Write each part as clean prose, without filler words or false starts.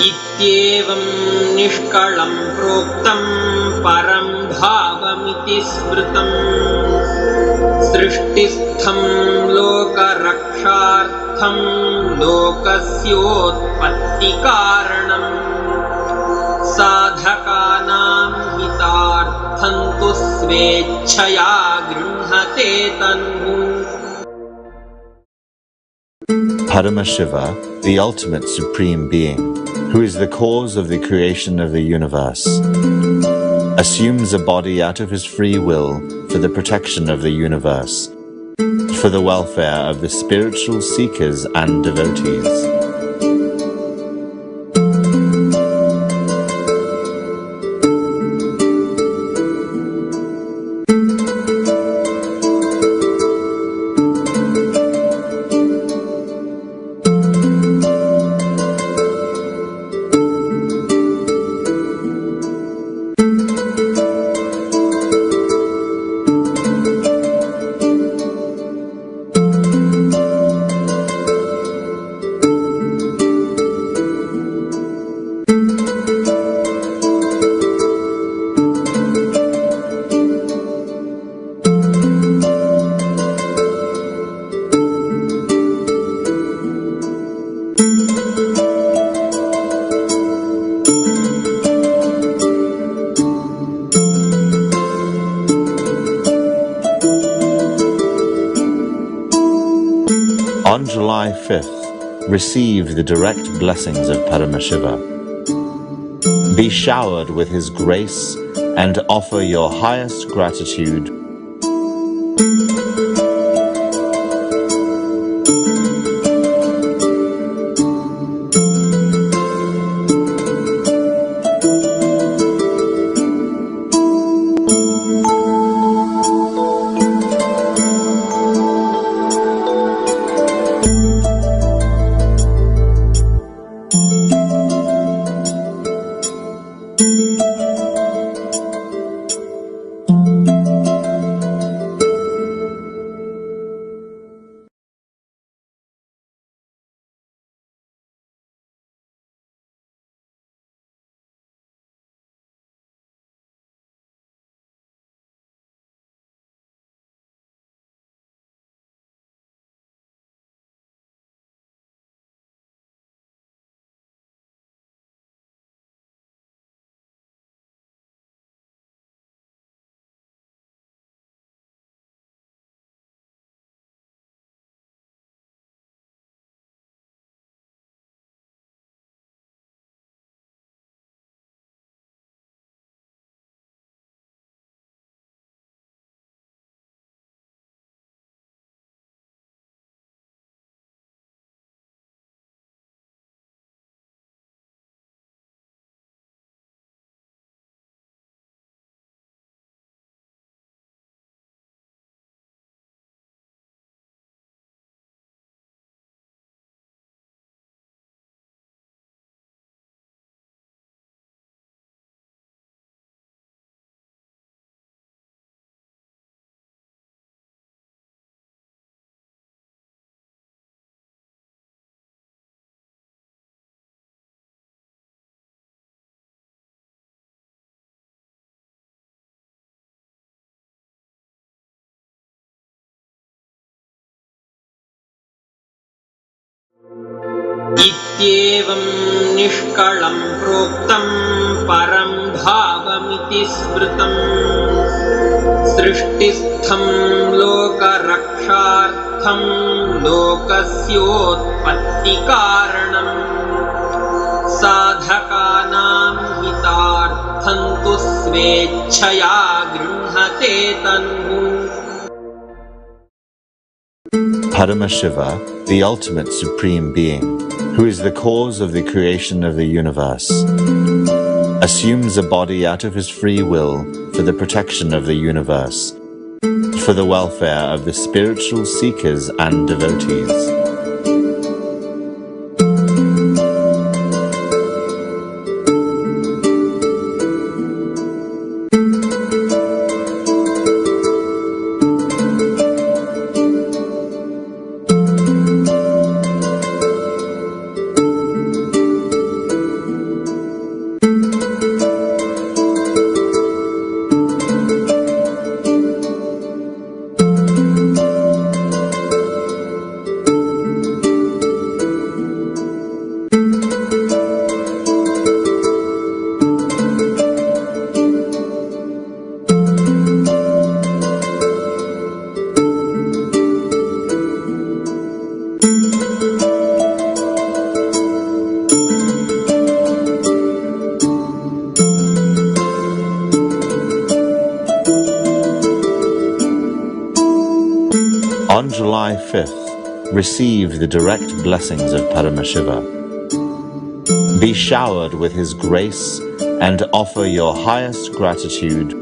इत्येवं निष्कलं प्रोक्तं परं भावमिति स्मृतं सृष्टिस्थं लोकरक्षार्थं लोकस्योत्पत्तिकारणं साधकानां हितार्थं तु स्वेच्छया गृह्णते तनुः. Paramashiva, the ultimate supreme being, who is the cause of the creation of the universe, assumes a body out of his free will for the protection of the universe, for the welfare of the spiritual seekers and devotees. On July 5th, receive the direct blessings of Paramashiva. Be showered with his grace and offer your highest gratitude. इत्येवं निष्कलं प्रोक्तं परं भावमिति स्मृतं सृष्टिस्थं लोकरक्षार्थं लोकस्योत्पत्तिकारणं साधकानां हितार्थं तु स्वेच्छया गृह्णते तनुः. Paramashiva, the ultimate supreme being, who is the cause of the creation of the universe, assumes a body out of his free will for the protection of the universe, for the welfare of the spiritual seekers and devotees. On July 5th, receive the direct blessings of Paramashiva. Be showered with his grace and offer your highest gratitude.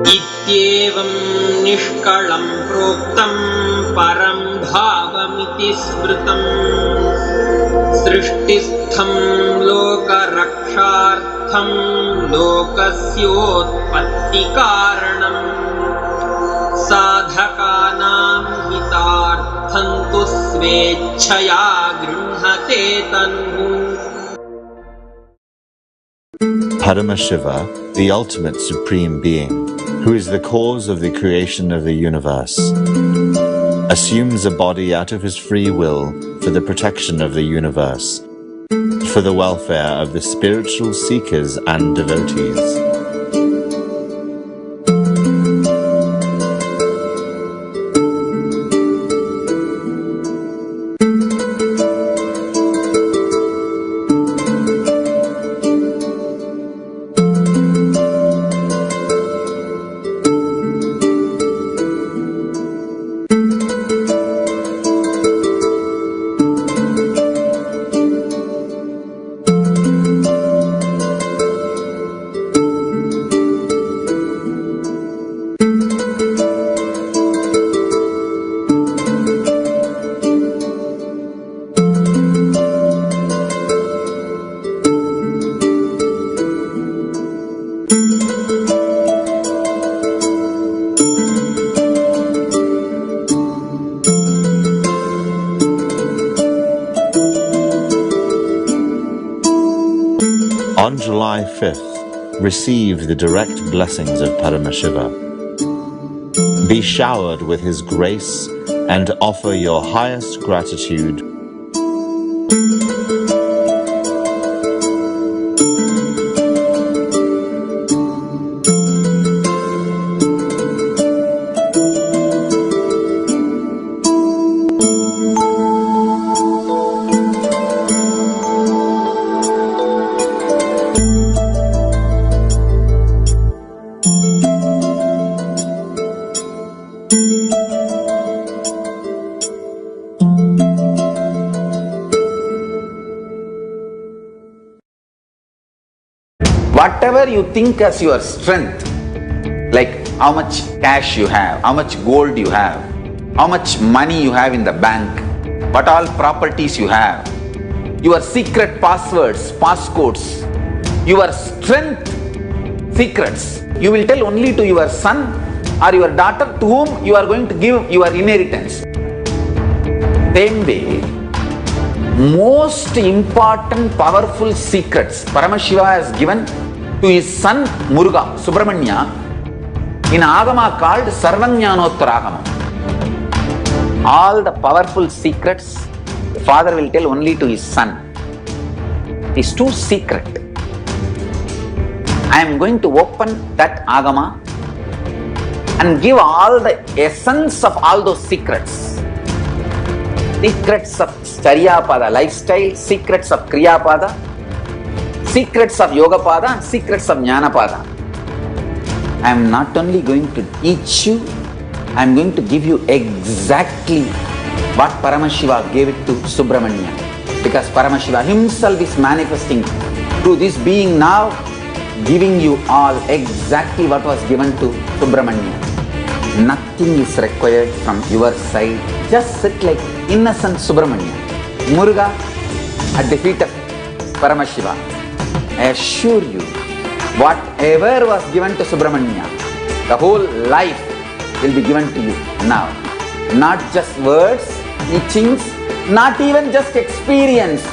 इत्येवं निष्कलं प्रोक्तं परं भावमिति स्मृतं सृष्टिस्थं लोकरक्षार्थं लोकस्योत्पत्तिकारणं साधकानां हितार्थं तु स्वेच्छया गृह्णते तनुः. Paramashiva, the ultimate supreme being, who is the cause of the creation of the universe, assumes a body out of his free will for the protection of the universe, for the welfare of the spiritual seekers and devotees. On July 5th, receive the direct blessings of Paramashiva. Be showered with his grace and offer your highest gratitude. Whatever you think as your strength, like how much cash you have, how much gold you have, how much money you have in the bank, what all properties you have, your secret passwords, passcodes, your strength secrets, you will tell only to your son or your daughter to whom you are going to give your inheritance. Same way, most important powerful secrets Paramashiva has given to his son Muruga, Subramanya, in Agama called Sarvajnanottara. All the powerful secrets the father will tell only to his son. It is too secret. I am going to open that Agama and give all the essence of all those secrets. Secrets of Charyapada lifestyle, secrets of Kriyapada, secrets of Yogapada, and secrets of Jnanapada. I am not only going to teach you, I am going to give you exactly what Paramashiva gave it to Subramanya. Because Paramashiva himself is manifesting through this being now, giving you all exactly what was given to Subramanya. Nothing is required from your side. Just sit like innocent Subramanya, Muruga at the feet of Paramashiva. I assure you, whatever was given to Subramanya, the whole life will be given to you now. Not just words, teachings, not even just experience.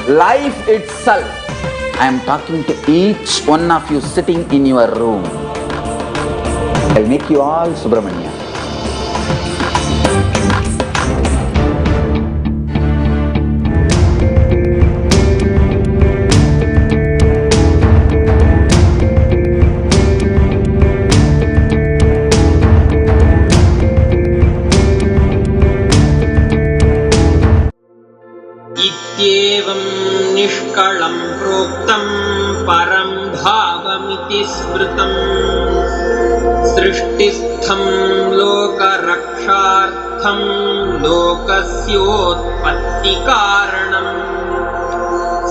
Life itself I am talking to each one of you sitting in your room. I'll make you all Subramanya. इत्येवं निष्कलं प्रोक्तं परं भावमिति स्मृतं सृष्टिस्थं लोकरक्षार्थं लोकस्योत्पत्तिकारणं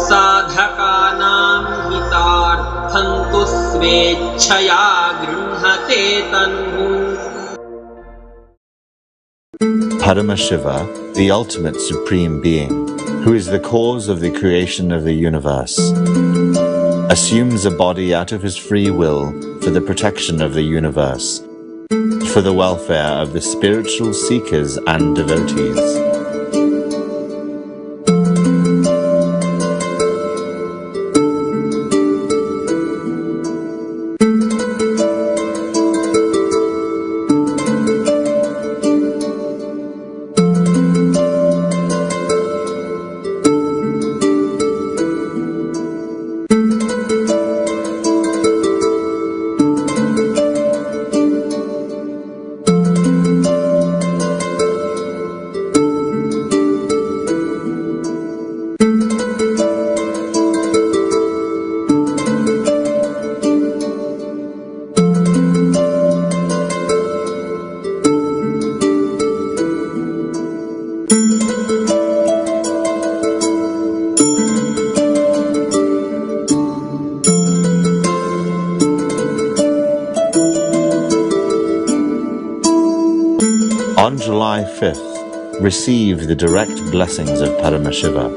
साधकानां हितार्थं तु स्वेच्छया गृह्णते तनुः. Paramashiva, the ultimate supreme being, who is the cause of the creation of the universe, assumes a body out of his free will for the protection of the universe, for the welfare of the spiritual seekers and devotees. On July 5th, receive the direct blessings of Paramashiva.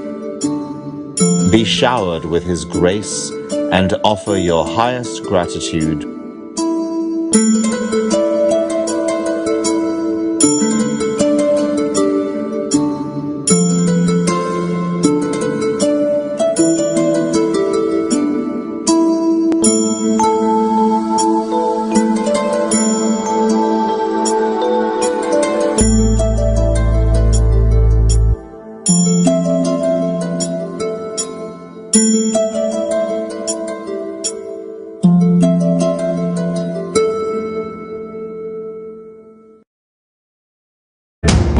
Be showered with his grace and offer your highest gratitude.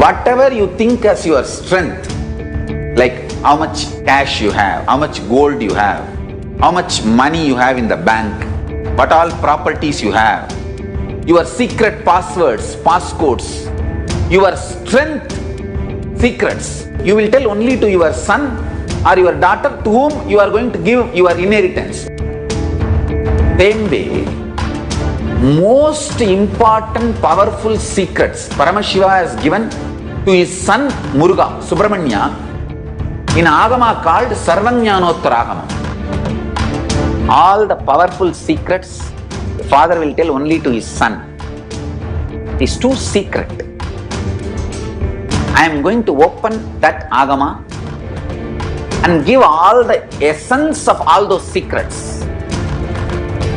Whatever you think as your strength, like how much cash you have, how much gold you have, how much money you have in the bank, what all properties you have, your secret passwords, passcodes, your strength secrets, you will tell only to your son or your daughter to whom you are going to give your inheritance. Same way, most important powerful secrets Paramashiva has given to his son Muruga, Subramanya, in Agama called Sarvajnanottaragama. All the powerful secrets the father will tell only to his son. It is too secret. I am going to open that Agama and give all the essence of all those secrets.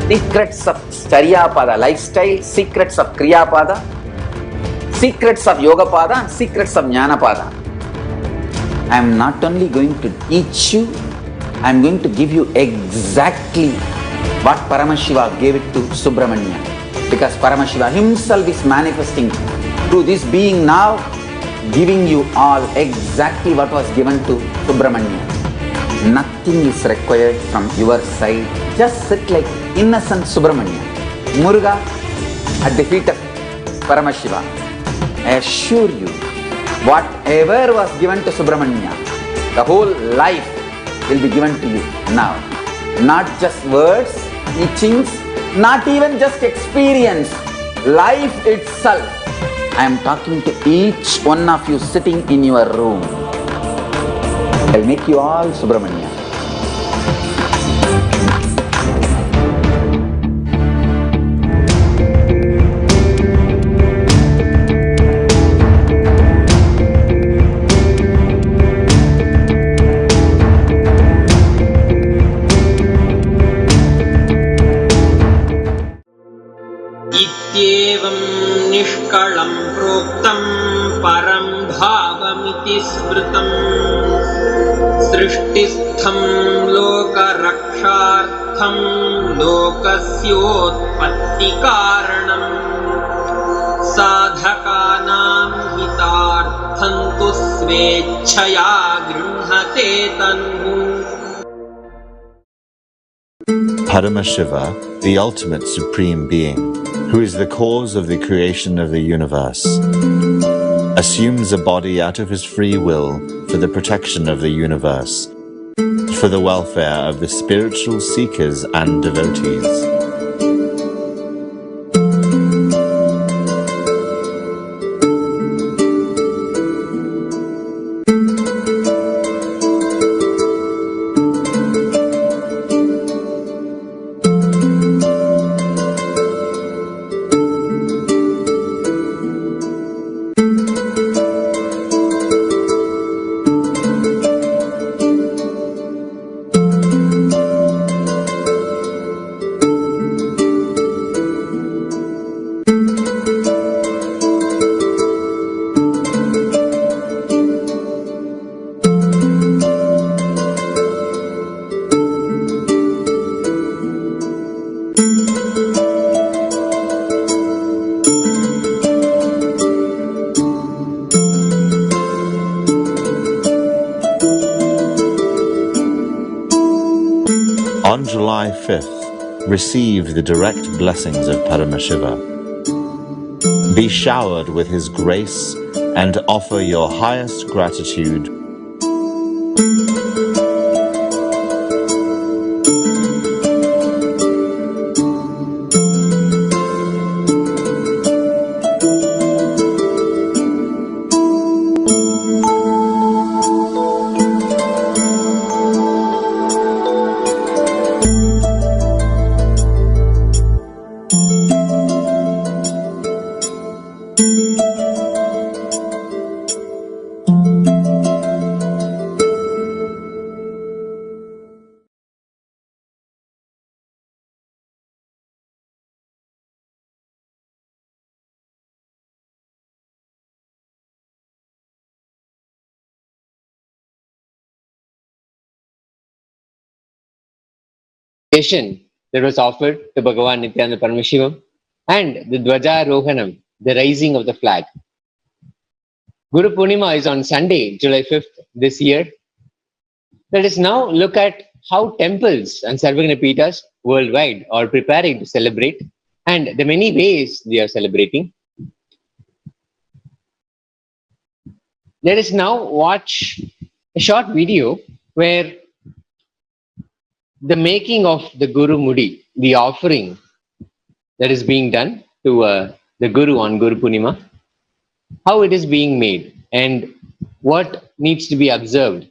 Secrets of Charyapada lifestyle, secrets of Kriyapada, secrets of Yogapada, and secrets of Jnanapada. I am not only going to teach you, I am going to give you exactly what Paramashiva gave it to Subramanya. Because Paramashiva himself is manifesting through this being now, giving you all exactly what was given to Subramanya. Nothing is required from your side. Just sit like innocent Subramanya. Muruga at the feet of Paramashiva. I assure you, whatever was given to Subramanya, the whole life will be given to you now. Not just words, teachings, not even just experience, life itself. I am talking to each one of you sitting in your room. I'll make you all Subramanya. इत्येवं निष्कलं प्रोक्तं परं भावमिति स्मृतम् सृष्टिस्थं लोकरक्षार्थं लोकस्योत्पत्तिकारणम् साधकानां हितार्थं तु स्वेच्छया गृह्णते तन्मुः. Paramashiva, the ultimate supreme being, who is the cause of the creation of the universe, assumes a body out of his free will for the protection of the universe, for the welfare of the spiritual seekers and devotees. On July 5th, receive the direct blessings of Paramashiva. Be showered with his grace and offer your highest gratitude. That was offered to Bhagavan Nithyananda Paramashivam, and the Dwaja Rohanam, the raising of the flag. Guru Purnima is on Sunday, July 5th this year. Let us now look at how temples and Sarvagna Pitas worldwide are preparing to celebrate and the many ways they are celebrating. Let us now watch a short video where the making of the Guru Mudi, the offering that is being done to the Guru on Guru Purnima, how it is being made and what needs to be observed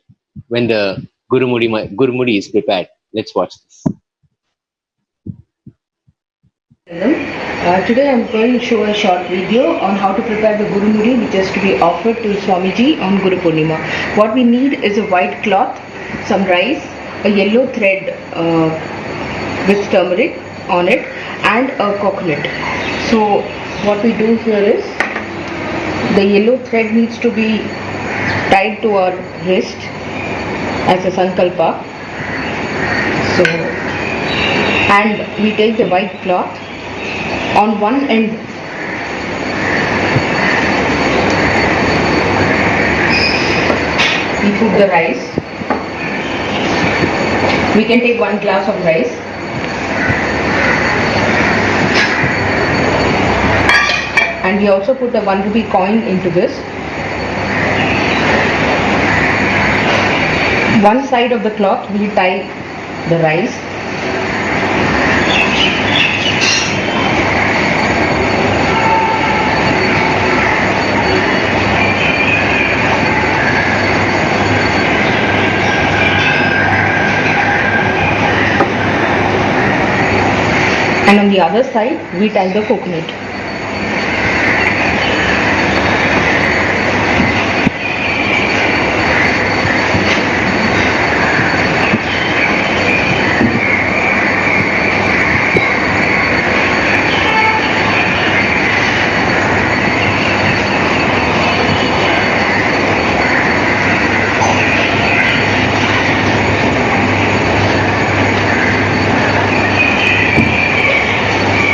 when the Guru Mudi is prepared. Let's watch this. Today I am going to show a short video on how to prepare the Guru Mudi, which is to be offered to Swamiji on Guru Purnima. What we need is a white cloth, some rice, a yellow thread with turmeric on it, and a coconut. So what we do here is, the yellow thread needs to be tied to our wrist as a sankalpa. So, and we take the white cloth. On one end we put the rice. We can take 1 glass of rice. And we also put the 1 rupee coin into this. One side of the cloth we tie the rice. And on the other side we tie the coconut.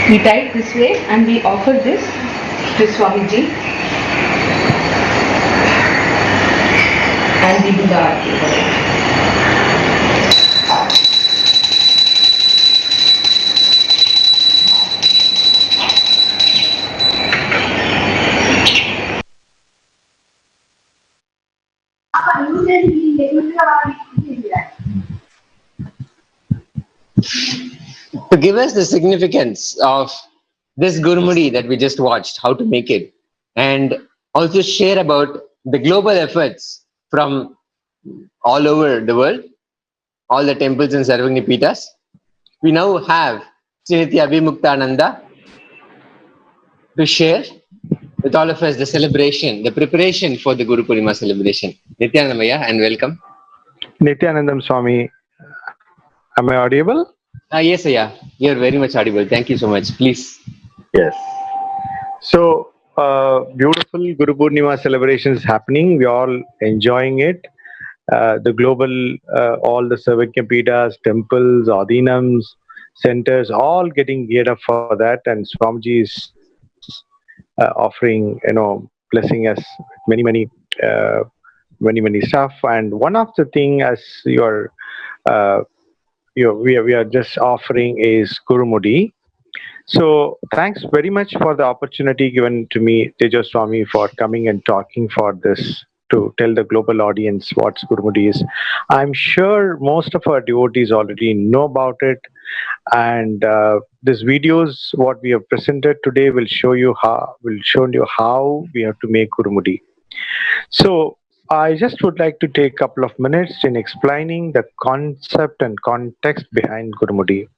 We tie it this way and we offer this to Swamiji and we do the aarti for it. To give us the significance of this Gurumudi that we just watched, how to make it, and also share about the global efforts from all over the world, all the temples and Sarvagni Pitas. We now have Srinitya Abhimuktananda to share with all of us the celebration, the preparation for the Guru Purnima celebration. Nithyanandamaya, and welcome. Nithyanandam Swami, am I audible? Yes, Aya, you're very much audible. Thank you so much. Please. Yes. So, beautiful Guru Purnima celebrations happening. We're all enjoying it. The global, all the Sarvagya Pitas, temples, Adinams, centers, all getting geared up for that. And Swamiji is offering, blessing us many stuff. And one of the thing, as you're we are just offering is Gurumudi. So thanks very much for the opportunity given to me, Tejo Swami, for coming and talking for this to tell the global audience what Gurumudi is. I'm sure most of our devotees already know about it, and these videos what we have presented today will show you how we have to make Gurumudi. So I just would like to take a couple of minutes in explaining the concept and context behind Gurumudi.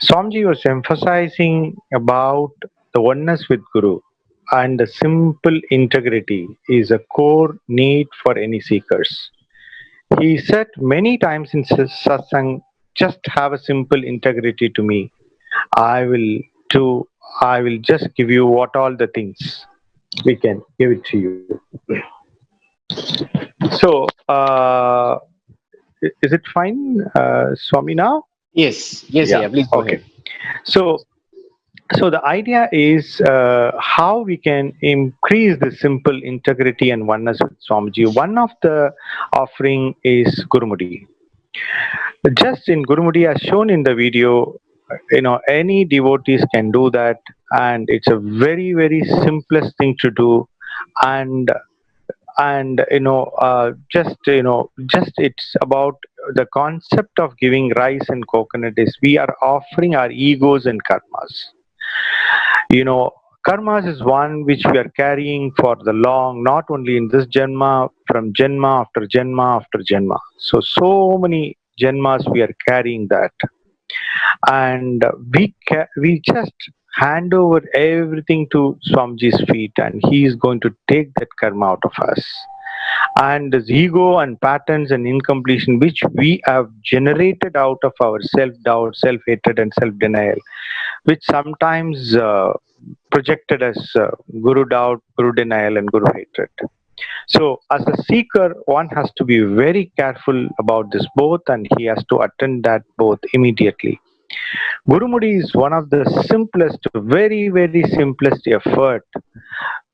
Swamiji was emphasizing about the oneness with Guru, and the simple integrity is a core need for any seekers. He said many times in Satsang, just have a simple integrity to me. I will just give you what all the things we can give it to you. So, is it fine, Swami, now? Yes, yeah. Please go ahead. So the idea is how we can increase the simple integrity and oneness with Swamiji. One of the offering is Gurumudi. Just in Gurumudi, as shown in the video, any devotees can do that, and it's a very, very simplest thing to do. And just it's about the concept of giving rice and coconut is we are offering our egos and karmas. Karmas is one which we are carrying for the long, not only in this janma, from janma after janma after janma. So many janmas we are carrying that, and we just hand over everything to Swamiji's feet, and he is going to take that karma out of us. And this ego and patterns and incompletion which we have generated out of our self-doubt, self-hatred and self-denial, which sometimes projected as guru doubt, guru denial and guru hatred. So as a seeker, one has to be very careful about this both, and he has to attend that both immediately. Gurumudi is one of the simplest, very, very simplest effort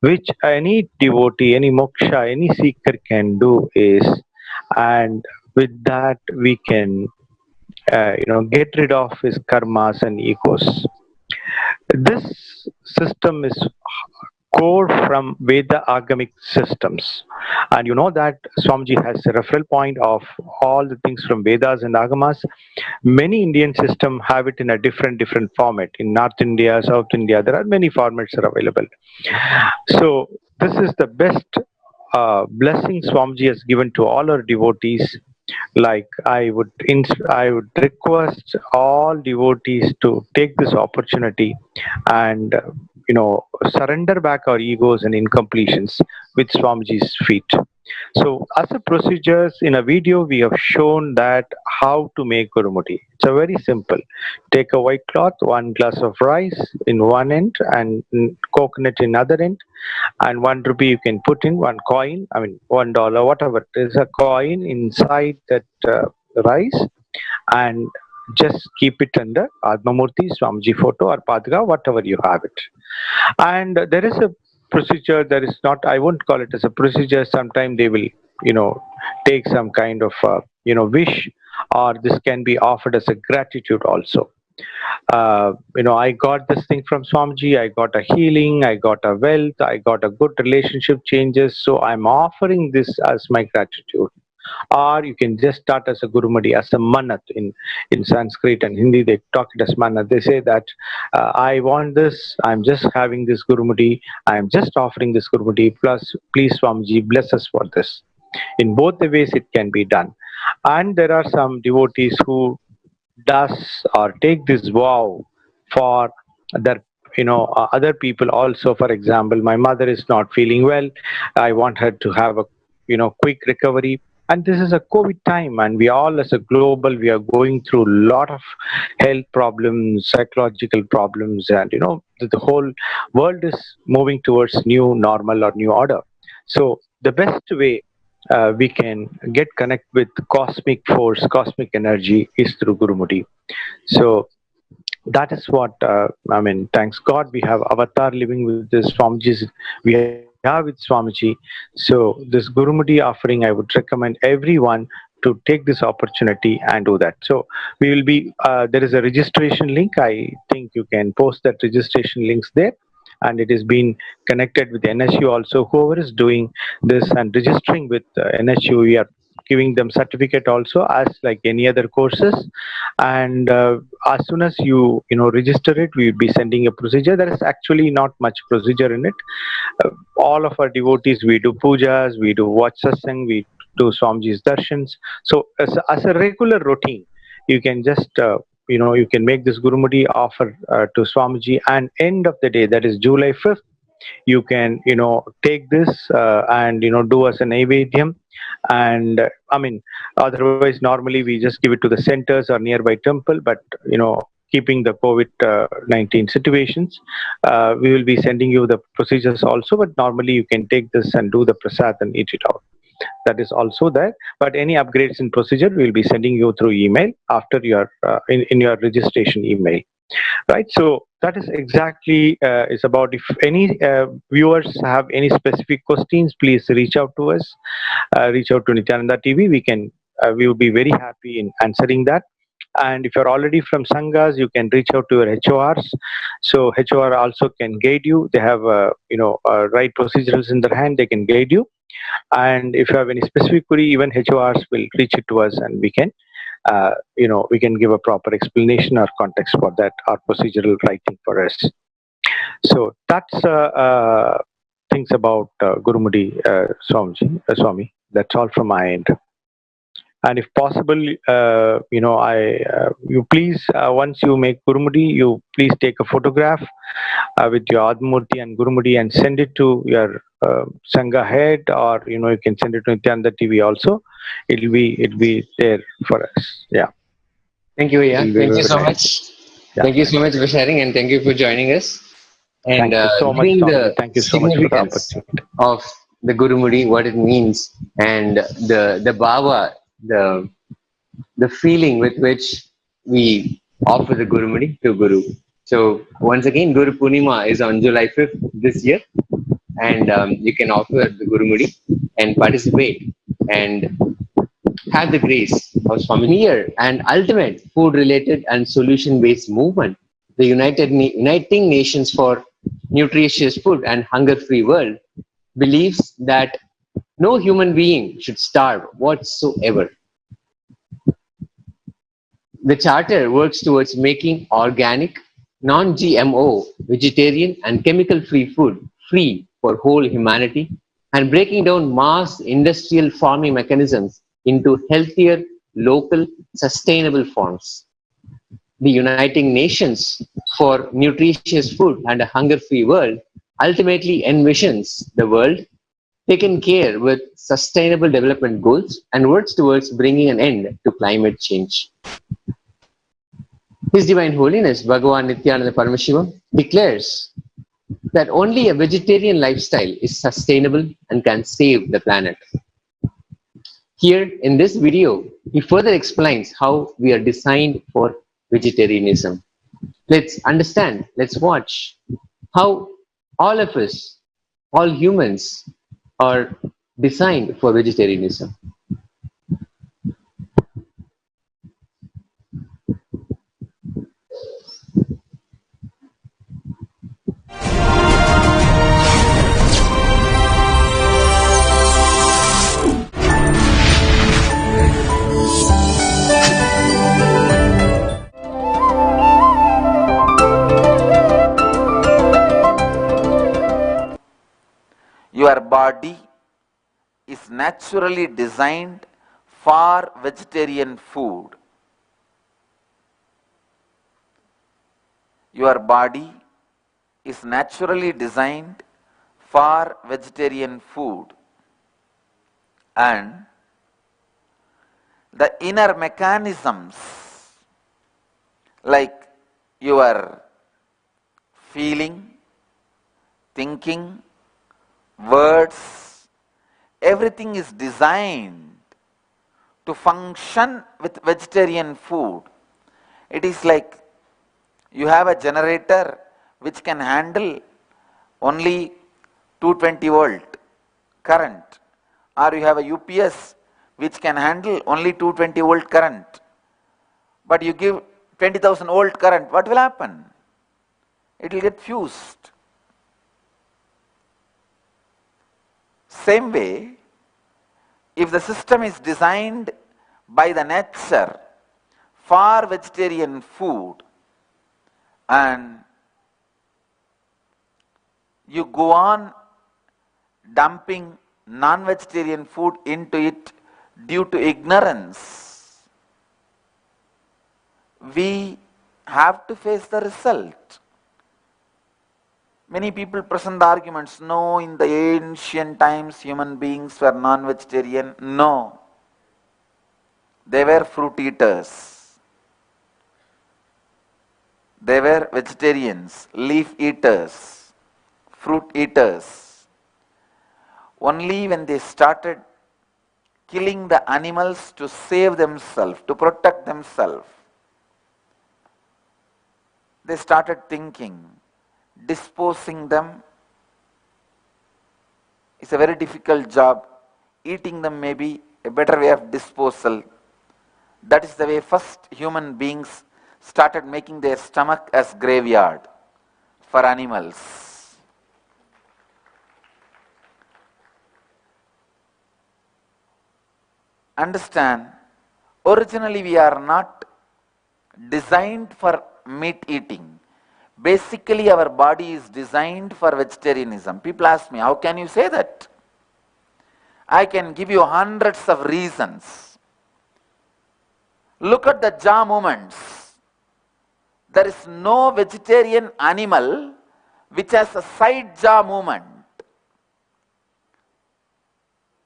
which any devotee, any moksha, any seeker can do is, and with that we can get rid of his karmas and egos. This system is core from Veda Agamic systems, and you know that Swamiji has a referral point of all the things from Vedas and Agamas. Many Indian systems have it in a different format. In North India, South India, there are many formats are available. So this is the best blessing Swamiji has given to all our devotees. Like I would request all devotees to take this opportunity and surrender back our egos and incompletions with Swamiji's feet. So as a procedures in a video we have shown that how to make Gurumudi. It's a very simple. Take a white cloth, 1 glass of rice in one end and coconut in other end, and 1 rupee you can put in, 1 coin, $1, whatever it is, a coin inside that rice, and just keep it under Atmamurti, Swamiji photo or Padga, whatever you have it. And there is a procedure, there is not, I won't call it as a procedure. Sometimes they will, take some kind of, wish, or this can be offered as a gratitude also. I got this thing from Swamiji, I got a healing, I got a wealth, I got a good relationship changes. So I'm offering this as my gratitude. Or you can just start as a Gurumadi, as a Manat in Sanskrit and Hindi, they talk it as Manat. They say that I want this, I'm just having this Gurumadi, I'm just offering this Gurumadi, plus please Swamiji bless us for this. In both the ways it can be done. And there are some devotees who does or take this vow for their other people also. For example, my mother is not feeling well, I want her to have a quick recovery, and this is a COVID time, and we all as a global, we are going through a lot of health problems, psychological problems, and the whole world is moving towards new normal or new order. So the best way we can get connect with cosmic force, cosmic energy is through Gurumudi. So that is what thanks God we have Avatar living with this Swamiji. We have with Swamiji. So this Gurumudi offering, I would recommend everyone to take this opportunity and do that. So we will be there is a registration link. I think you can post that registration links there, and it is being connected with NSU also. Whoever is doing this and registering with NSU, we are giving them certificate also as like any other courses. And as soon as you register it, we will be sending a procedure. There is actually not much procedure in it. All of our devotees, we do pujas, we do watch satsang, we do Swamiji's darshans. So as a regular routine, you can just you can make this Gurumudi offer to Swamiji, and end of the day, that is July 5th, you can take this and do as an Naivedyam. And otherwise normally we just give it to the centers or nearby temple, but keeping the COVID-19 situations, we will be sending you the procedures also, but normally you can take this and do the prasad and eat it out. That is also there. But any upgrades in procedure, we will be sending you through email after your in your registration email. Right. So that is exactly is about. If any viewers have any specific questions, please reach out to us. Reach out to Nithyananda TV. We will be very happy in answering that. And if you're already from Sanghas, you can reach out to your HORs. So HOR also can guide you. They have right procedures in their hand. They can guide you. And if you have any specific query, even HORs will reach it to us, and we can we can give a proper explanation or context for that, or procedural writing for us. So that's things about Gurumudi Swami. That's all from my end. And if possible, you please, once you make Gurumudi, you please take a photograph with your Admurti and Gurumudi and send it to your Sangha head, or you can send it to Nithyananda TV also. It'll be there for us. Yeah. Thank you, yeah. Thank you so much. Yeah. Thank you so much for sharing, and thank you for joining us. And thank you so much, the thank you so much for the significance opportunity of the Gurumudi, what it means, and the bhava, the feeling with which we offer the Gurumudi to Guru. So once again, Guru Purnima is on July 5th this year, and you can offer the Gurumudi and participate and have the grace of Swami. Here, an ultimate food-related and solution-based movement, the Uniting Nations for Nutritious Food and Hunger-Free World, believes that no human being should starve whatsoever. The Charter works towards making organic, non-GMO, vegetarian and chemical-free food free for whole humanity, and breaking down mass industrial farming mechanisms into healthier, local, sustainable forms. The Uniting Nations for Nutritious Food and a Hunger-Free World ultimately envisions the world taken care with sustainable development goals and works towards bringing an end to climate change. His Divine Holiness Bhagavan Nithyananda Paramashivam declares that only a vegetarian lifestyle is sustainable and can save the planet. Here in this video, he further explains how we are designed for vegetarianism. Let's understand, let's watch how all of us, all humans, are designed for vegetarianism. Your body is naturally designed for vegetarian food. Your body is naturally designed for vegetarian food, and the inner mechanisms like your feeling, thinking, words, everything is designed to function with vegetarian food. It is like you have a generator which can handle only 220 volt current, or you have a UPS which can handle only 220 volt current, but you give 20,000 volt current, what will happen? It will get fused. Same way, if the system is designed by the nature for vegetarian food, and you go on dumping non-vegetarian food into it due to ignorance, we have to face the result. Many people present the arguments, no, in the ancient times human beings were non-vegetarian. No, they were fruit eaters. They were vegetarians, leaf eaters, fruit eaters. Only when they started killing the animals to save themselves, to protect themselves, they started thinking, disposing them is a very difficult job. Eating them may be a better way of disposal. That is the way first human beings started making their stomach as graveyard for animals. Understand, originally we are not designed for meat eating. Basically our body is designed for vegetarianism. People ask me, how can you say that? I can give you hundreds of reasons. Look at the jaw movements. There is no vegetarian animal which has a side jaw movement.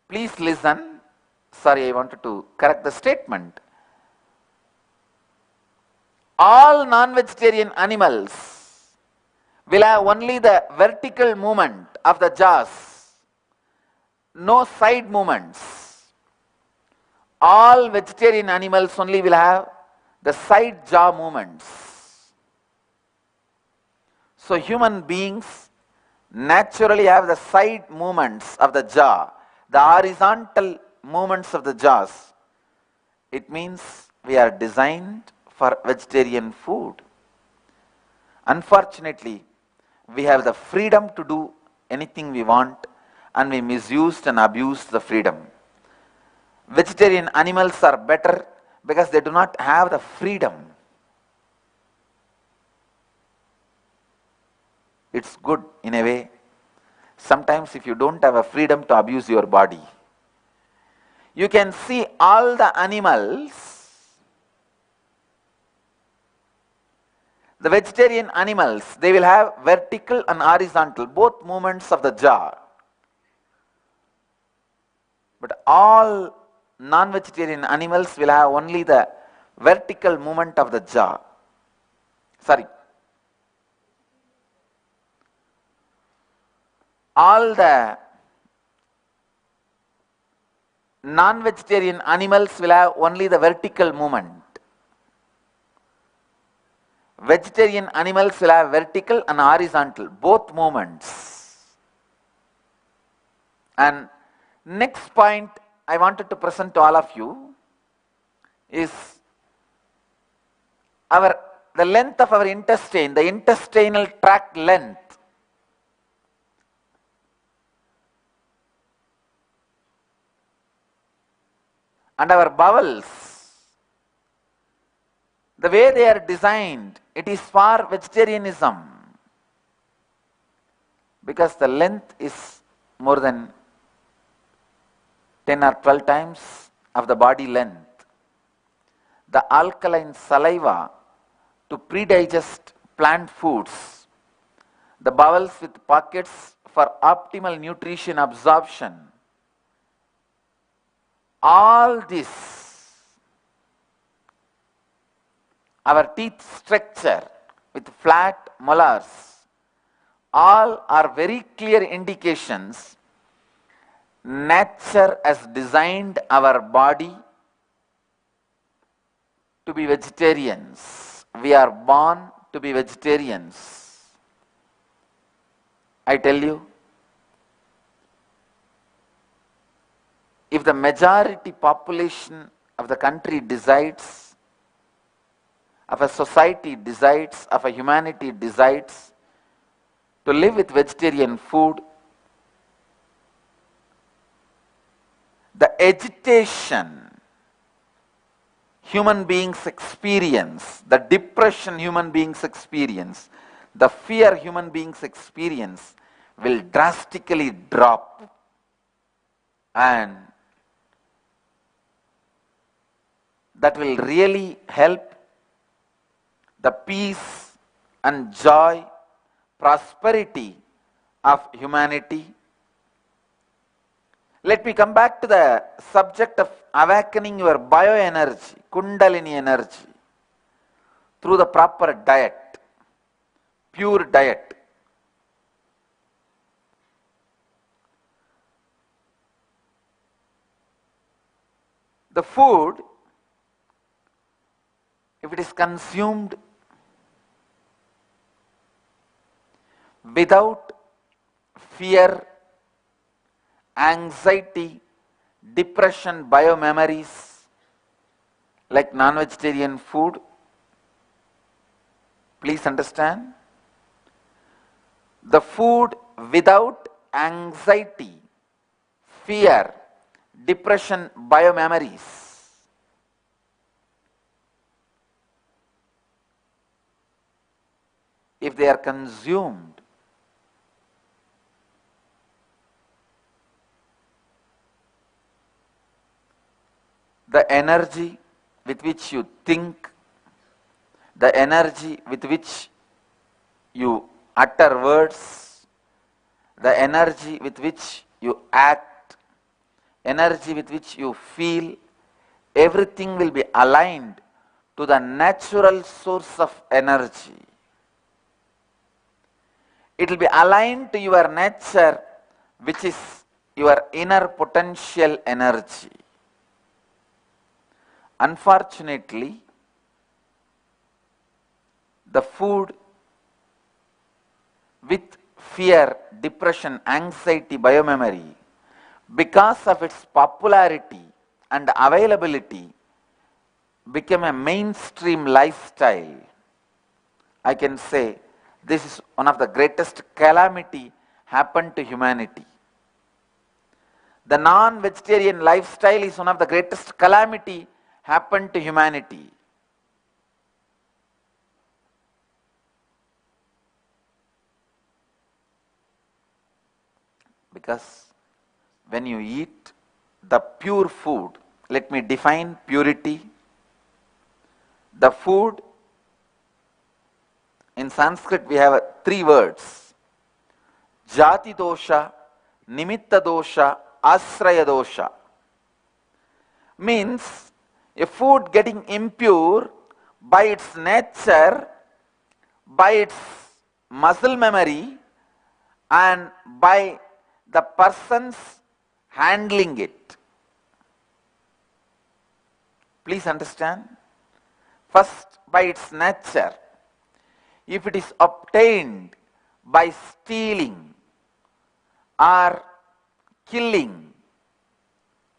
Please listen. Sorry, I wanted to correct the statement. All non-vegetarian animals will have only the vertical movement of the jaws, no side movements. All vegetarian animals only will have the side jaw movements. So human beings naturally have the side movements of the jaw, the horizontal movements of the jaws. It means we are designed for vegetarian food. Unfortunately, we have the freedom to do anything we want, and we misused and abused the freedom. Vegetarian animals are better because they do not have the freedom. It's good in a way. Sometimes if you don't have a freedom to abuse your body, you can see all the animals, the vegetarian animals, they will have vertical and horizontal, both movements of the jaw. But all non-vegetarian animals will have only the vertical movement of the jaw. All the Non-vegetarian animals will have only the vertical movement. Vegetarian animals will have vertical and horizontal, both movements. And next point I wanted to present to all of you is the length of our intestine, the intestinal tract length. And our bowels, the way they are designed, it is for vegetarianism, because the length is more than 10 or 12 times of the body length. The alkaline saliva to pre-digest plant foods, the bowels with pockets for optimal nutrition absorption, all this, our teeth structure with flat molars, all are very clear indications nature has designed our body to be vegetarians. We are born to be vegetarians. I tell you, if the majority population of the country decides, of a society decides, of a humanity decides to live with vegetarian food, the agitation human beings experience, the depression human beings experience, the fear human beings experience will drastically drop, and that will really help the peace and joy, prosperity of humanity. Let me come back to the subject of awakening your bioenergy, Kundalini energy, through the proper diet, pure diet. The food, if it is consumed without fear, anxiety, depression, biomemories, like non-vegetarian food, please understand, the food without anxiety, fear, depression, biomemories, if they are consumed, the energy with which you think, the energy with which you utter words, the energy with which you act, energy with which you feel, everything will be aligned to the natural source of energy. It will be aligned to your nature, which is your inner potential energy. Unfortunately, the food with fear, depression, anxiety, biomemory, because of its popularity and availability, became a mainstream lifestyle. I can say this is one of the greatest calamity happened to humanity. The non-vegetarian lifestyle is one of the greatest calamity happened to humanity. Because when you eat the pure food, let me define purity. The food, in Sanskrit we have three words: jati dosha, nimitta dosha, asraya dosha. Means a food getting impure by its nature, by its muscle memory, and by the persons handling it. Please understand. First, by its nature, if it is obtained by stealing or killing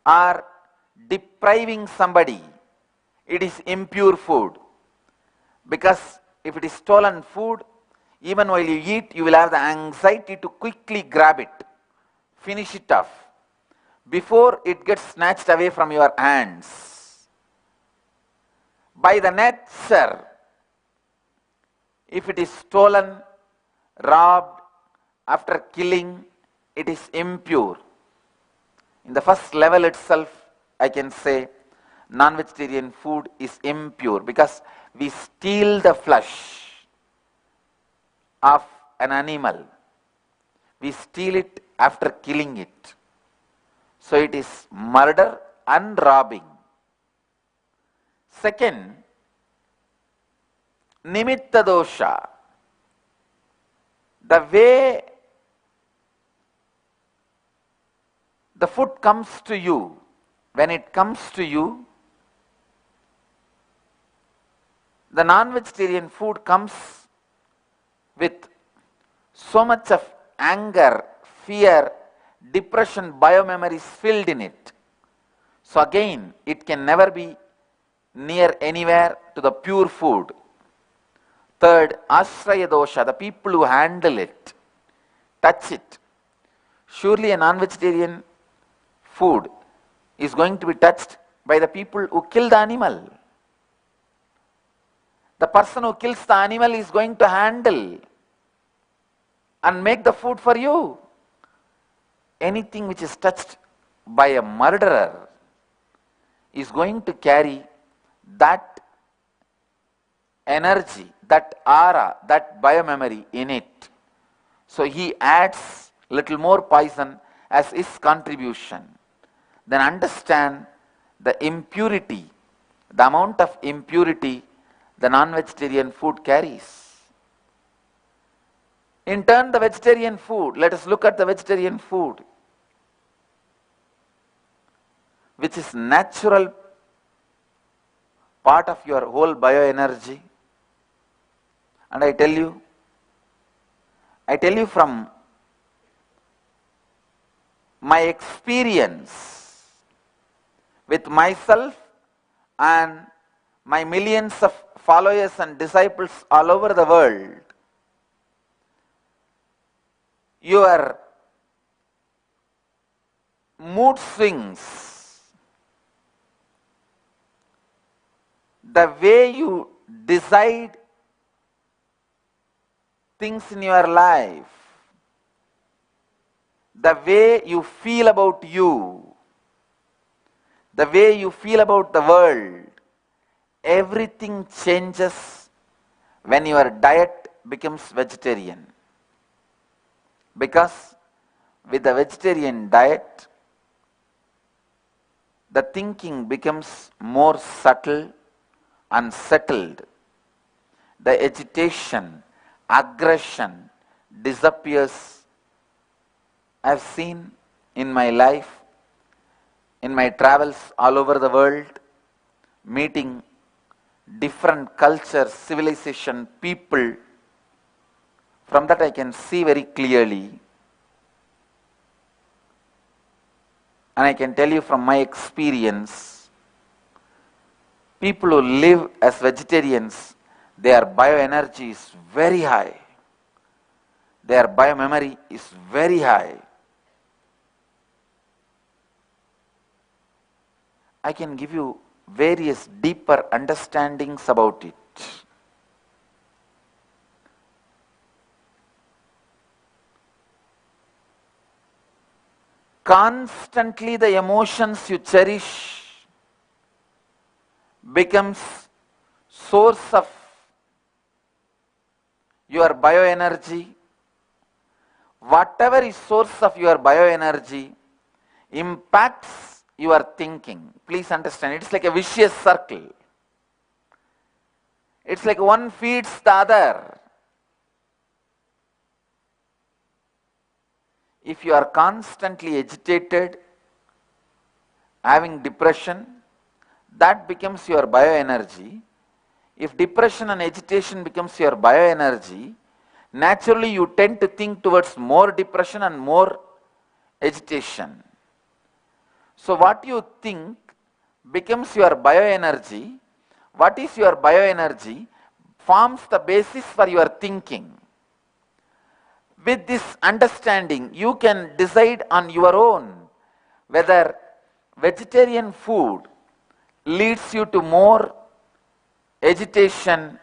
or depriving somebody, it is impure food. Because if it is stolen food, even while you eat, you will have the anxiety to quickly grab it, finish it off, before it gets snatched away from your hands. By the nature, if it is stolen, robbed, after killing, it is impure. In the first level itself, I can say non-vegetarian food is impure because we steal the flesh of an animal. We steal it after killing it. So it is murder and robbing. Second, nimitta dosha. The way the food comes to you, when it comes to you, the non-vegetarian food comes with so much of anger, fear, depression, biomemories filled in it. So again, it can never be near anywhere to the pure food. Third, ashraya dosha, the people who handle it, touch it. Surely a non-vegetarian food is going to be touched by the people who kill the animal. The person who kills the animal is going to handle and make the food for you. Anything which is touched by a murderer is going to carry that energy, that aura, that biomemory in it. So he adds little more poison as his contribution. Then understand the impurity, the amount of impurity the non-vegetarian food carries. In turn, the vegetarian food, let us look at the vegetarian food, which is natural part of your whole bioenergy. And I tell you from my experience with myself and my millions of followers and disciples all over the world, your mood swings, the way you decide things in your life, the way you feel about you, the way you feel about the world, everything changes when your diet becomes vegetarian. Because with the vegetarian diet, the thinking becomes more subtle and settled. The agitation, aggression disappears. I've seen in my life, in my travels all over the world, meeting different cultures, civilization, people. From that I can see very clearly, and I can tell you from my experience, people who live as vegetarians, their bioenergy is very high. Their biomemory is very high. I can give you various deeper understandings about it. Constantly the emotions you cherish becomes source of your bioenergy. Whatever is source of your bioenergy impacts your thinking. Please understand, it's like a vicious circle. It's like one feeds the other. If you are constantly agitated, having depression, that becomes your bioenergy. If depression and agitation becomes your bioenergy, naturally you tend to think towards more depression and more agitation. So what you think becomes your bioenergy. What is your bioenergy forms the basis for your thinking. With this understanding, you can decide on your own whether vegetarian food leads you to more agitation,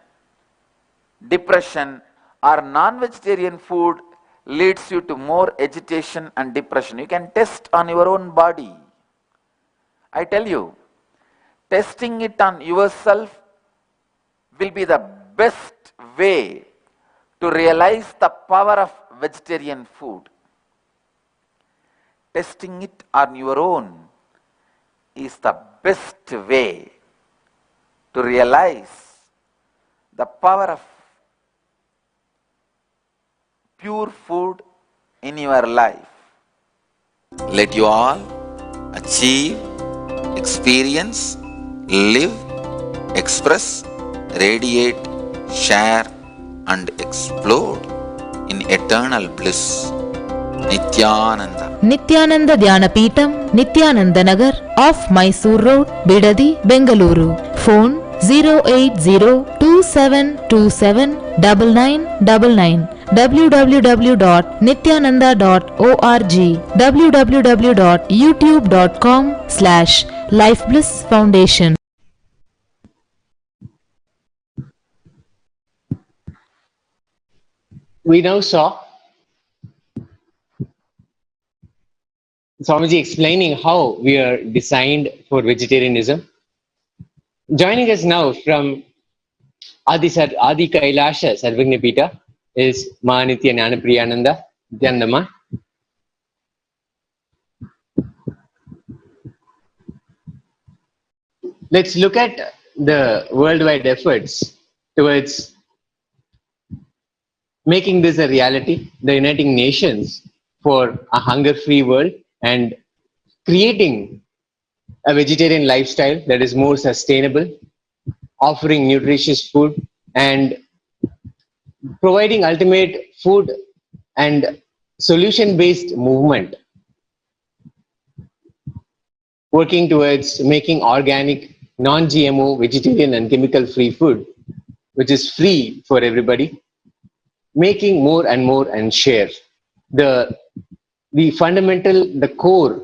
depression, or non-vegetarian food leads you to more agitation and depression. You can test on your own body. I tell you, testing it on yourself will be the best way to realize the power of vegetarian food. Testing it on your own is the best way to realize the power of pure food in your life. Let you all achieve, experience, live, express, radiate, share, and explode in eternal bliss. Nithyananda. Nithyananda Dhyanapītam, Nithyananda Nagar, off Mysore Road, Bidadi, Bengaluru. Phone 08027279999. www.nithyananda.org. www.youtube.com/Life Bliss Foundation. We now saw Swamiji explaining how we are designed for vegetarianism. Joining us now from Adi Kailasha Sarvagnapita is Ma Nithyananda Nithyanandama. Let's look at the worldwide efforts towards making this a reality, the United Nations for a hunger-free world and creating a vegetarian lifestyle that is more sustainable, offering nutritious food and providing ultimate food and solution-based movement, working towards making organic, non-GMO, vegetarian and chemical-free food, which is free for everybody, making more and more and share. The fundamental, the core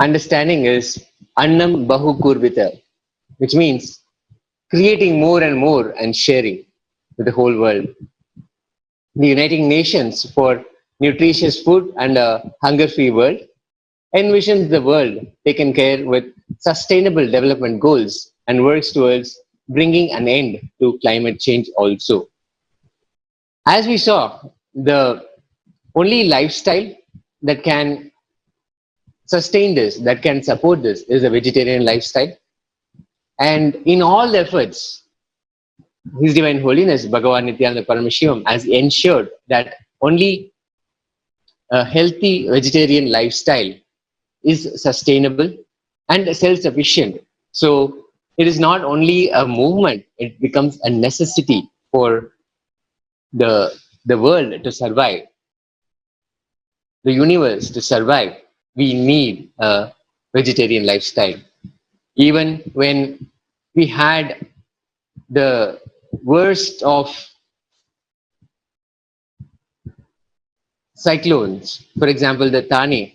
understanding is Annam Bahu Kurvita, which means creating more and more and sharing with the whole world. The United Nations for nutritious food and a hunger-free world envisions the world taken care with sustainable development goals and works towards bringing an end to climate change also. As we saw, the only lifestyle that can sustain this, that can support this, is a vegetarian lifestyle. And in all the efforts, His Divine Holiness Bhagavan Nithyananda Paramashivam has ensured that only a healthy vegetarian lifestyle is sustainable and self-sufficient. So it is not only a movement, it becomes a necessity for the world to survive, the universe to survive. We need a vegetarian lifestyle. Even when we had the worst of cyclones, for example, the Thane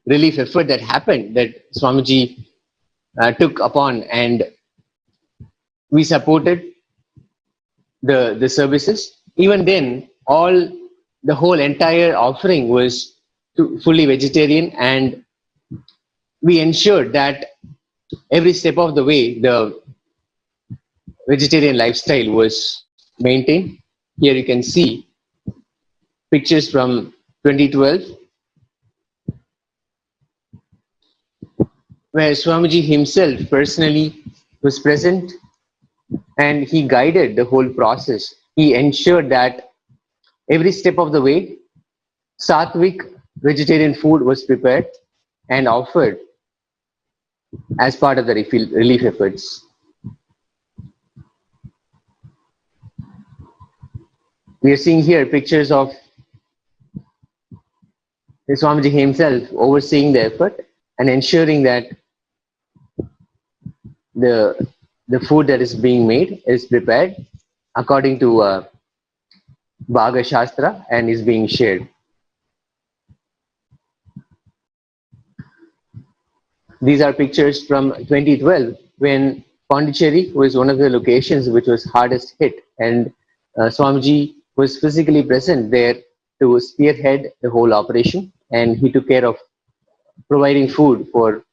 relief effort that happened, that Swamiji took upon, and we supported the services. Even then, the whole entire offering was fully vegetarian, and we ensured that every step of the way the vegetarian lifestyle was maintained. Here you can see pictures from 2012 where Swamiji himself personally was present and he guided the whole process. He ensured that every step of the way Sattvic vegetarian food was prepared and offered as part of the relief efforts. We are seeing here pictures of Swamiji himself overseeing the effort and ensuring that the food that is being made is prepared according to Bhaga Shastra and is being shared. These are pictures from 2012 when Pondicherry was one of the locations which was hardest hit, and Swamiji was physically present there to spearhead the whole operation, and he took care of providing food for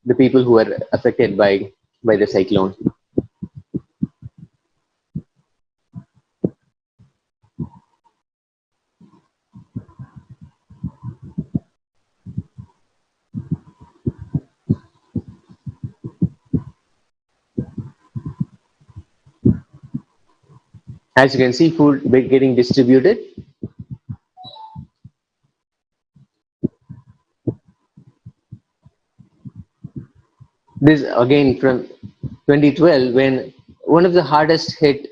the people who were affected by the cyclone. As you can see, food getting distributed. This again from 2012 when one of the hardest hit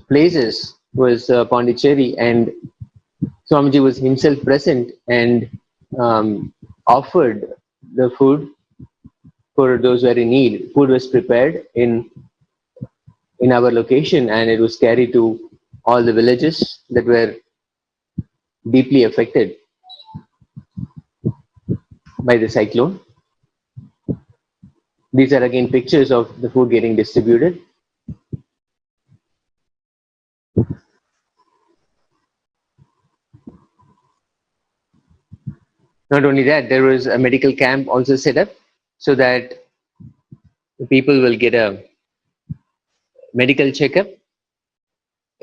places was Pondicherry, and Swamiji was himself present and offered the food for those who are in need. Food was prepared in our location and it was carried to all the villages that were deeply affected by the cyclone. These are again pictures of the food getting distributed. Not only that, there was a medical camp also set up so that the people will get a medical checkup,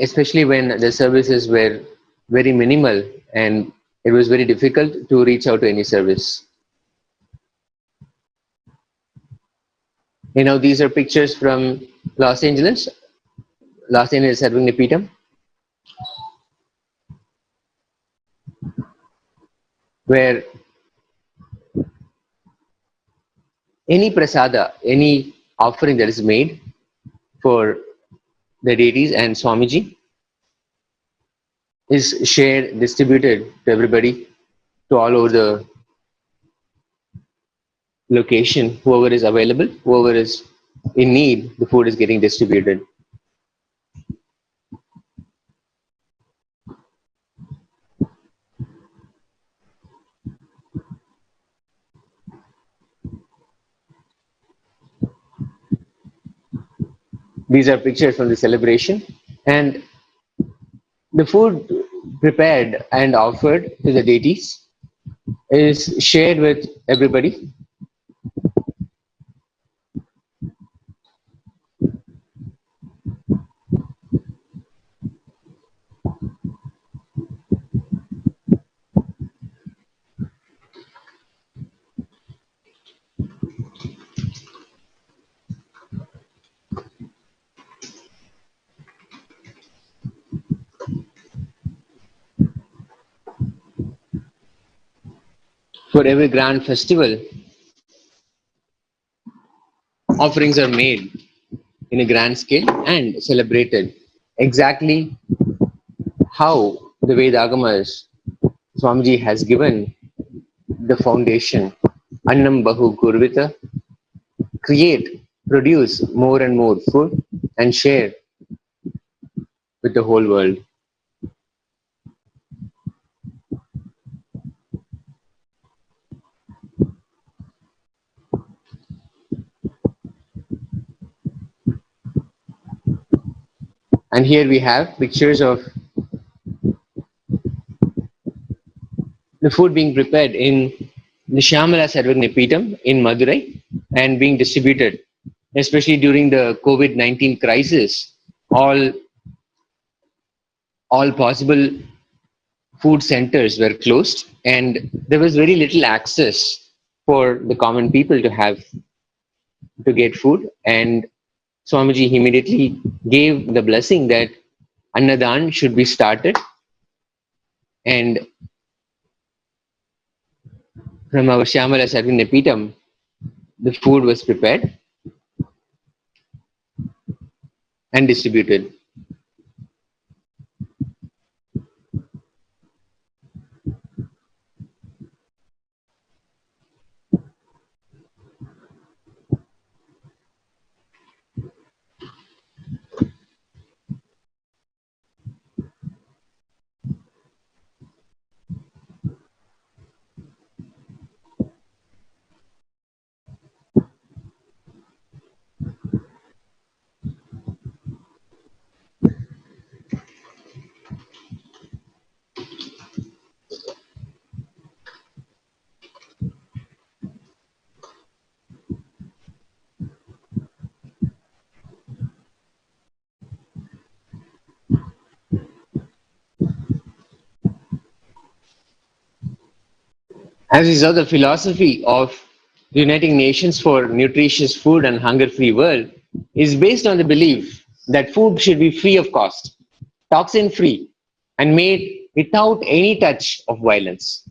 especially when the services were very minimal and it was very difficult to reach out to any service. These are pictures from Los Angeles Sarvagnapeetham, where any prasada, any offering that is made for the deities and Swamiji is shared, distributed to everybody, to all over the location. Whoever is available, whoever is in need, the food is getting distributed. These are pictures from the celebration, and the food prepared and offered to the deities is shared with everybody. For every grand festival, offerings are made in a grand scale and celebrated exactly how the Vedagamas Swamiji has given the foundation. Annam Bahu Kurvita, create, produce more and more food and share with the whole world. And here we have pictures of the food being prepared in the Shyamala Sarvagnapeetham in Madurai and being distributed, especially during the COVID-19 crisis. All possible food centers were closed and there was very little access for the common people to get food, and Swamiji immediately gave the blessing that Annadan should be started, and from our Shyamala Sarvagnapeetham, the food was prepared and distributed. As we saw, the philosophy of the United Nations for Nutritious Food and Hunger-Free World is based on the belief that food should be free of cost, toxin-free, and made without any touch of violence.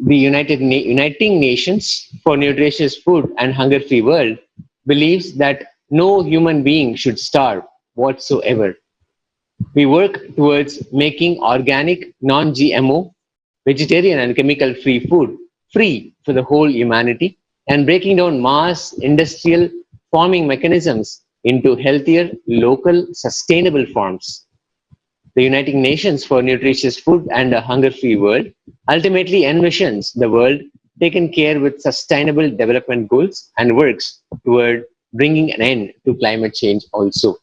The Uniting Nations for Nutritious Food and Hunger-Free World believes that no human being should starve whatsoever. We work towards making organic, non-GMO, vegetarian and chemical-free food free for the whole humanity and breaking down mass industrial farming mechanisms into healthier, local, sustainable forms. The United Nations for Nutritious Food and a Hunger-Free World ultimately envisions the world taken care with sustainable development goals and works toward bringing an end to climate change also.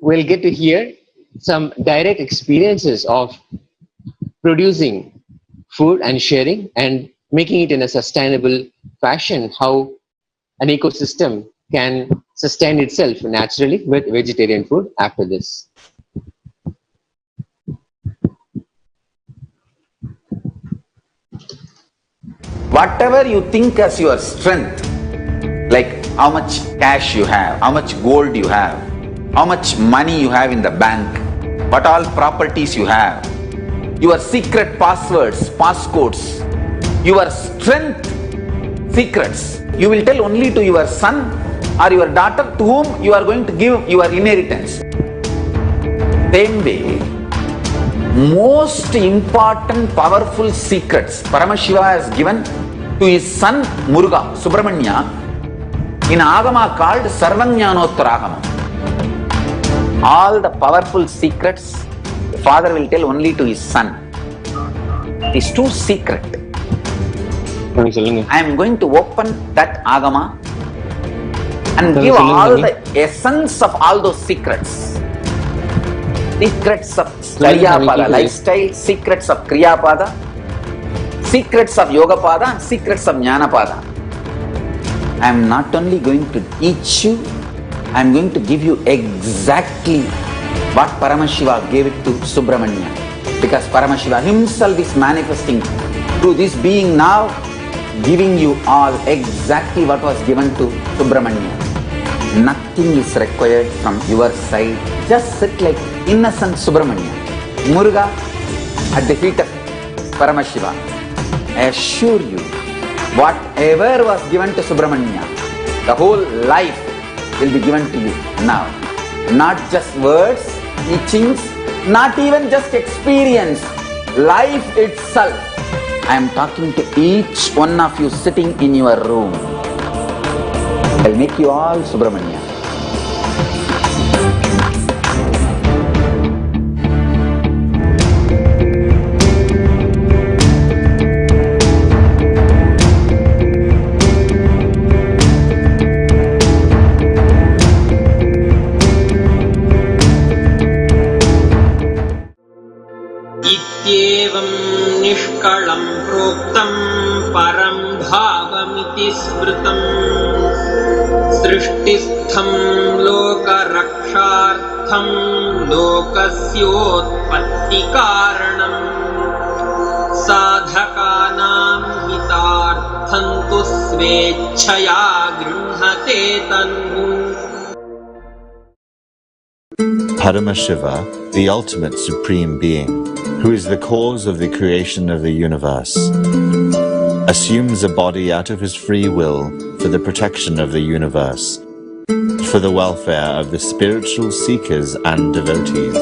We'll get to hear some direct experiences of producing food and sharing and making it in a sustainable fashion, how an ecosystem can sustain itself naturally with vegetarian food after this. Whatever you think as your strength, like how much cash you have, how much gold you have, how much money you have in the bank, what all properties you have, your secret passwords, passcodes, your strength secrets, you will tell only to your son or your daughter to whom you are going to give your inheritance. Same way, most important powerful secrets Paramashiva has given to his son Muruga, Subramanya, in Agama called Sarvajnanottaragama. All the powerful secrets the father will tell only to his son. It is too secret. I am going to open that Agama and give all the essence of all those secrets. Secrets of Karyapada lifestyle, secrets of Kriyapada, secrets of Yogapada, and secrets of Jnanapada. I am not only going to teach you, I am going to give you exactly what Paramashiva gave it to Subramanya. Because Paramashiva himself is manifesting through this being now, giving you all exactly what was given to Subramanya. Nothing is required from your side. Just sit like innocent Subramanya. Muruga at the feet of Paramashiva. I assure you, whatever was given to Subramanya, the whole life will be given to you now. Not just words, teachings, not even just experience, life itself. I am talking to each one of you sitting in your room. I'll make you all Subramanya. इत्येवं निष्कलं प्रोक्तं परं भावमिति स्मृतं सृष्टिस्थं लोकरक्षार्थं लोकस्योत्पत्तिकारणं साधकानां हितार्थं तु स्वेच्छया गृह्णते तन्मुः. Paramashiva, the ultimate supreme being, who is the cause of the creation of the universe, assumes a body out of his free will for the protection of the universe, for the welfare of the spiritual seekers and devotees.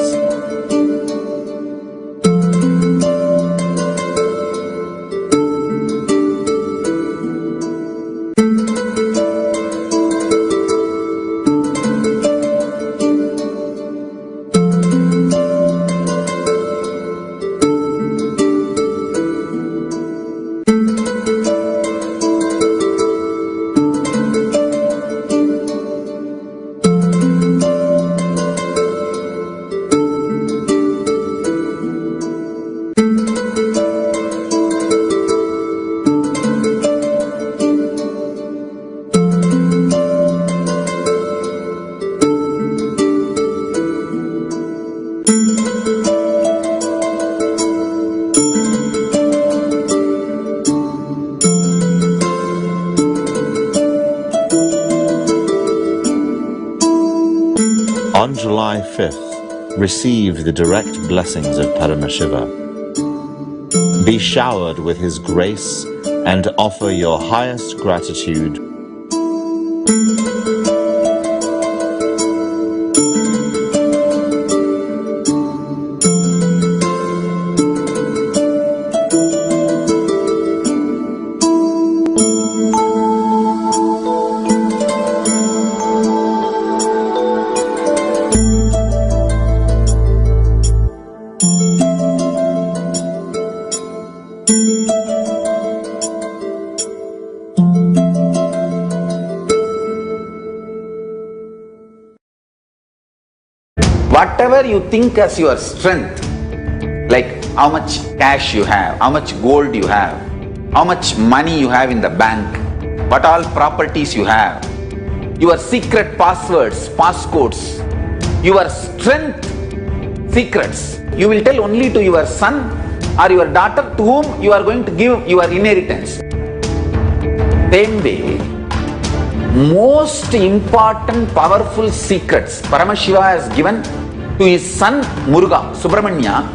On July 5th, receive the direct blessings of Paramashiva. Be showered with his grace and offer your highest gratitude. Whatever you think as your strength, like how much cash you have, how much gold you have, how much money you have in the bank, what all properties you have, your secret passwords, passcodes, your strength secrets, you will tell only to your son or your daughter to whom you are going to give your inheritance. Same way, most important powerful secrets Paramashiva has given to his son Muruga, Subramanya,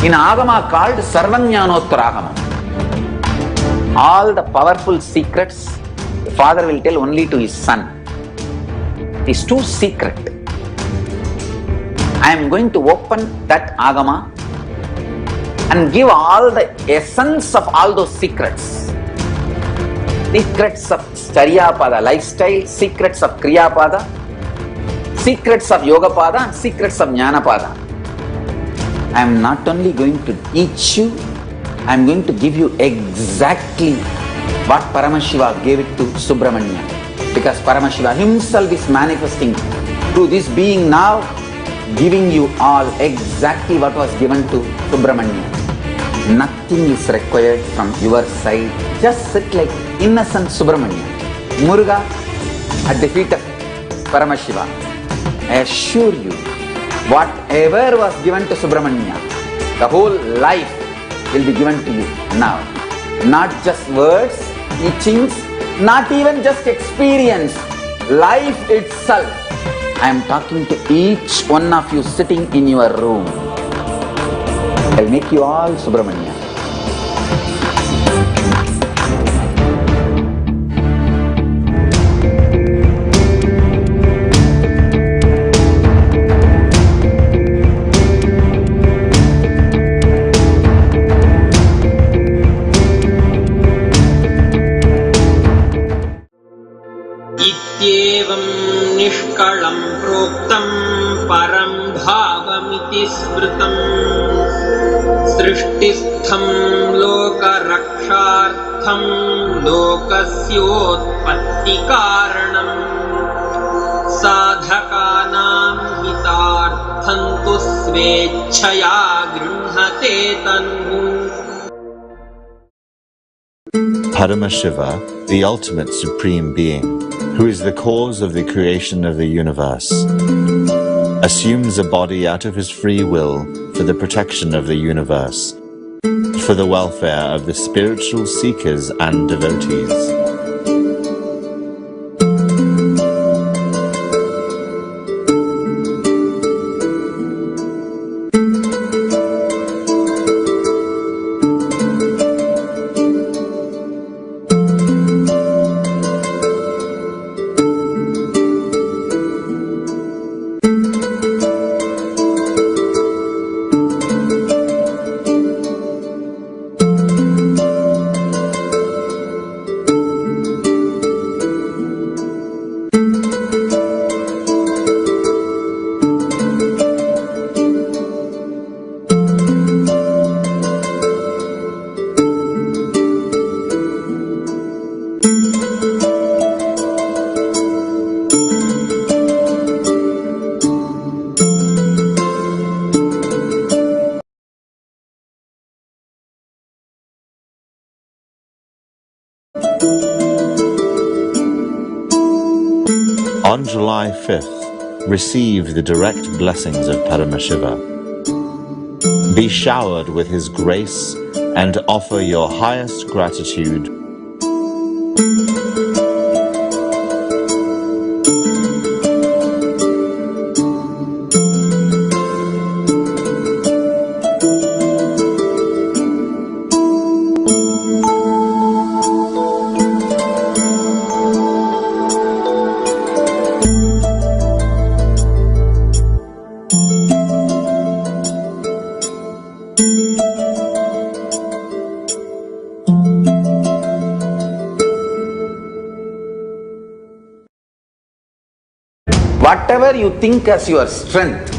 in Agama called Sarvajnanottaragama. All the powerful secrets the father will tell only to his son. It is too secret. I am going to open that Agama and give all the essence of all those secrets. Secrets of Charyapada lifestyle, secrets of Kriyapada, secrets of Yogapada, secrets of Jnanapada. I am not only going to teach you, I am going to give you exactly what Paramashiva gave it to Subramanya. Because Paramashiva himself is manifesting through this being now, giving you all exactly what was given to Subramanya. Nothing is required from your side. Just sit like innocent Subramanya, Muruga at the feet of Paramashiva. I assure you, whatever was given to Subramanya, the whole life will be given to you now. Not just words, teachings, not even just experience, life itself. I am talking to each one of you sitting in your room. I will make you all Subramanya. इत्येवं निष्कलं प्रोक्तं परं भावमिति स्मृतं सृष्टिस्थं लोकरक्षार्थं लोकस्योत्पत्तिकारणं साधकानां हितार्थं तु स्वेच्छया गृह्णते तनुः. Paramashiva, the ultimate supreme being, who is the cause of the creation of the universe, assumes a body out of his free will for the protection of the universe, for the welfare of the spiritual seekers and devotees. On July 5th, receive the direct blessings of Paramashiva. Be showered with his grace and offer your highest gratitude. Whatever you think as your strength,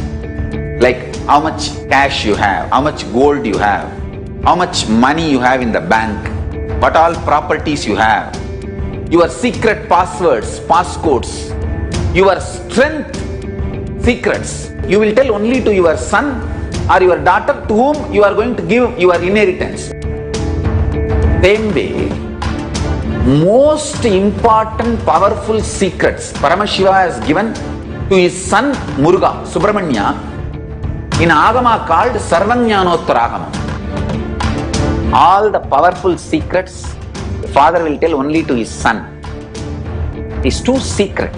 like how much cash you have, how much gold you have, how much money you have in the bank, what all properties you have, your secret passwords, passcodes, your strength secrets, you will tell only to your son or your daughter to whom you are going to give your inheritance. Same way, most important powerful secrets Paramashiva has given to his son Muruga, Subramanya, in Agama called Sarvanyanottara. All the powerful secrets the father will tell only to his son. It's too secret.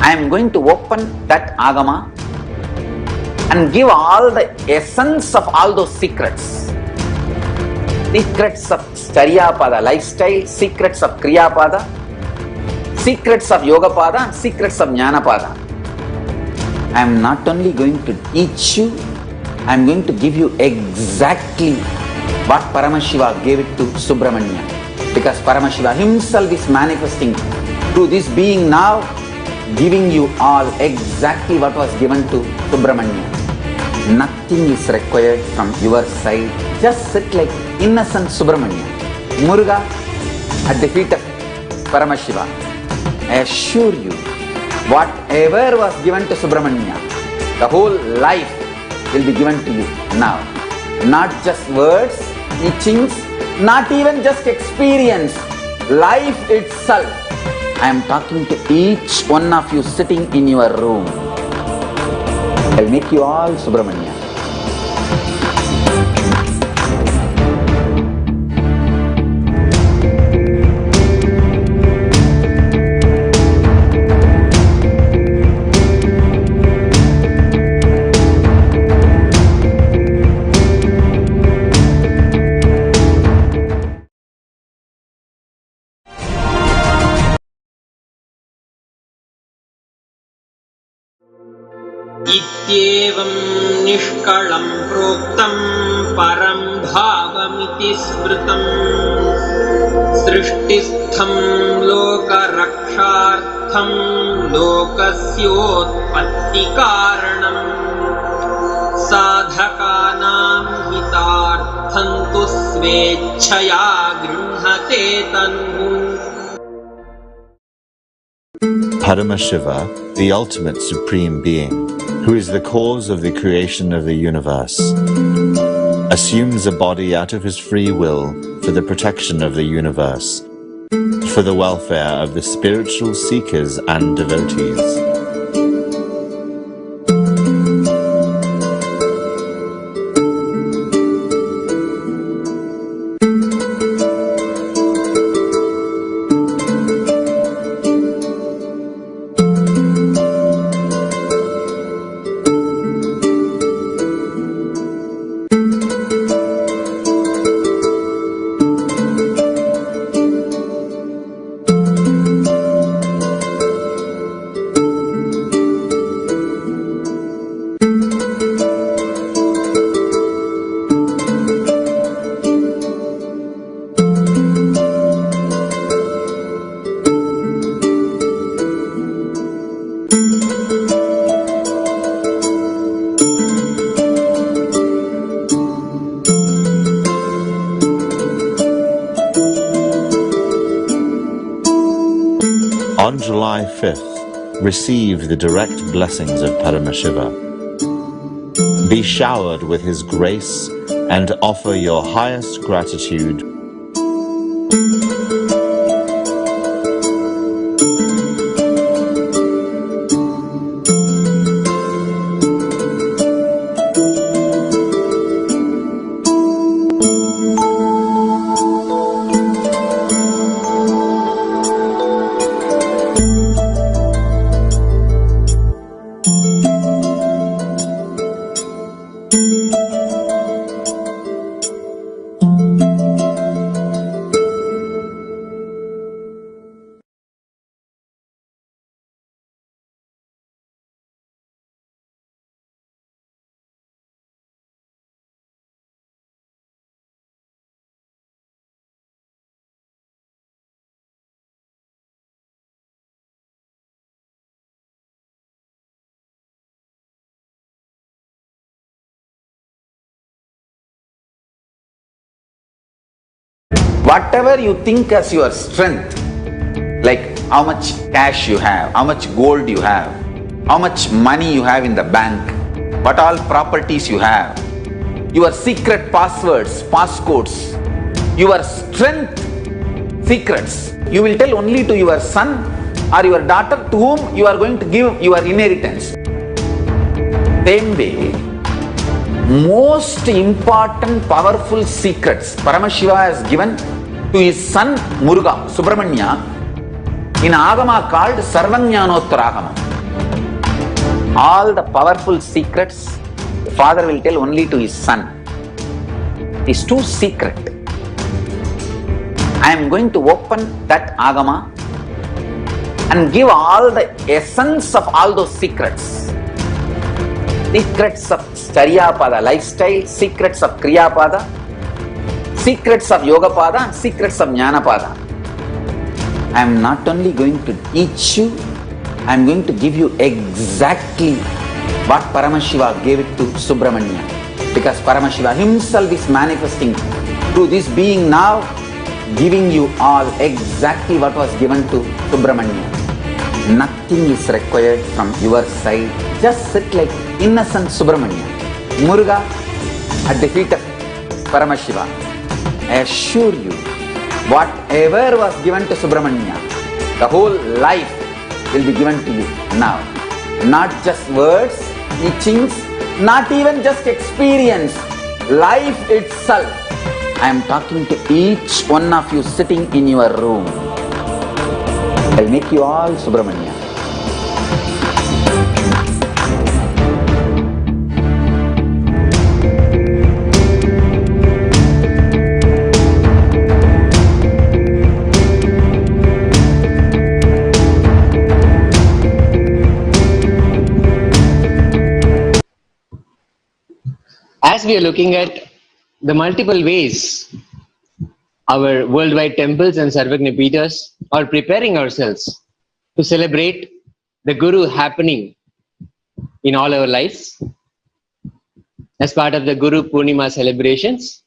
I am going to open that Agama and give all the essence of all those secrets. Secrets of Charyapada lifestyle, secrets of Kriyapada, secrets of Yogapada, and secrets of Jnanapada. I am not only going to teach you, I am going to give you exactly what Paramashiva gave it to Subramanya. Because Paramashiva himself is manifesting through this being now, giving you all exactly what was given to Subramanya. Nothing is required from your side. Just sit like innocent Subramanya, Muruga at the feet of Paramashiva. I assure you, whatever was given to Subramanya, the whole life will be given to you now. Not just words, teachings, not even just experience, life itself. I am talking to each one of you sitting in your room. I'll make you all Subramanya. इत्येवं निष्कलं प्रोक्तं परं भावमिति स्मृतम् सृष्टिस्थं लोकरक्षार्थं लोकस्योत्पत्तिकारणम् साधकानां हितार्थं तु स्वेच्छया गृह्णते तनुः. Paramashiva, the ultimate supreme being, who is the cause of the creation of the universe, assumes a body out of his free will for the protection of the universe, for the welfare of the spiritual seekers and devotees. On July 5th, receive the direct blessings of Paramashiva. Be showered with his grace and offer your highest gratitude. Whatever you think as your strength, like how much cash you have, how much gold you have, how much money you have in the bank, what all properties you have, your secret passwords, passcodes, your strength secrets, you will tell only to your son or your daughter to whom you are going to give your inheritance. Same way, most important powerful secrets Paramashiva has given to his son Muruga, Subramanya, in Agama called Sarvajnanottara. All the powerful secrets the father will tell only to his son. It's too secret. I am going to open that Agama and give all the essence of all those secrets. Secrets of Charyapada lifestyle, secrets of Kriyapada, secrets of Yogapada, and secrets of Jnanapada. I am not only going to teach you, I am going to give you exactly what Paramashiva gave it to Subramanya. Because Paramashiva himself is manifesting through this being now, giving you all exactly what was given to Subramanya. Nothing is required from your side. Just sit like innocent Subramanya. Muruga at the feet of Paramashiva. I assure you, whatever was given to Subramanya, the whole life will be given to you now. Not just words, teachings, not even just experience, life itself. I am talking to each one of you sitting in your room. I'll make you all Subramanya. As we are looking at the multiple ways our worldwide temples and Sarvagna Peethas are preparing ourselves to celebrate the Guru happening in all our lives as part of the Guru Purnima celebrations.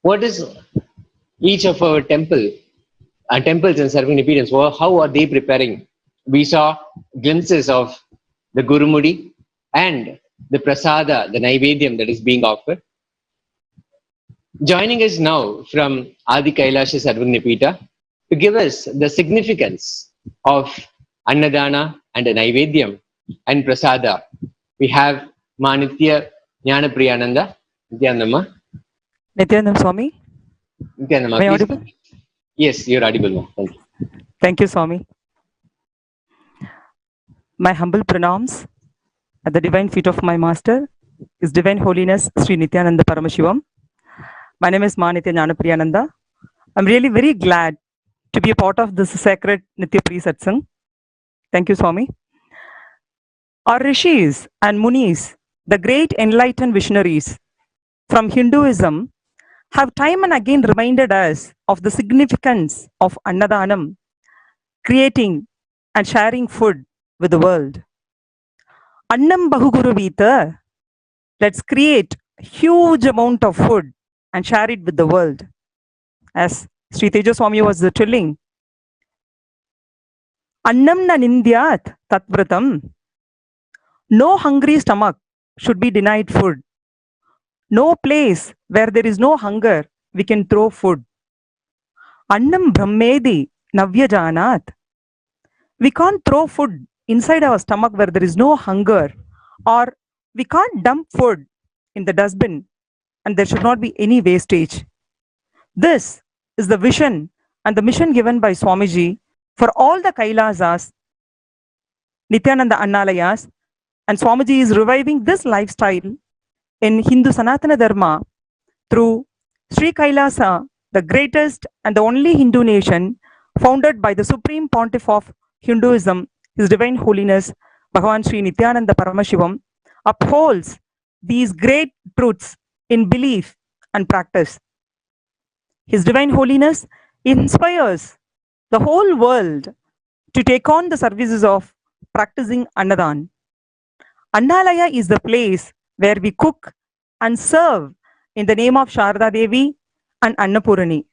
What is each of our temples and Sarvagna Peethas, how are they preparing? We saw glimpses of the Gurumudi and the Prasada, the Naivedyam that is being offered. Joining us now from Adi Kailasha Sarvagna Peetha to give us the significance of Annadana and Naivedyam and Prasada, we have Manitya Jnana Priyananda. Nithyanandamma. Nithyanandam Swami. Nithyanandamma, Am I please. audible? Yes, you're audible, ma'am. Thank you. Thank you, Swami. My humble pranams at the divine feet of my master, His Divine Holiness Sri Nithyananda Paramashivam. My name is Manitya Jnana Priyananda. I'm really very glad to be a part of this sacred Nitya Pri Satsang. Thank you, Swami. Our Rishis and Munis, the great enlightened visionaries from Hinduism, have time and again reminded us of the significance of Annadanam, creating and sharing food with the world. Annam Bahuguru Vita, let's create huge amount of food and share it with the world. As Sri Teja Swami was telling, Annam na nindyat tatvratam. No hungry stomach should be denied food. No place where there is no hunger, we can throw food. Annam brahmedi navyajanat. We can't throw food inside our stomach where there is no hunger, or we can't dump food in the dustbin and there should not be any wastage. This is the vision and the mission given by Swamiji for all the Kailasas, Nithyananda Annalayas, and Swamiji is reviving this lifestyle in Hindu Sanatana Dharma through Sri Kailasa, the greatest and the only Hindu nation founded by the Supreme Pontiff of Hinduism, His Divine Holiness Bhagavan Sri Nithyananda Paramashivam, upholds these great truths in belief and practice. His Divine Holiness inspires the whole world to take on the services of practicing Annadan. Annalaya is the place where we cook and serve in the name of Sharda Devi and Annapurani.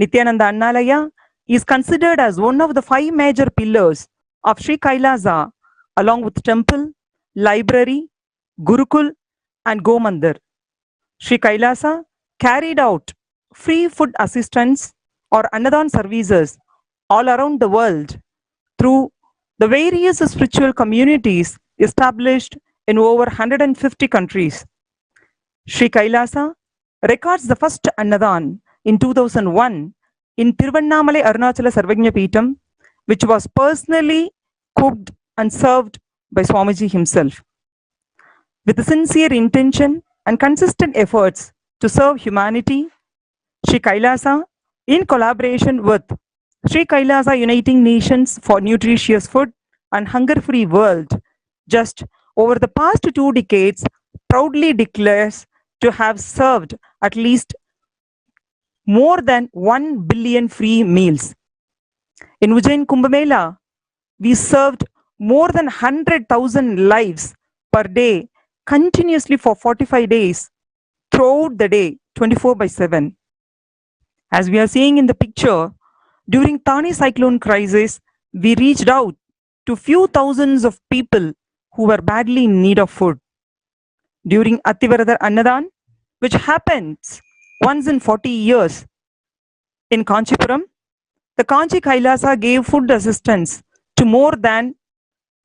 Nithyananda Annalaya is considered as one of the 5 major pillars of Sri Kailasa, along with temple, library, Gurukul, and Gomandir. Sri Kailasa carried out free food assistance or Annadan services all around the world through the various spiritual communities established in over 150 countries. Sri Kailasa records the first Annadan in 2001 in Tiruvannamalai Arunachala Sarvajna Peetham, which was personally cooked and served by Swamiji himself. With a sincere intention and consistent efforts to serve humanity, Sri Kailasa, in collaboration with Sri Kailasa Uniting Nations for Nutritious Food and Hunger-Free World, just over the past 2 decades, proudly declares to have served at least more than 1 billion free meals. In Ujjain Kumbh Mela, we served more than 100,000 lives per day, continuously for 45 days, throughout the day, 24/7. As we are seeing in the picture, during Thani cyclone crisis, we reached out to few thousands of people who were badly in need of food. During Ativaradar Annadan, which happens once in 40 years, in Kanchipuram, the Kanchi Kailasa gave food assistance to more than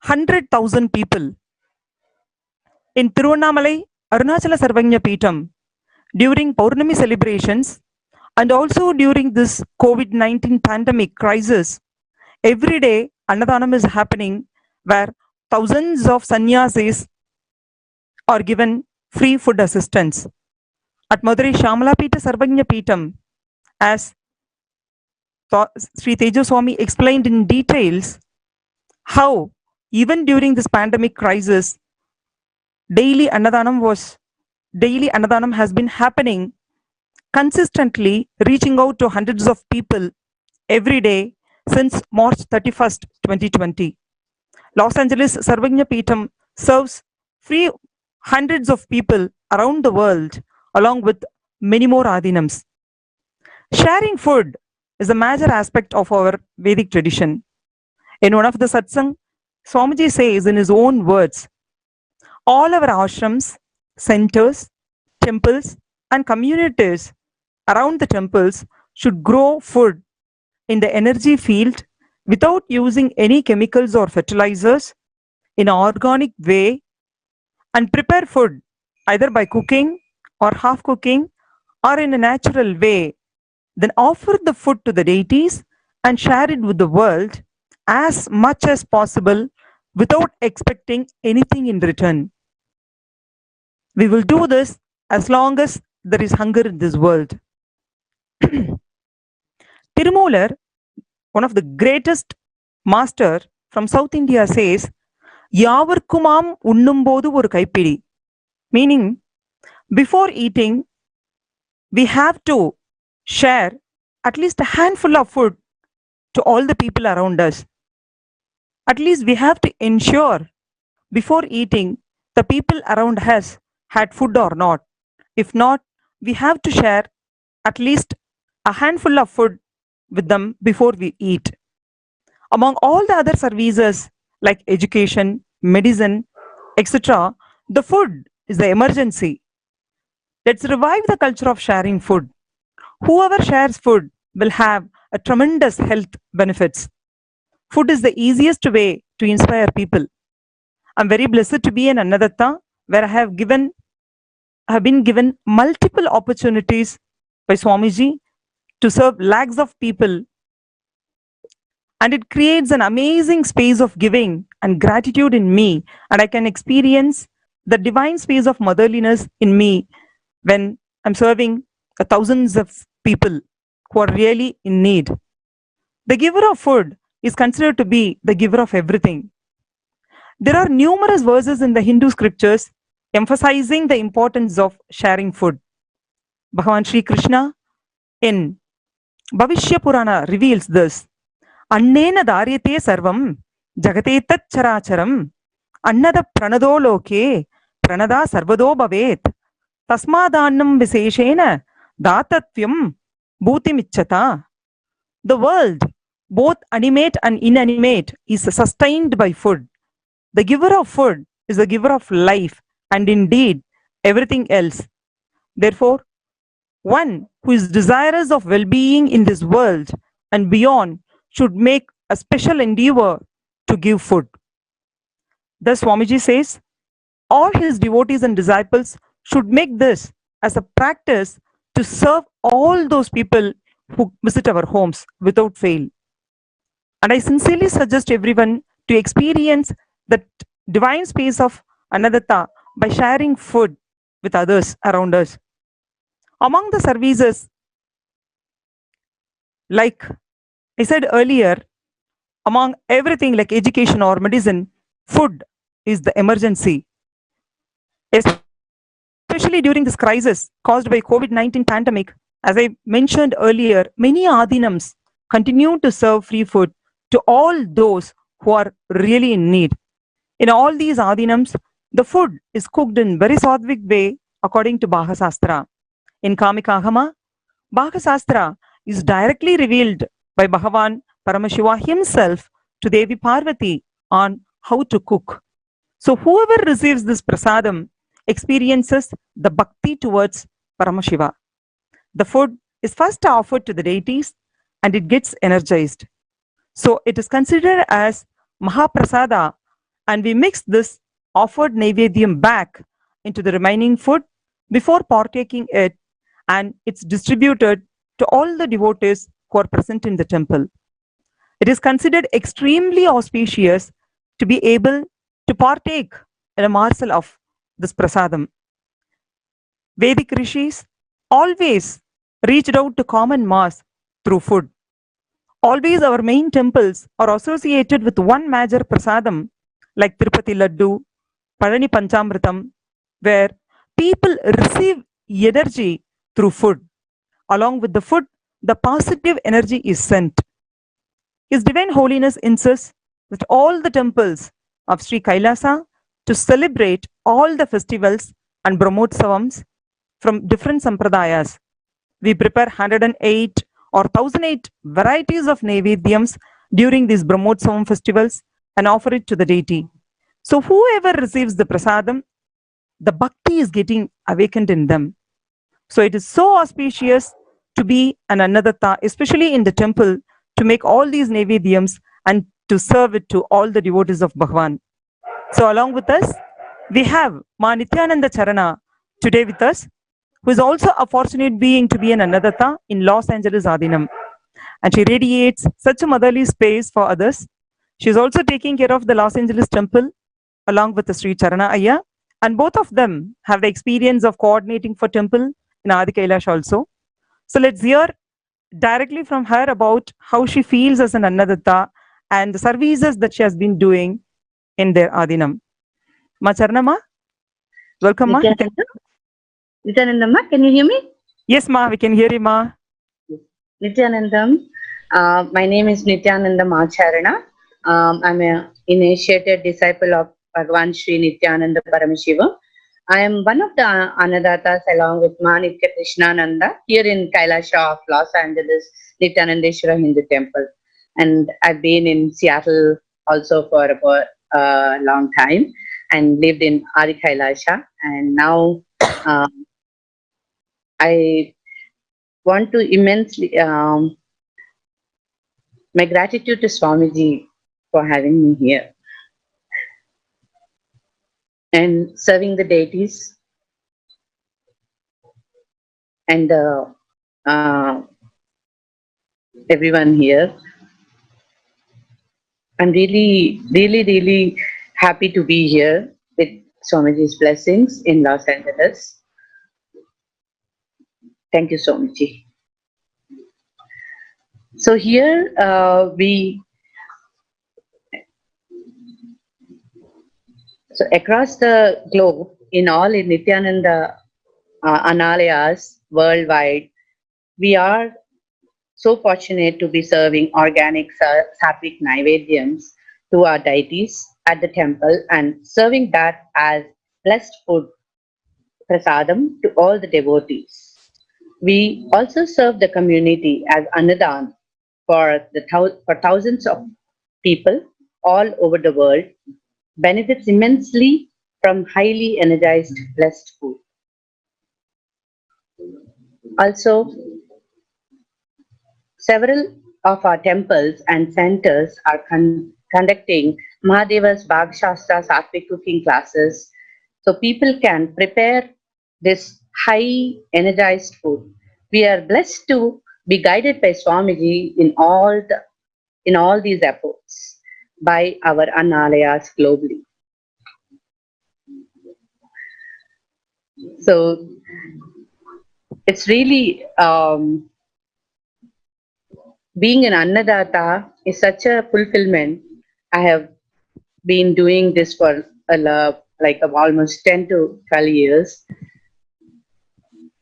100,000 people. In Tiruvannamalai Arunachala Sarvajna Peetham, during Paurnami celebrations and also during this COVID-19 pandemic crisis, every day Annadanam is happening where thousands of sannyasis are given free food assistance. At Madurai Shamalapita Sarvajna Peetham, as Sri Tejo Swami explained in details, how even during this pandemic crisis, daily Annadanam has been happening consistently, reaching out to hundreds of people every day since March 31st, 2020. Los Angeles Sarvajna Peetham serves free hundreds of people around the world, along with many more Adinams. Sharing food is a major aspect of our Vedic tradition. In one of the Satsang, Swamiji says in his own words, all our ashrams, centers, temples, and communities around the temples should grow food in the energy field without using any chemicals or fertilizers, in an organic way, and prepare food either by cooking or half cooking or in a natural way, then offer the food to the deities and share it with the world as much as possible without expecting anything in return. We will do this as long as there is hunger in this world. Tirumolar, one of the greatest master from South India, says, Yavarkumam unnumbodu oru kaipidi. Meaning, before eating, we have to share at least a handful of food to all the people around us. At least we have to ensure before eating the people around us had food or not. If not, we have to share at least a handful of food with them before we eat. Among all the other services like education, medicine, etc., the food is the emergency. Let's revive the culture of sharing food. Whoever shares food will have a tremendous health benefits. Food is the easiest way to inspire people. I'm very blessed to be an Annadatta, where I have been given multiple opportunities by Swamiji to serve lakhs of people. and it creates an amazing space of giving and gratitude in me, and I can experience the divine space of motherliness in me when I'm serving thousands of people who are really in need. The giver of food is considered to be the giver of everything. There are numerous verses in the Hindu scriptures emphasizing the importance of sharing food. Bhagavan Sri Krishna in Bhavishya Purana reveals this. Annena daryate sarvam jagate tat characharam annada pranado loke pranada sarvado bhavet tasmadannam viseshena datatyam bhutimichata. The world, both animate and inanimate, is sustained by food. The giver of food is the giver of life and indeed everything else. Therefore, one who is desirous of well-being in this world and beyond should make a special endeavor to give food. Thus, Swamiji says, all his devotees and disciples should make this as a practice to serve all those people who visit our homes without fail. And I sincerely suggest everyone to experience the divine space of Annadatta by sharing food with others around us. Among the services, like I said earlier, among everything like education or medicine, food is the emergency. Especially during this crisis caused by COVID-19 pandemic, as I mentioned earlier, many adinams continue to serve free food to all those who are really in need. In all these adinams, the food is cooked in very sattvic way according to Bhagavasastra. In Kamikahama, Bhagavasastra is directly revealed by Bhagavan Paramashiva himself to Devi Parvati on how to cook. So whoever receives this prasadam experiences the bhakti towards Paramashiva. The food is first offered to the deities and it gets energized. So it is considered as Mahaprasada, and we mix this offered Naivedyam back into the remaining food before partaking it, and it's distributed to all the devotees who are present in the temple. It is considered extremely auspicious to be able to partake in a morsel of this prasadam. Vedic rishis always reached out to common mass through food. Always our main temples are associated with one major prasadam like Tirupati Laddu, Palani Panchamritam, where people receive energy through food. Along with the food, the positive energy is sent. His Divine Holiness insists that all the temples of Sri Kailasa to celebrate all the festivals and Brahmotsavams from different sampradayas. We prepare 108 or 1008 varieties of Naivedyams during these Brahmotsavam festivals and offer it to the deity. So whoever receives the prasadam, the bhakti is getting awakened in them. So it is so auspicious to be an Annadatta, especially in the temple, to make all these Naivedyams and to serve it to all the devotees of Bhagavan. So along with us, we have Ma Nithyananda Charana today with us, who is also a fortunate being to be an Annadatta in Los Angeles Adinam. And she radiates such a motherly space for others. She is also taking care of the Los Angeles temple along with the Sri Charana Ayya. And both of them have the experience of coordinating for temple in Adi Kailash also. So let's hear directly from her about how she feels as an Annadatta and the services that she has been doing in their Adinam. Ma Charana Ma, welcome Ma. Nithyanandam Ma, can you hear me? Yes Ma, we can hear you Ma. Nithyanandam, my name is Nithyanandam Acharana. I'm an initiated disciple of Bhagavan Sri Nithyananda Paramashivam. I am one of the Annadatas along with Manitya Krishnananda here in Kailasha of Los Angeles, Nithyanandeshwara Hindu Temple. And I've been in Seattle also for about a long time and lived in Adi Kailasha. And now I want to immensely, my gratitude to Swamiji for having me here and serving the deities and everyone here. I'm really happy to be here with Swamiji's blessings in Los Angeles. Thank you, Swamiji. So here so across the globe, in Nithyananda Analayas worldwide, we are so fortunate to be serving organic sattvic naivedyams to our deities at the temple and serving that as blessed food prasadam to all the devotees. We also serve the community as annadan for thousands of people all over the world, benefits immensely from highly energized blessed food. Also, several of our temples and centers are conducting Mahadeva's Bhagshastra Sattvic cooking classes, so people can prepare this high energized food. We are blessed to be guided by Swamiji in all these efforts by our Analayas globally. So it's really being an Annadata is such a fulfillment. I have been doing this for almost 10 to 12 years.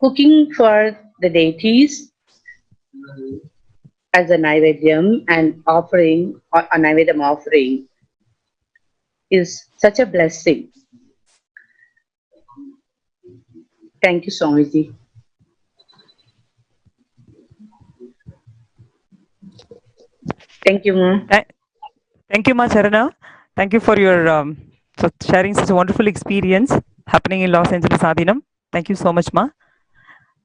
Cooking for the deities as a Naivedyam and offering, a Naivedyam offering is such a blessing. Thank you, Swamiji. Thank you, Ma. Thank you, Ma Charana. Thank you for your sharing such a wonderful experience happening in Los Angeles, Adinam. Thank you so much, Ma.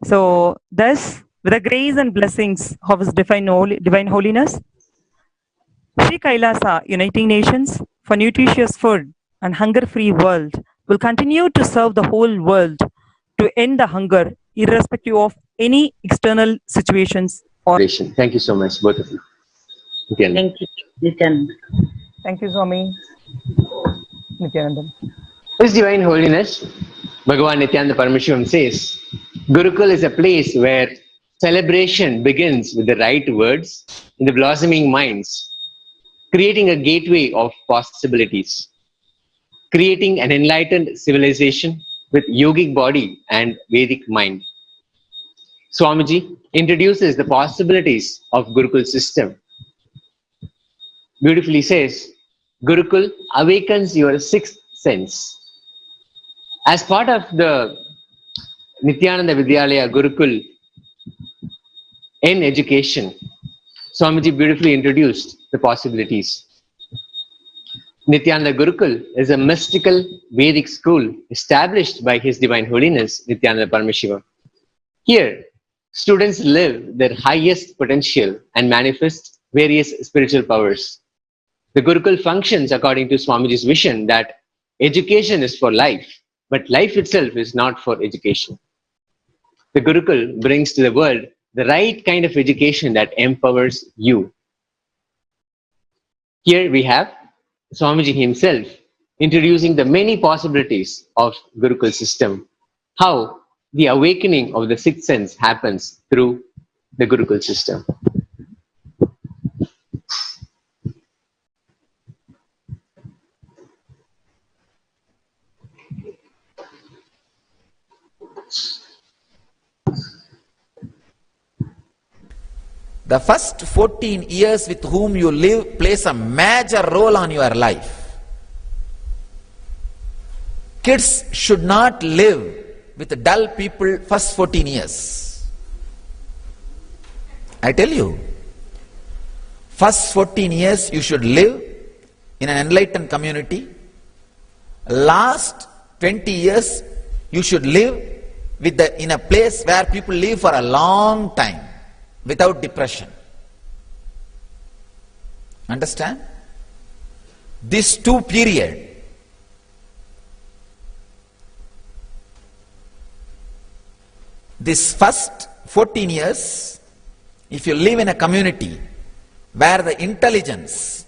So, thus, with the grace and blessings of His divine holiness, Sri Kailasa, uniting nations for nutritious food and hunger-free world, will continue to serve the whole world to end the hunger, irrespective of any external situations or. Thank you so much, both of you. Thank you, Nityananda. Thank you, Swami Nithyananda. His Divine Holiness, Bhagavan Nithyananda Paramashivam says, Gurukul is a place where celebration begins with the right words in the blossoming minds, creating a gateway of possibilities, creating an enlightened civilization with yogic body and Vedic mind. Swamiji introduces the possibilities of Gurukul system. Beautifully says, Gurukul awakens your sixth sense. As part of the Nithyananda Vidyalaya Gurukul in education, Swamiji beautifully introduced the possibilities. Nithyananda Gurukul is a mystical Vedic school established by His Divine Holiness Nithyananda Paramashivam. Here, students live their highest potential and manifest various spiritual powers. The Gurukul functions according to Swamiji's vision that education is for life, but life itself is not for education. The Gurukul brings to the world the right kind of education that empowers you. Here we have Swamiji himself introducing the many possibilities of Gurukul system, how the awakening of the sixth sense happens through the Gurukul system. The first 14 years with whom you live plays a major role on your life. Kids should not live with dull people first 14 years. I tell you, first 14 years you should live in an enlightened community. Last 20 years you should live in a place where people live for a long time without depression. Understand? These two periods, this first 14 years, if you live in a community where the intelligence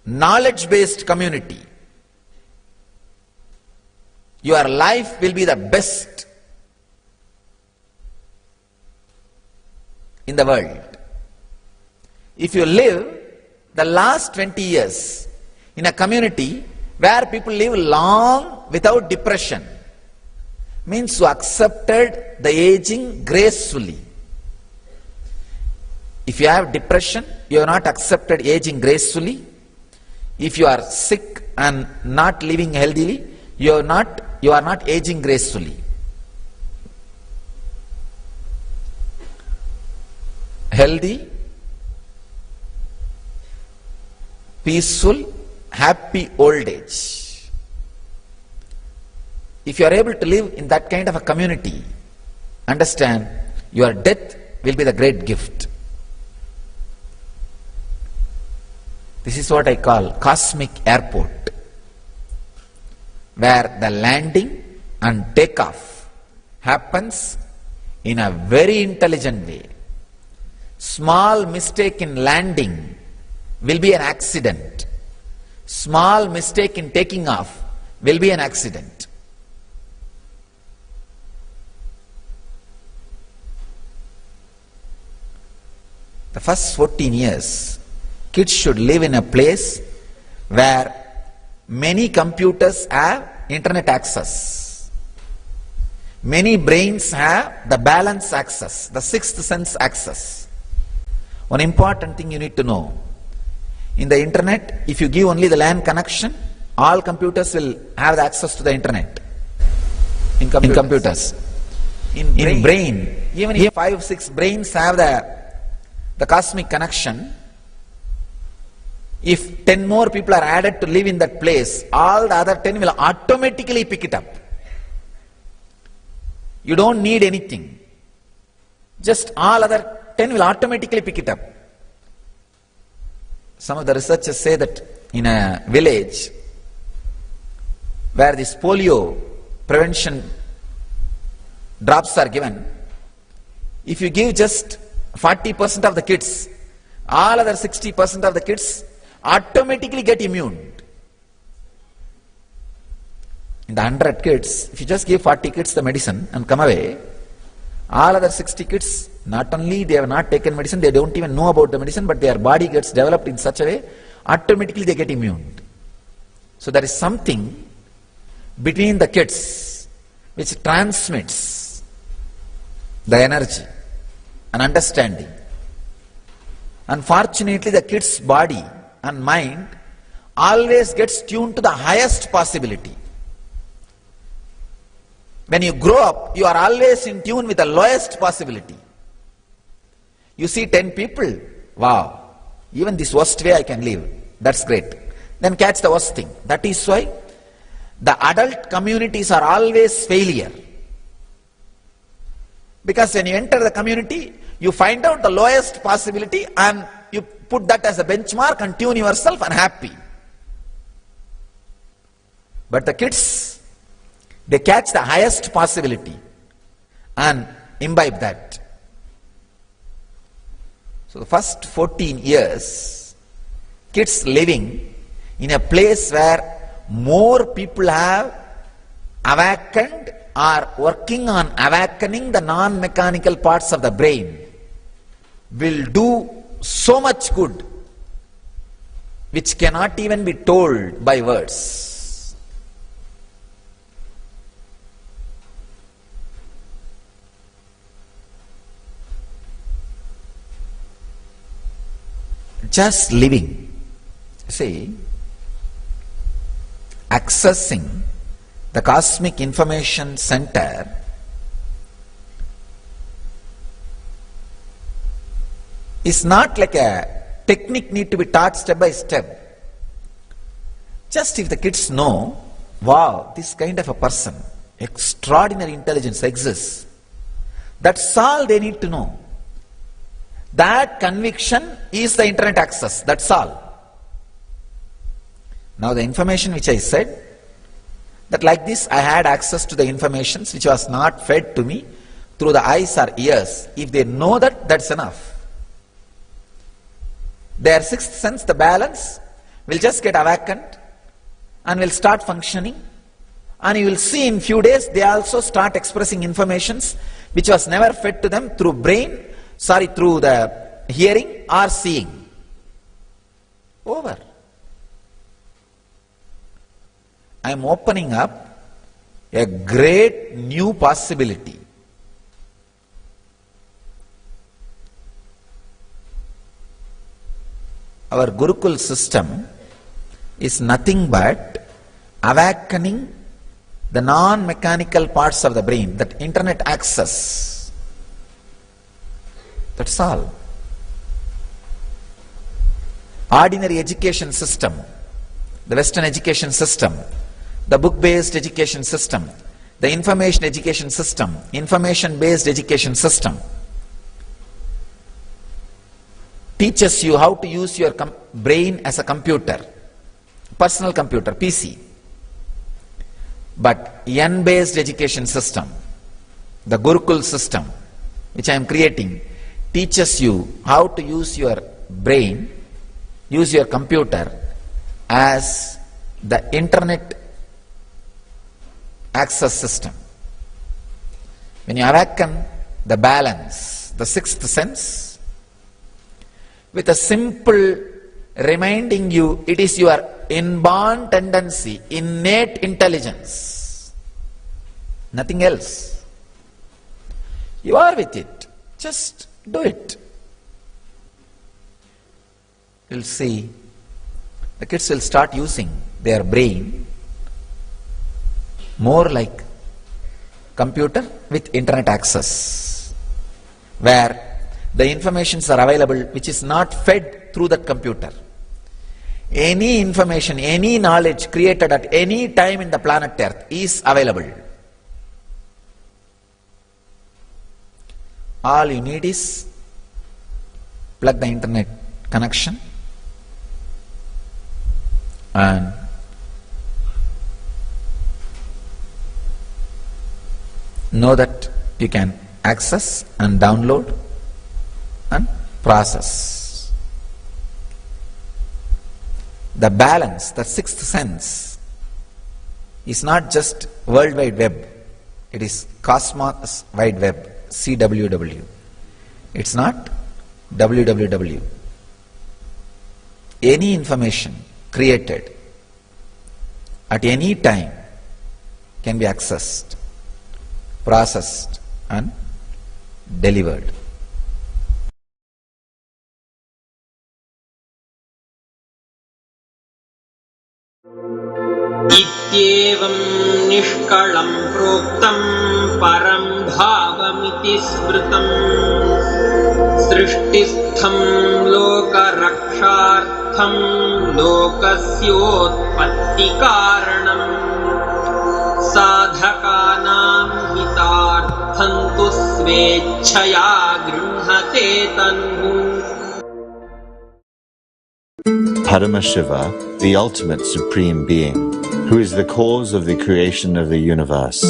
knowledge-based community, your life will be the best in the world. If you live the last 20 years in a community where people live long without depression, means you accepted the aging gracefully. If you have depression, you have not accepted aging gracefully. If you are sick and not living healthily, you are not aging gracefully. Healthy, peaceful, happy old age. If you are able to live in that kind of a community, understand, your death will be the great gift. This is what I call cosmic airport, where the landing and takeoff happens in a very intelligent way. Small mistake in landing will be an accident. Small mistake in taking off will be an accident. The first 14 years, kids should live in a place where many computers have internet access. Many brains have the balance access, the sixth sense access. One important thing you need to know, in the internet, if you give only the LAN connection, all computers will have the access to the internet. In computers. In brain, even if 5-6 brains have the cosmic connection, if 10 more people are added to live in that place, all the other 10 will automatically pick it up. You don't need anything. Just all other 10 will automatically pick it up. Some of the researchers say that in a village where this polio prevention drops are given, if you give just 40% of the kids, all other 60% of the kids automatically get immune. In the 100 kids, if you just give 40 kids the medicine and come away, all other 60 kids, not only they have not taken medicine, they don't even know about the medicine, but their body gets developed in such a way, automatically they get immune. So there is something between the kids which transmits the energy and understanding. Unfortunately, the kid's body and mind always gets tuned to the highest possibility. When you grow up, you are always in tune with the lowest possibility. You see 10 people, wow, even this worst way I can live, that's great. Then catch the worst thing. That is why the adult communities are always failure. Because when you enter the community, you find out the lowest possibility and you put that as a benchmark and tune yourself and happy. But the kids, they catch the highest possibility and imbibe that. So the first 14 years, kids living in a place where more people have awakened or working on awakening the non-mechanical parts of the brain will do so much good which cannot even be told by words. Just living, see, accessing the cosmic information center is not like a technique need to be taught step by step. Just if the kids know, wow, this kind of a person, extraordinary intelligence exists, that's all they need to know. That conviction is the internet access, that's all. Now the information which I said, that like this I had access to the information which was not fed to me through the eyes or ears. If they know that, that's enough. Their sixth sense, the balance, will just get awakened and will start functioning, and you will see in few days they also start expressing informations which was never fed to them through through the hearing or seeing. Over. I am opening up a great new possibility. Our Gurukul system is nothing but awakening the non-mechanical parts of the brain, that internet access. That's all. Ordinary education system, the Western education system, the book-based education system, the information education system, information-based education system, teaches you how to use your brain as a computer, personal computer, PC. But N-based education system, the Gurukul system, which I am creating, teaches you how to use your brain, use your computer as the internet access system. When you awaken the balance, the sixth sense, with a simple reminding you, it is your inborn tendency, innate intelligence, nothing else. You are with it, just do it. You'll see the kids will start using their brain more like computer with internet access, where the informations are available which is not fed through that computer. Any information, any knowledge created at any time in the planet Earth is available. All you need is plug the internet connection and know that you can access and download and process. The balance, the sixth sense, is not just World Wide Web, it is Cosmos Wide Web, CWW. It's not WWW. Any information created at any time can be accessed, processed and delivered. इत्येवं निष्कलं प्रोक्तं परं भावमिति स्मृतं सृष्टिस्थं लोकरक्षार्थं लोकस्योत्पत्तिकारणं साधकानां हितार्थं तु स्वेच्छया गृह्णते तनुः. Paramashiva, the ultimate supreme being, who is the cause of the creation of the universe,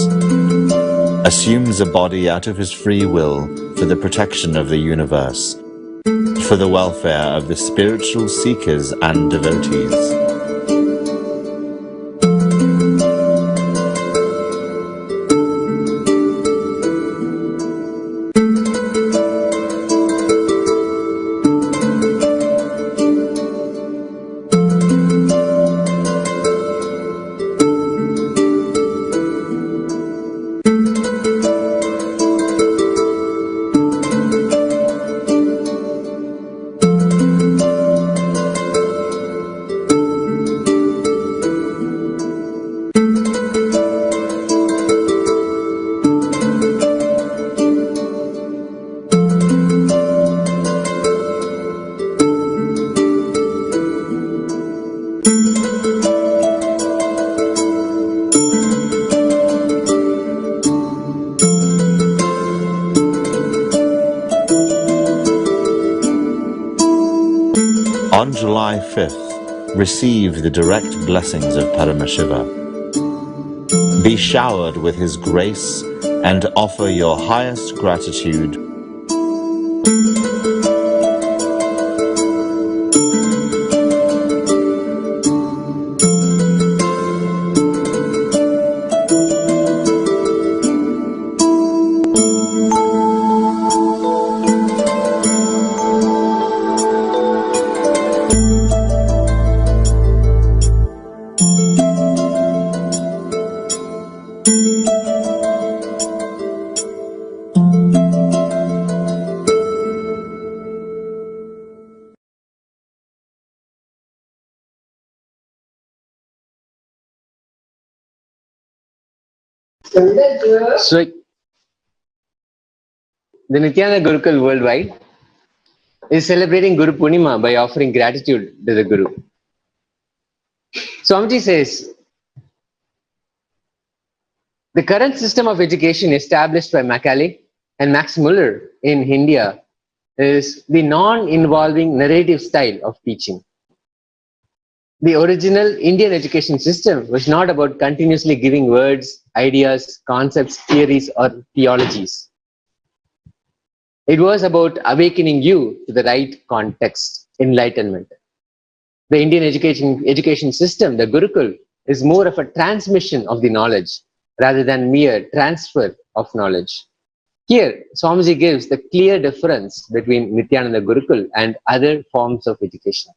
assumes a body out of his free will for the protection of the universe, for the welfare of the spiritual seekers and devotees. On July 5th, receive the direct blessings of Paramashiva. Be showered with his grace and offer your highest gratitude. So, the Nithyananda Gurukul worldwide is celebrating Guru Purnima by offering gratitude to the Guru. Swamiji says, the current system of education established by Macaulay and Max Muller in India is the non-involving narrative style of teaching. The original Indian education system was not about continuously giving words, ideas, concepts, theories, or theologies. It was about awakening you to the right context, enlightenment. The Indian education system, the Gurukul, is more of a transmission of the knowledge rather than mere transfer of knowledge. Here, Swamiji gives the clear difference between Nithyananda Gurukul and other forms of education.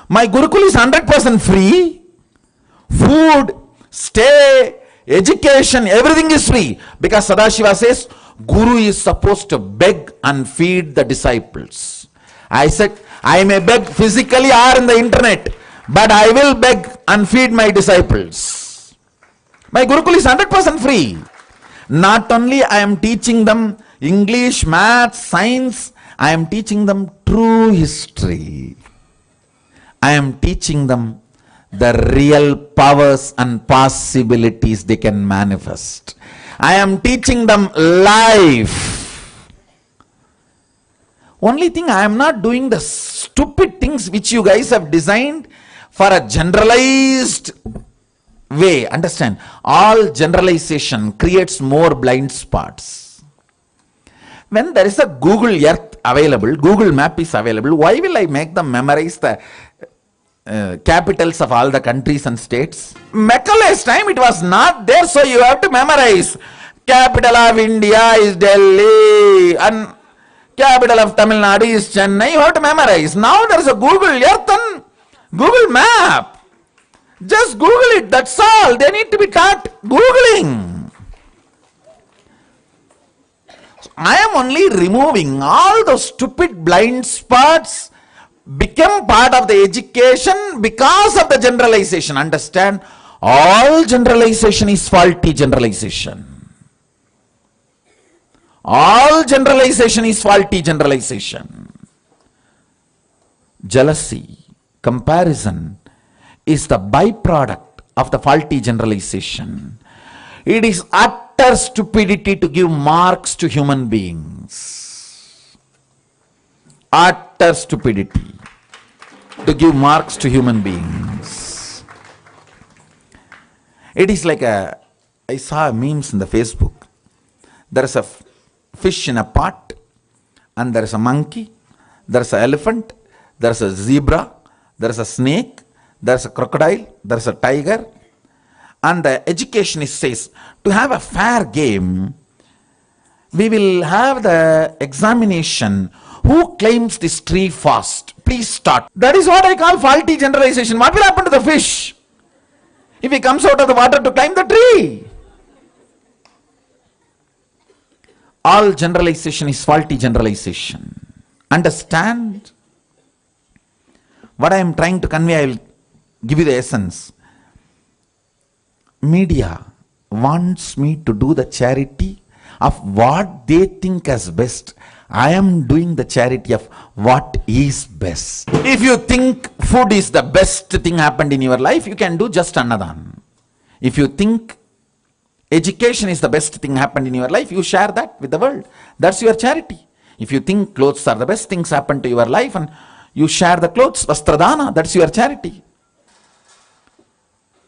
My Gurukul is 100% free. Food, stay, education, everything is free. Because Sadashiva says, Guru is supposed to beg and feed the disciples. I said, I may beg physically or in the internet, but I will beg and feed my disciples. My Gurukul is 100% free. Not only I am teaching them English, maths, science, I am teaching them true history. I am teaching them the real powers and possibilities they can manifest. I am teaching them life. Only thing, I am not doing the stupid things which you guys have designed for a generalized way. Understand? All generalization creates more blind spots. When there is a Google Earth available, Google Map is available, why will I make them memorize the capitals of all the countries and states? Macaulay's time it was not there, so you have to memorize. Capital of India is Delhi and capital of Tamil Nadu is Chennai. You have to memorize. Now there is a Google Earth and Google Map. Just Google it, that's all. They need to be taught Googling. I am only removing all those stupid blind spots become part of the education because of the generalization. Understand? All generalization is faulty generalization. All generalization is faulty generalization. Jealousy, comparison is the byproduct of the faulty generalization. It is utter stupidity to give marks to human beings. Utter stupidity to give marks to human beings. It is like I saw memes in the Facebook. There is a fish in a pot, and there is a monkey, there is an elephant, there is a zebra, there is a snake, there is a crocodile, there is a tiger, and the educationist says, to have a fair game, we will have the examination. Who claims this tree first? Please start. That is what I call faulty generalization. What will happen to the fish if he comes out of the water to climb the tree? All generalization is faulty generalization. Understand? What I am trying to convey, I will give you the essence. Media wants me to do the charity of what they think as best. I am doing the charity of what is best. If you think food is the best thing happened in your life, you can do just Annadan. If you think education is the best thing happened in your life, you share that with the world. That's your charity. If you think clothes are the best things happened to your life and you share the clothes, Vastradana, that's your charity.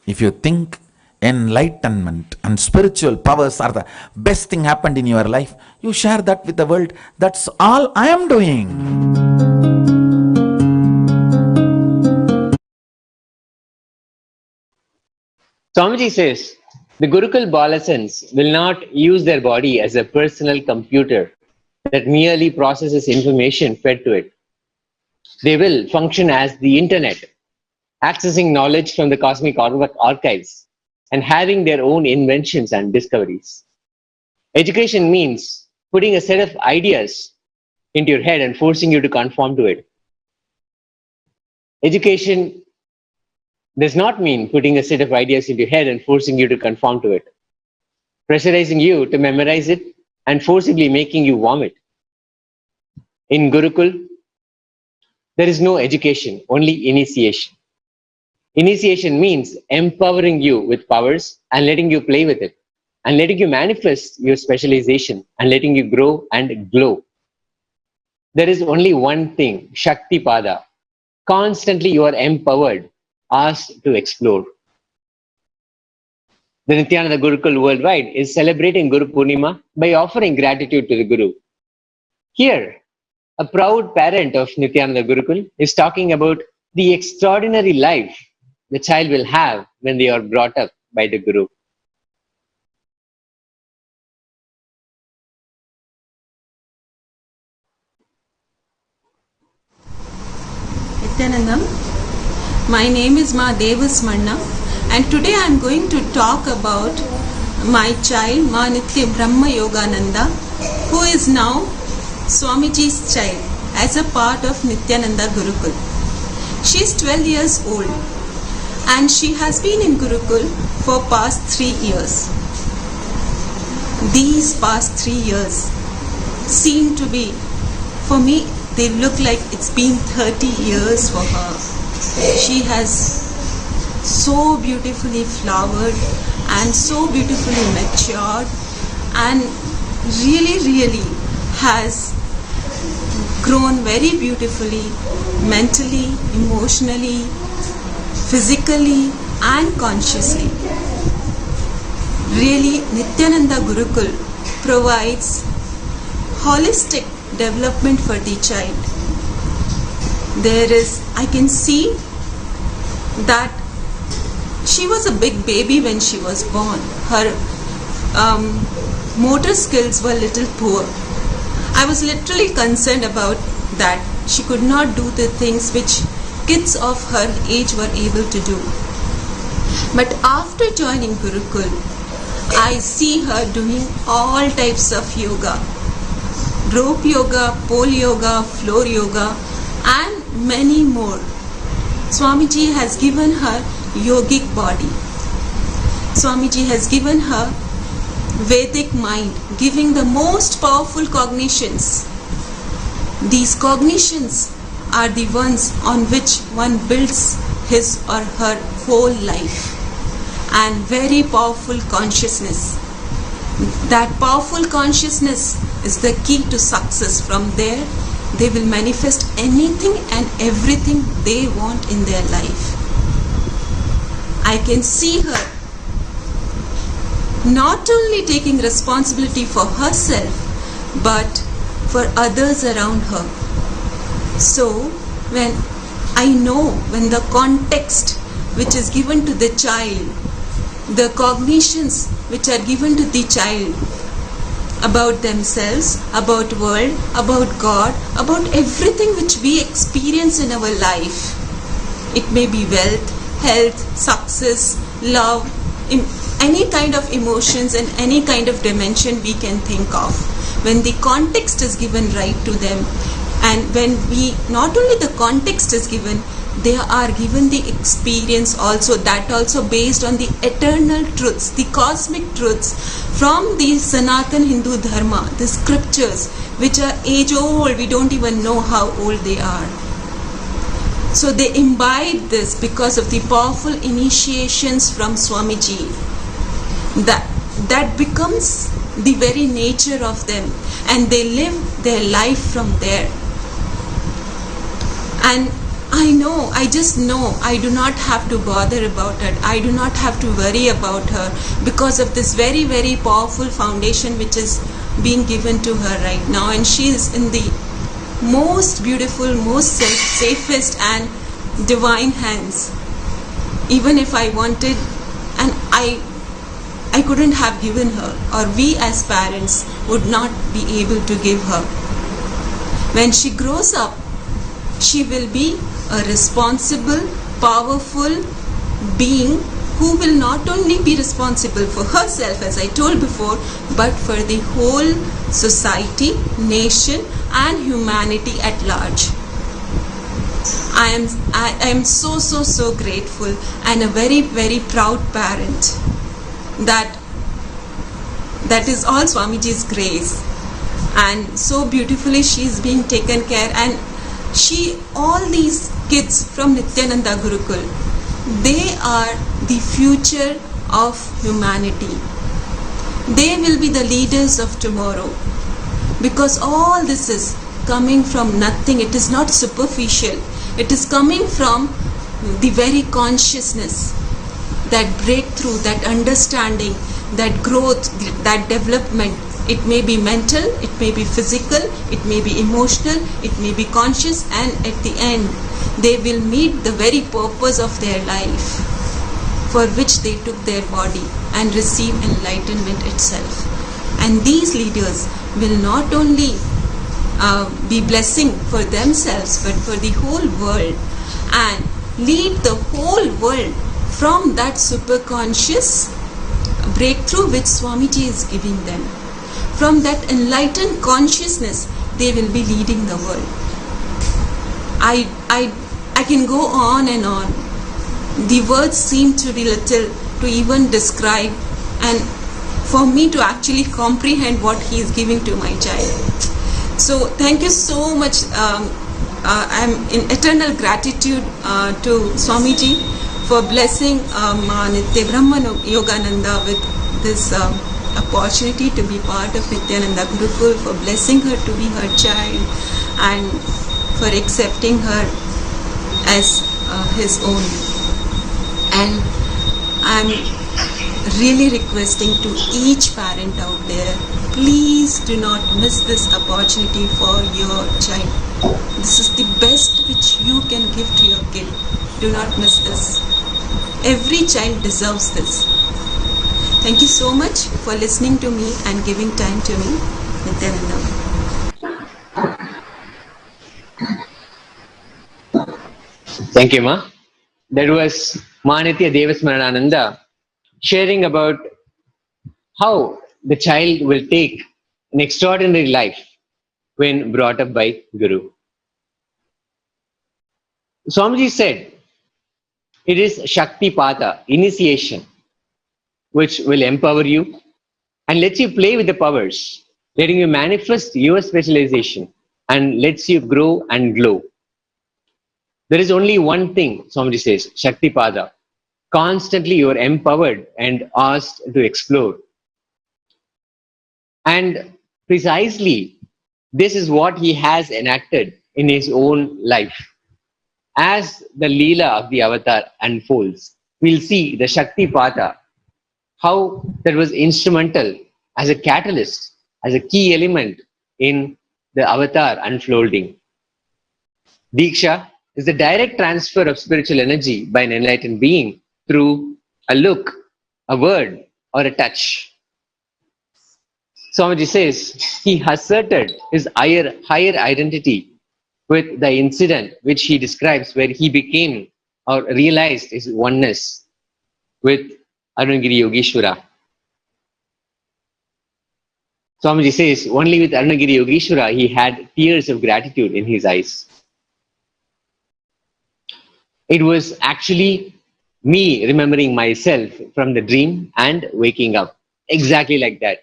If you think enlightenment and spiritual powers are the best thing happened in your life, you share that with the world. That's all I am doing. Swamiji says, the Gurukul Balasans will not use their body as a personal computer that merely processes information fed to it. They will function as the internet, accessing knowledge from the cosmic archives and having their own inventions and discoveries. Education means putting a set of ideas into your head and forcing you to conform to it. Education does not mean putting a set of ideas into your head and forcing you to conform to it, pressurizing you to memorize it and forcibly making you vomit. In Gurukul, there is no education, only initiation. Initiation means empowering you with powers and letting you play with it, and letting you manifest your specialization and letting you grow and glow. There is only one thing, Shakti Pada. Constantly you are empowered, asked to explore. The Nithyananda Gurukul worldwide is celebrating Guru Purnima by offering gratitude to the Guru. Here, a proud parent of Nithyananda Gurukul is talking about the extraordinary life the child will have when they are brought up by the Guru. Nithyanandam, my name is Ma Devasmanna, and today I am going to talk about my child Ma Nithya Brahma Yogananda, who is now Swamiji's child as a part of Nithyananda Gurukul. She is 12 years old and she has been in Gurukul for past 3 years. These past 3 years seem to be, for me, they look like it's been 30 years for her. She has so beautifully flowered and so beautifully matured and really has grown very beautifully, mentally, emotionally, physically and consciously. Really, Nithyananda Gurukul provides holistic development for the child. I can see that she was a big baby when she was born. Her motor skills were little poor. I was literally concerned about that. She could not do the things which kids of her age were able to do. But after joining Gurukul, I see her doing all types of yoga. Rope yoga, pole yoga, floor yoga and many more. Swamiji has given her yogic body. Swamiji has given her Vedic mind, giving the most powerful cognitions. These cognitions are the ones on which one builds his or her whole life, and very powerful consciousness. That powerful consciousness is the key to success. From there, they will manifest anything and everything they want in their life. I can see her not only taking responsibility for herself, but for others around her. So, when the context which is given to the child, the cognitions which are given to the child about themselves, about world, about God, about everything which we experience in our life. It may be wealth, health, success, love, any kind of emotions and any kind of dimension we can think of. When the context is given right to them, and when not only the context is given, they are given the experience also, that also based on the eternal truths, the cosmic truths from the Sanatan Hindu Dharma, the scriptures which are age old, we don't even know how old they are. So they imbibe this because of the powerful initiations from Swamiji. That becomes the very nature of them, and they live their life from there. And I just know I do not have to bother about it. I do not have to worry about her because of this very, very powerful foundation which is being given to her right now. And she is in the most beautiful, most safest and divine hands. Even if I wanted, and I couldn't have given her, or we as parents would not be able to give her. When she grows up, she will be a responsible, powerful being who will not only be responsible for herself, as I told before, but for the whole society, nation, and humanity at large. I am so grateful and a very, very proud parent that is all Swamiji's grace, and so beautifully she is being taken care. And all these kids from Nithyananda Gurukul, they are the future of humanity. They will be the leaders of tomorrow, because all this is coming from nothing. It is not superficial. It is coming from the very consciousness, that breakthrough, that understanding, that growth, that development. It may be mental, it may be physical, it may be emotional, it may be conscious, and at the end they will meet the very purpose of their life for which they took their body, and receive enlightenment itself. And these leaders will not only be blessing for themselves but for the whole world, and lead the whole world from that superconscious breakthrough which Swamiji is giving them. From that enlightened consciousness, they will be leading the world. I can go on and on. The words seem to be little to even describe, and for me to actually comprehend what he is giving to my child. So thank you so much. I'm in eternal gratitude to Swamiji for blessing Nitya Brahman Yogananda with this opportunity to be part of Nithyananda Gurukul, for blessing her to be her child, and for accepting her as his own. And I'm really requesting to each parent out there, please do not miss this opportunity for your child. This is the best which you can give to your kid. Do not miss this. Every child deserves this. Thank you so much for listening to me and giving time to me, Nithyananda. Thank you, Ma. That was Manitya Devasmarananda sharing about how the child will take an extraordinary life when brought up by Guru. Swamiji said, it is Shakti Pada, initiation, which will empower you and lets you play with the powers, letting you manifest your specialization and lets you grow and glow. There is only one thing, Swamiji says, Shakti Pada. Constantly you are empowered and asked to explore. And precisely this is what he has enacted in his own life. As the Leela of the Avatar unfolds, we'll see the Shakti Pada, how that was instrumental as a catalyst, as a key element in the Avatar unfolding. Diksha is the direct transfer of spiritual energy by an enlightened being through a look, a word, or a touch. Swamiji says he asserted his higher identity with the incident which he describes where he became or realized his oneness with Arunagiri Yogeshwara. Swamiji says only with Arunagiri Yogeshwara he had tears of gratitude in his eyes. It was actually me remembering myself from the dream and waking up. Exactly like that.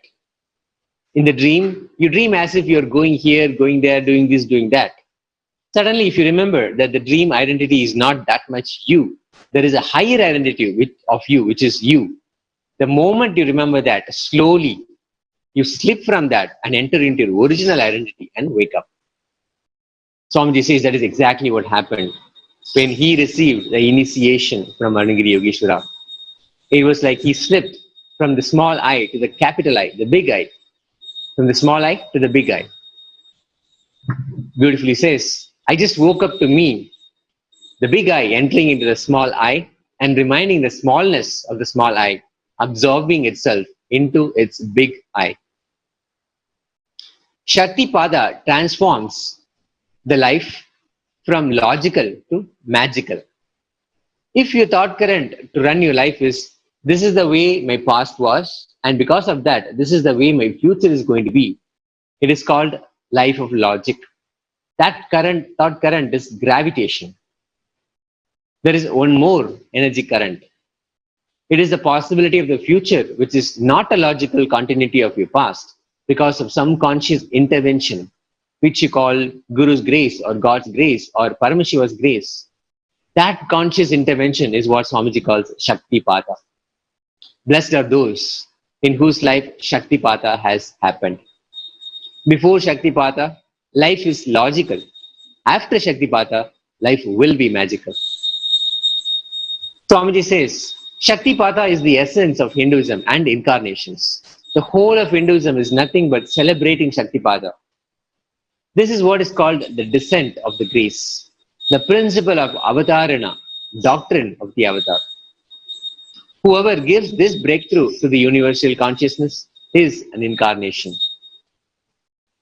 In the dream, you dream as if you're going here, going there, doing this, doing that. Suddenly, if you remember that the dream identity is not that much you, there is a higher identity of you, which is you. The moment you remember that, slowly, you slip from that and enter into your original identity and wake up. Swamiji says that is exactly what happened when he received the initiation from Arunagiri Yogeshwara. It was like he slipped from the small I to the capital I, the big I. From the small I to the big I. Beautifully says, I just woke up to me, the big I entering into the small I and reminding the smallness of the small I, absorbing itself into its big I. Shakti Pada transforms the life from logical to magical. If your thought current to run your life is, this is the way my past was, and because of that, this is the way my future is going to be, it is called life of logic. That thought current is gravitation. There is one more energy current. It is the possibility of the future, which is not a logical continuity of your past because of some conscious intervention, which you call Guru's grace or God's grace or Paramashiva's grace. That conscious intervention is what Swamiji calls Shaktipata. Blessed are those in whose life Shaktipata has happened. Before Shaktipata, life is logical. After Shaktipata, life will be magical. Swamiji says, Shaktipata is the essence of Hinduism and incarnations. The whole of Hinduism is nothing but celebrating Shaktipata. This is what is called the descent of the grace, the principle of avatarana, doctrine of the avatar. Whoever gives this breakthrough to the universal consciousness is an incarnation.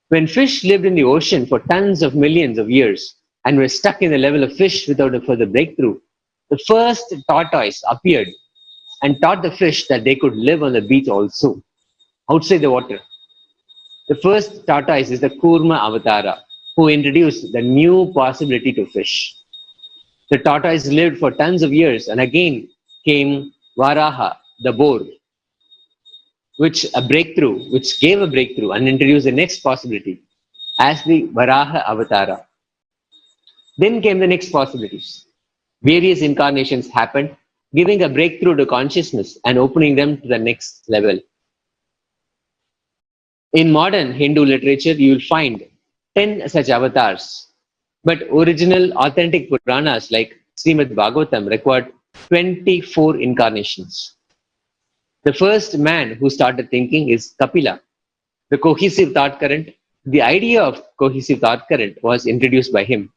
When fish lived in the ocean for tons of millions of years and were stuck in the level of fish without a further breakthrough, the first tortoise appeared and taught the fish that they could live on the beach also, outside the water. The first tortoise is the Kurma Avatara, who introduced the new possibility to fish. The tortoise lived for tons of years, and again came Varaha, the boar, which gave a breakthrough and introduced the next possibility as the Varaha Avatara. Then came the next possibilities. Various incarnations happened, giving a breakthrough to consciousness and opening them to the next level. In modern Hindu literature, you will find 10 such avatars, but original authentic Puranas like Srimad Bhagavatam record 24 incarnations. The first man who started thinking is Kapila. The cohesive thought current, the idea of cohesive thought current was introduced by him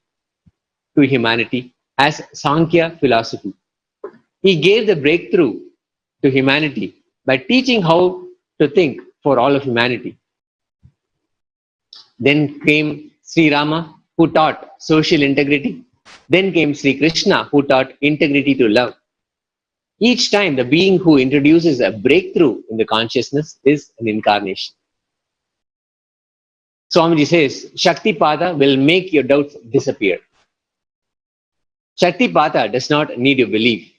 to humanity as Sankhya philosophy. He gave the breakthrough to humanity by teaching how to think for all of humanity. Then came Sri Rama, who taught social integrity. Then came Sri Krishna, who taught integrity to love. Each time, the being who introduces a breakthrough in the consciousness is an incarnation. Swamiji says, Shaktipada will make your doubts disappear. Shaktipada does not need your belief.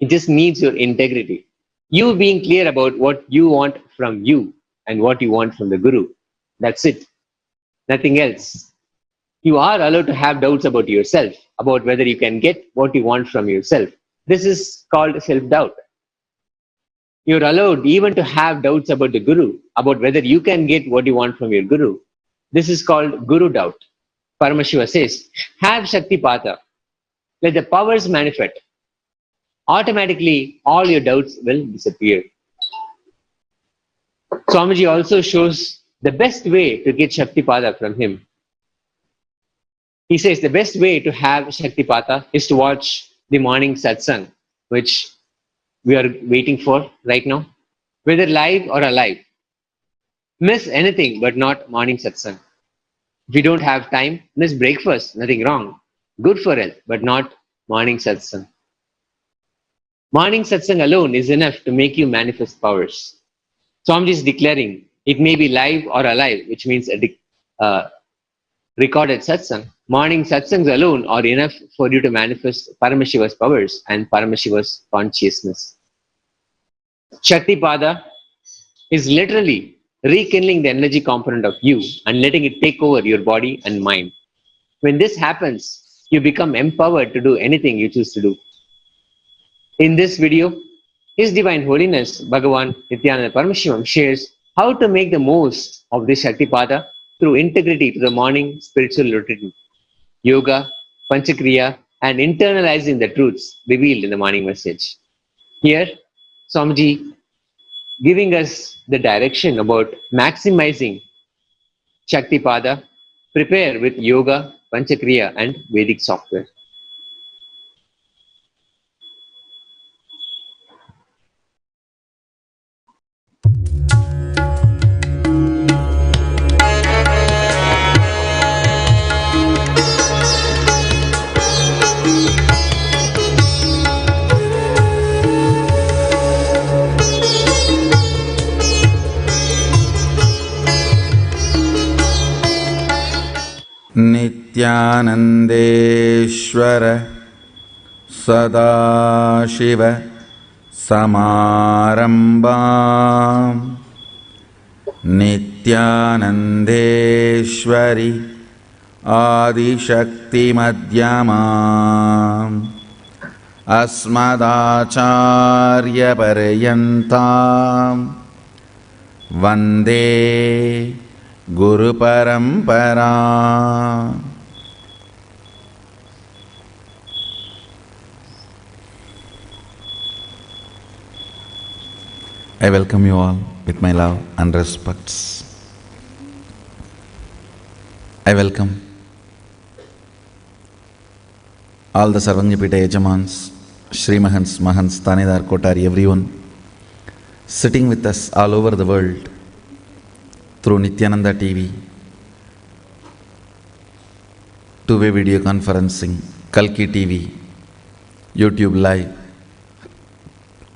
It just needs your integrity. You being clear about what you want from you and what you want from the Guru. That's it. Nothing else. You are allowed to have doubts about yourself, about whether you can get what you want from yourself. This is called self-doubt. You're allowed even to have doubts about the Guru, about whether you can get what you want from your Guru. This is called Guru doubt. Paramashiva says, have Shaktipata. Let the powers manifest. Automatically, all your doubts will disappear. Swamiji also shows the best way to get Shaktipada from him. He says the best way to have Shaktipata is to watch the morning Satsang, which we are waiting for right now, whether live or alive. Miss anything but not morning Satsang. If you don't have time, miss breakfast, nothing wrong. Good for health, but not morning Satsang. Morning Satsang alone is enough to make you manifest powers. Swamiji is declaring, it may be live or alive, which means a recorded satsang. Morning satsangs alone are enough for you to manifest Paramashiva's powers and Paramashiva's consciousness. Shaktipada is literally rekindling the energy component of you and letting it take over your body and mind. When this happens, you become empowered to do anything you choose to do. In this video, His Divine Holiness Bhagavan Nithyananda Paramashivam shares how to make the most of this Shaktipada through integrity to the morning spiritual routine, yoga, panchakriya, and internalizing the truths revealed in the morning message. Here, Swamiji giving us the direction about maximizing Shaktipada, prepare with yoga, panchakriya, and Vedic software. नित्यानन्देश्वर Sadashiv समारम्भाम् नित्यानन्देश्वरि आदिशक्तिमध्यमाम् अस्मदाचार्यपर्यन्ताम् वन्दे गुरुपरम्परा. I welcome you all with my love and respects. I welcome all the Sarvanyapita Yajamans, Shri Mahants, Mahants, Tanidar, Kotari, everyone sitting with us all over the world through Nithyananda TV, two-way video conferencing, Kalki TV, YouTube Live,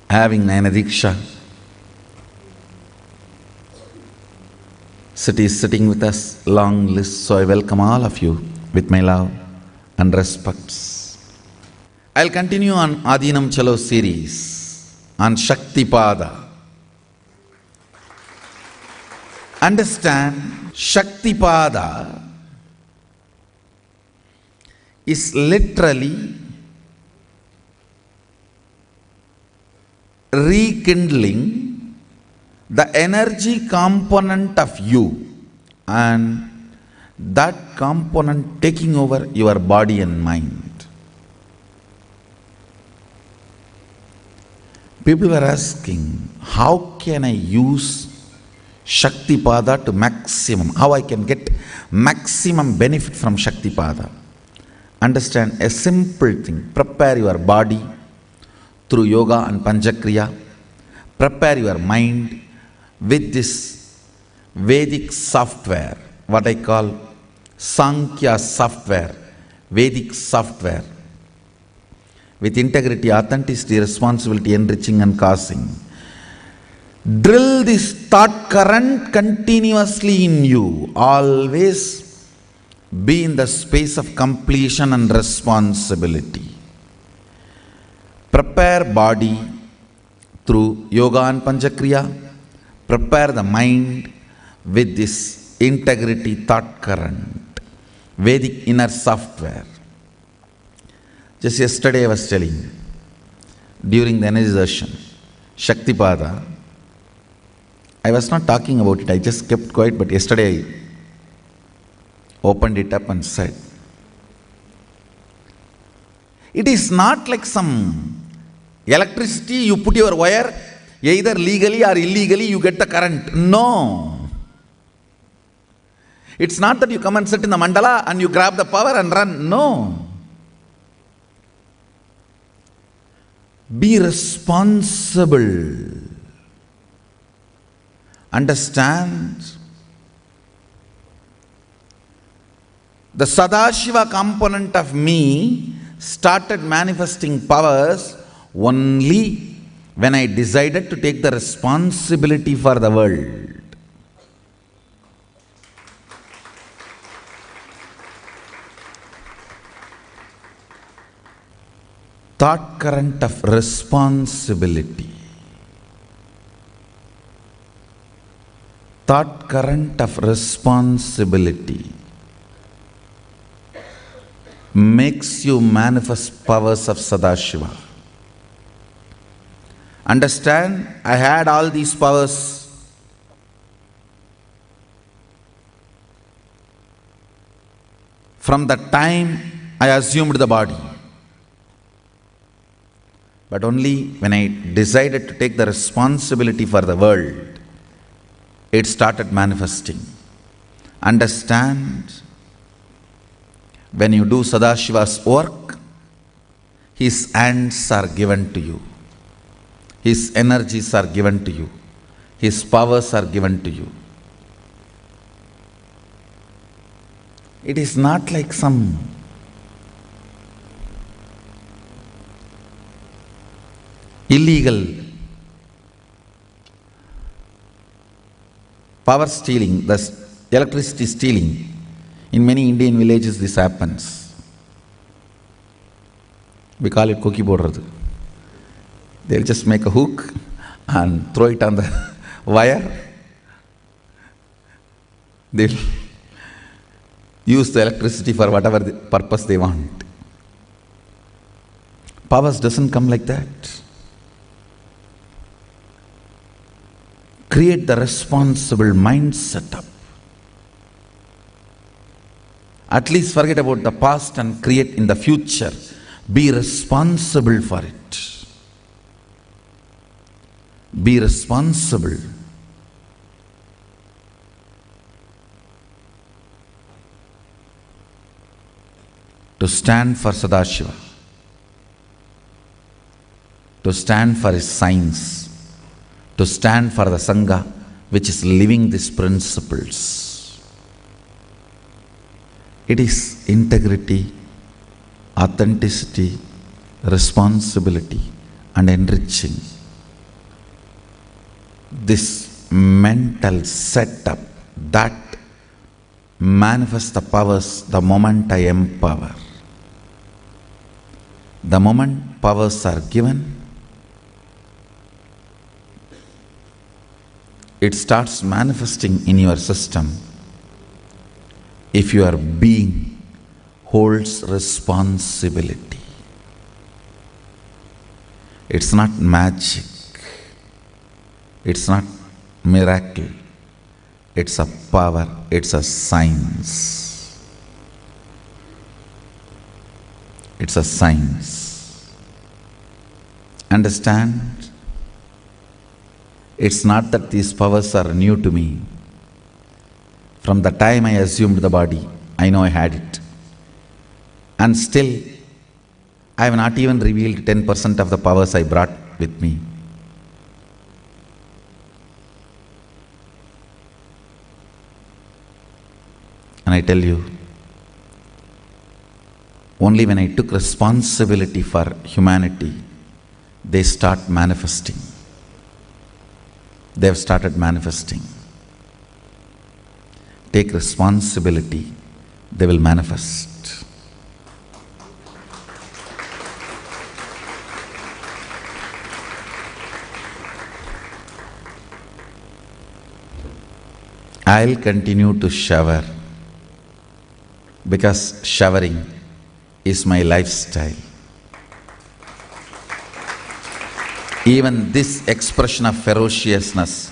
having Nayanadiksha. Cities sitting with us, long list, so I welcome all of you with my love and respects. I'll continue on Adinam Chalo series on Shaktipada. Understand, Shaktipada is literally rekindling the energy component of you and that component taking over your body and mind. People were asking, how can I use Shaktipada to maximum? How I can get maximum benefit from Shaktipada? Understand a simple thing. Prepare your body through yoga and Panchakriya. Prepare your mind with this Vedic software, what I call Sankhya software, Vedic software, with integrity, authenticity, responsibility, enriching and causing. Drill this thought current continuously in you. Always be in the space of completion and responsibility. Prepare body through yoga and Panchakriya. Prepare the mind with this integrity thought current, Vedic inner software. Just yesterday I was telling, during the energy session, Shaktipada, I was not talking about it, I just kept quiet, but yesterday I opened it up and said, it is not like some electricity, you put your wire, either legally or illegally you get the current. No. It's not that you come and sit in the mandala and you grab the power and run. No. Be responsible. Understand? The Sadashiva component of me started manifesting powers only when I decided to take the responsibility for the world. Thought current of responsibility. Thought current of responsibility makes you manifest powers of Sadashiva. Understand, I had all these powers from the time I assumed the body. But only when I decided to take the responsibility for the world, it started manifesting. Understand, when you do Sadashiva's work, his hands are given to you. His energies are given to you. His powers are given to you. It is not like some illegal power stealing, the electricity stealing. In many Indian villages this happens. We call it koki bodrathu. They'll just make a hook and throw it on the wire. They'll use the electricity for whatever purpose they want. Powers doesn't come like that. Create the responsible mind setup. At least forget about the past and create in the future. Be responsible for it. Be responsible. To stand for Sadashiva. To stand for his science. To stand for the Sangha which is living these principles. It is integrity, authenticity, responsibility and enriching. This mental setup that manifests the powers the moment I empower. The moment powers are given, it starts manifesting in your system if your being holds responsibility. It's not magic. It's not miracle. It's a power. It's a science. It's a science. Understand? It's not that these powers are new to me. From the time I assumed the body, I know I had it. And still, I have not even revealed 10% of the powers I brought with me. And I tell you, only when I took responsibility for humanity, they start manifesting. They have started manifesting. Take responsibility, they will manifest. I'll continue to shower because showering is my lifestyle. Even this expression of ferociousness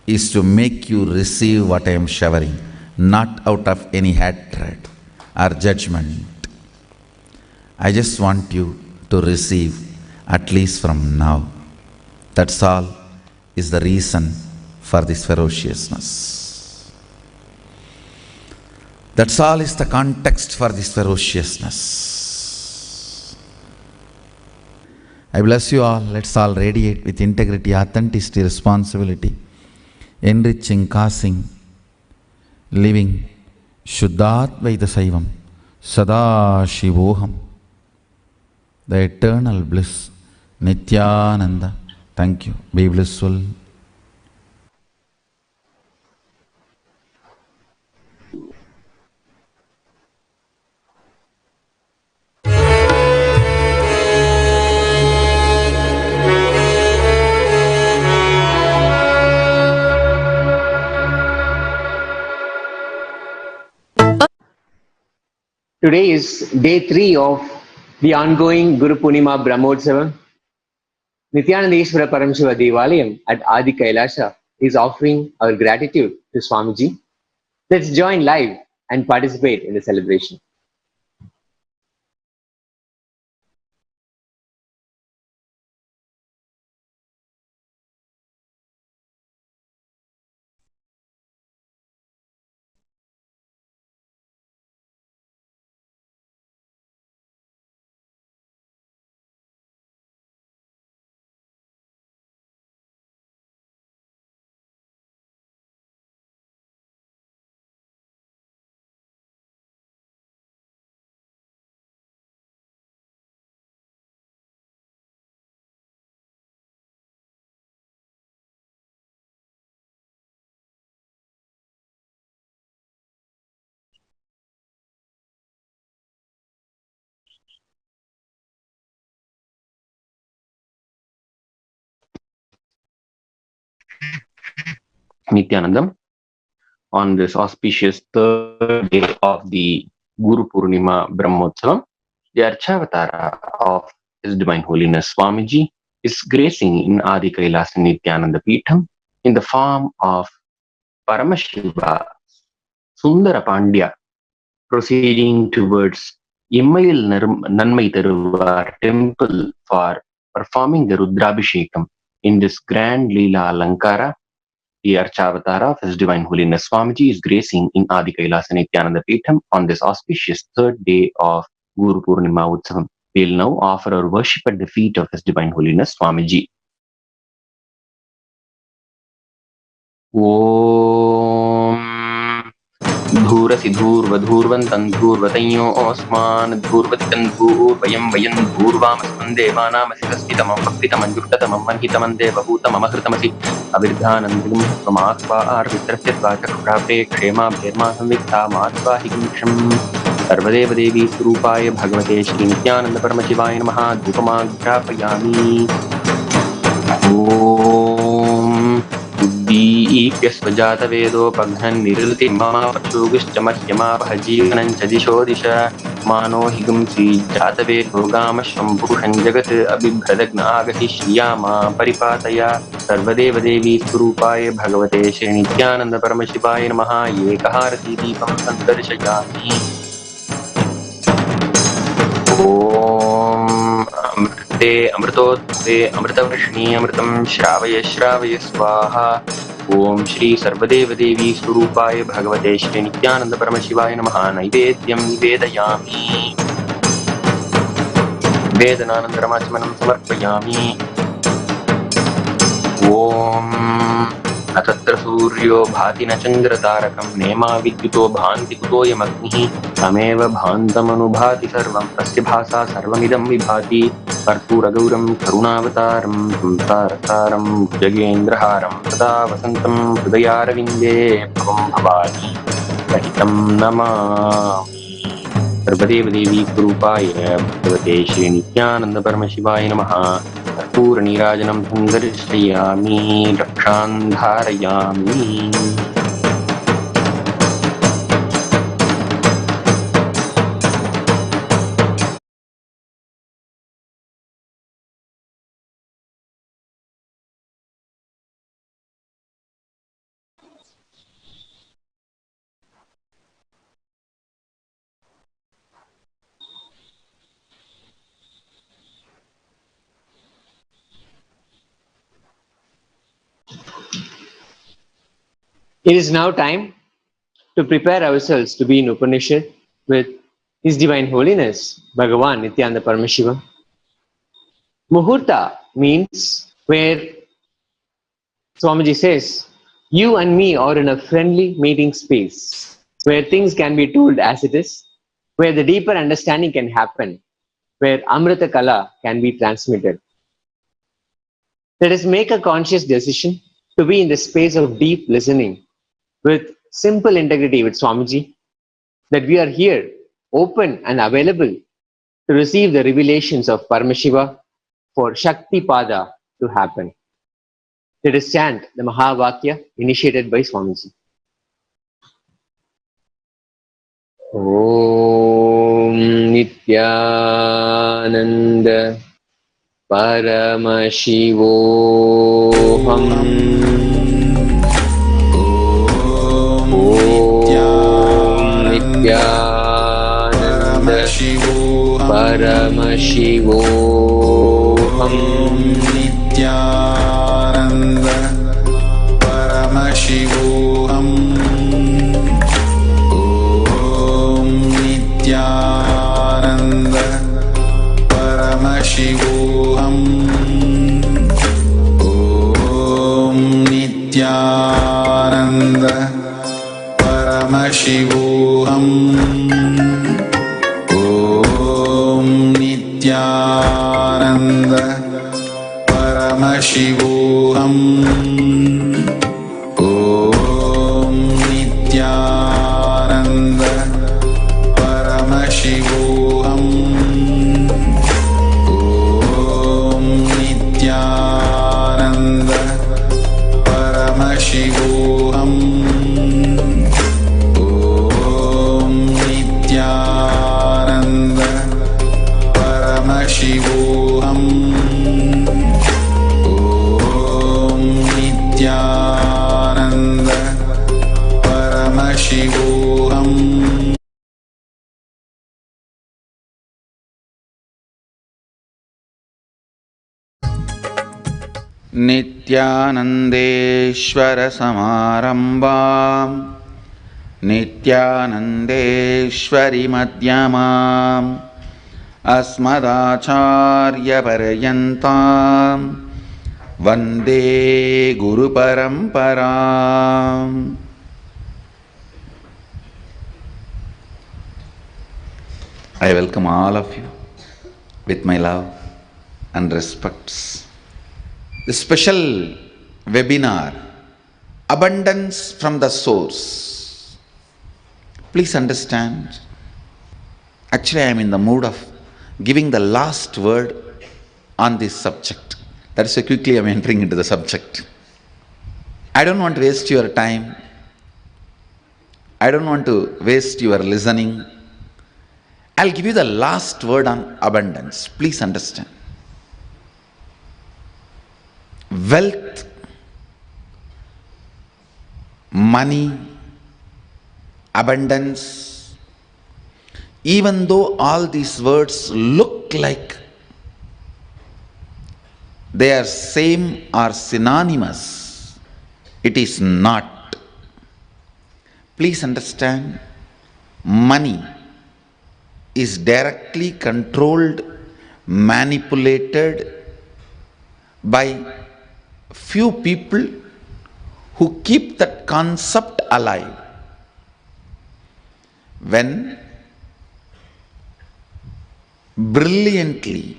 is to make you receive what I am showering, not out of any hatred or judgment. I just want you to receive, at least from now. That's all is the reason for this ferociousness. That's all is the context for this ferociousness. I bless you all. Let's all radiate with integrity, authenticity, responsibility, enriching, causing, living, Shuddhadvaita Saivam, Sadashivoham, the eternal bliss, Nithyananda. Thank you. Be blissful. Today is day 3 of the ongoing Guru Purnima Brahmotsavam. Nithyananda Paramashiva Devalayam at Adi Kailasha is offering our gratitude to Swamiji. Let's join live and participate in the celebration. Nithyanandam, on this auspicious third day of the Guru Purnima Brahmotsavam, the Archavatara of His Divine Holiness Swamiji is gracing in Adi Kailasa Nithyananda Peetham in the form of Paramashiva Sundara Pandya, proceeding towards Immayil Nanmai Tharuvar temple for performing the Rudrabhishekam in this grand Leela Alankara. The Archavatara of His Divine Holiness Swamiji is gracing in Adi Kailasa Nithyananda Peetham on this auspicious third day of Guru Purnima Utsavam. We will now offer our worship at the feet of His Divine Holiness Swamiji. Om Dhurasi Dhurvadhurvantan Dhurvatayyo Osman Dhurvatitan Dhurvayam Vayan Dhurvamasman Devanamasi Kaspitamam Pakritamam Yuktatamam Manhitamam Devabhutamam Ahritamasi Avirdhanandrim Svamakva Arvitrasyatva Chakrape Kshema Bherma Samviktha Matva Higimsham Sarvadeva Devi Surupaya Bhagavate Shri Nithyananda Paramashivaya Namaha Dhupamagrapayami. Om Buddhi-ipyasvajata vedopaghan nirulti mama pachugishchamashyama bhajivanam chadisho disha mano higumsi jata vedogam purushan jagat abhibhradagnaagahi shriyama paripataya sarvadeva devi surupaya bhagavate Shri Nithyananda Paramashivaya Namaha yekaharati deepam sandarshayami. Om Amrite Amritotte Amritavrishni Amritam Shravaya Shravaya Swaha. Om Shri Sarvadeva Devi Surupaya Bhagavate Shri Nithyananda Paramashivaya Namaha Naivedyam Nivedayami. Vedananandramachmanam Samarpayami. Om Atatra Suryo Bhati na Chandra Tarakam Nema Vidyuto Bhanti Kutoyam Agnihi Tameva Bhantam Anubhati Sarvam Tasya Bhasa Sarvamidam Vibhati Karpura Gauram Karunavataram Samsarataram Bhujagendraharam Sada Vasantam Hridayaravinде Bhavam Bhavani Rahitam Namami. Sarvadeva Devi Surupaya Bhagavate Shri Nithyananda Paramashivaya Namaha. Karpura Nirajanam Sandarshayami Rakshantharayami. It is now time to prepare ourselves to be in Upanishad with His Divine Holiness, Bhagavan Nithyananda Paramashivam. Muhurta means where Swamiji says, you and me are in a friendly meeting space where things can be told as it is, where the deeper understanding can happen, where Amrita Kala can be transmitted. Let us make a conscious decision to be in the space of deep listening with simple integrity with Swamiji, that we are here, open and available to receive the revelations of Paramashiva for Shakti Pada to happen. Let us chant the Mahavakya initiated by Swamiji. Om Nithyananda Paramashivoham. Nithyananda Paramashivoham. Nithyananda Paramashivoham. Om Nithyananda Paramashivoham. Om Nithyananda Paramashivoham. Om Nithyananda Paramashivoham. Om Nithyananda Paramashivoham. Om Nithyananda नित्यानन्देश्वर समारम्भाम् नित्यानन्देश्वरि मध्यमाम् अस्मदाचार्यपर्यन्ताम् वन्दे गुरुपरम्पराम्. I welcome all of you with my love and respects. The special webinar, Abundance from the Source. Please understand, actually I am in the mood of giving the last word on this subject. That's why quickly I am entering into the subject. I don't want to waste your time. I don't want to waste your listening. I'll give you the last word on abundance. Please understand. Wealth, money, abundance, even though all these words look like they are same or synonymous, it is not. Please understand, money is directly controlled, manipulated by few people who keep that concept alive. When brilliantly,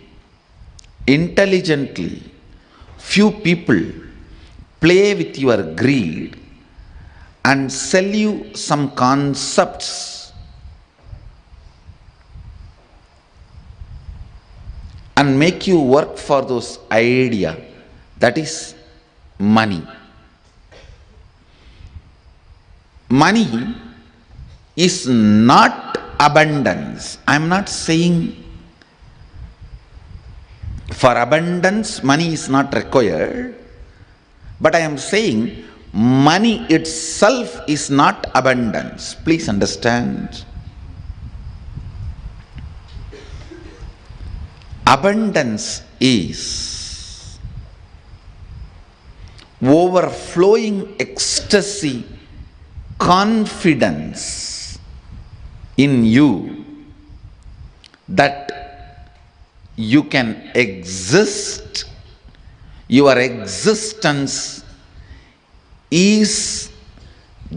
intelligently, few people play with your greed and sell you some concepts and make you work for those ideas, that is money. Money is not abundance. I am not saying for abundance money is not required, but I am saying money itself is not abundance. Please understand. Abundance is overflowing ecstasy, confidence in you that you can exist. Your existence is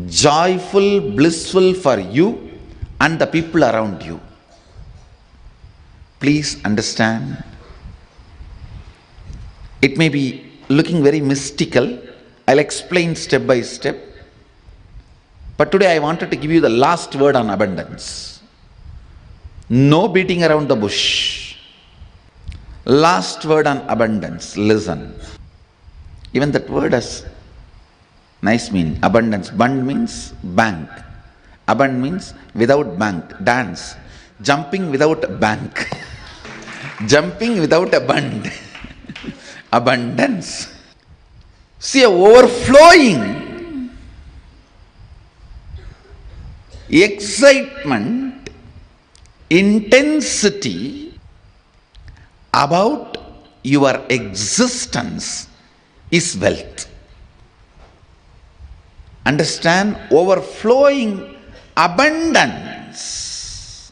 joyful, blissful for you and the people around you. Please understand. It may be looking very mystical. I'll explain step by step. But today I wanted to give you the last word on abundance. No beating around the bush. Last word on abundance. Listen. Even that word has nice meaning. Abundance. Bund means bank. Abund means without bank. Dance. Jumping without a bank. Jumping without a bund. Abundance. See, a overflowing excitement, intensity about your existence is wealth. Understand? Overflowing abundance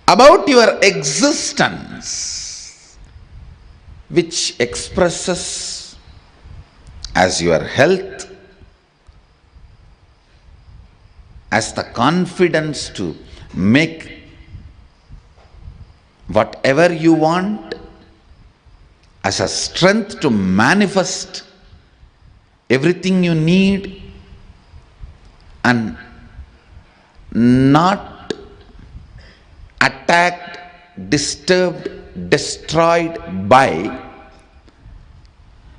about your existence, which expresses as your health, as the confidence to make whatever you want, as a strength to manifest everything you need, and not attacked, disturbed, destroyed by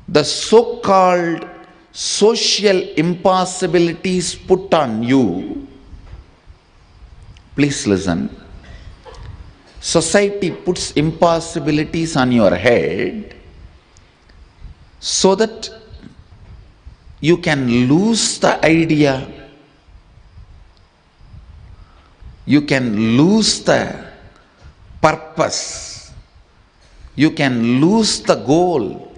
the so-called social impossibilities put on you. Please listen. Society puts impossibilities on your head so that you can lose the idea, you can lose the purpose, you can lose the goal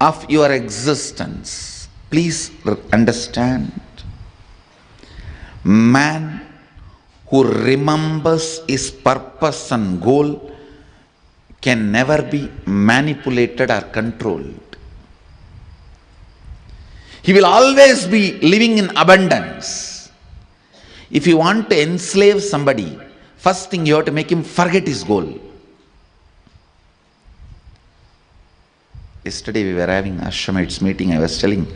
of your existence. Please understand. Man who remembers his purpose and goal can never be manipulated or controlled. He will always be living in abundance. If you want to enslave somebody, first thing you have to make him forget his goal. Yesterday we were having Ashramites meeting. I was telling,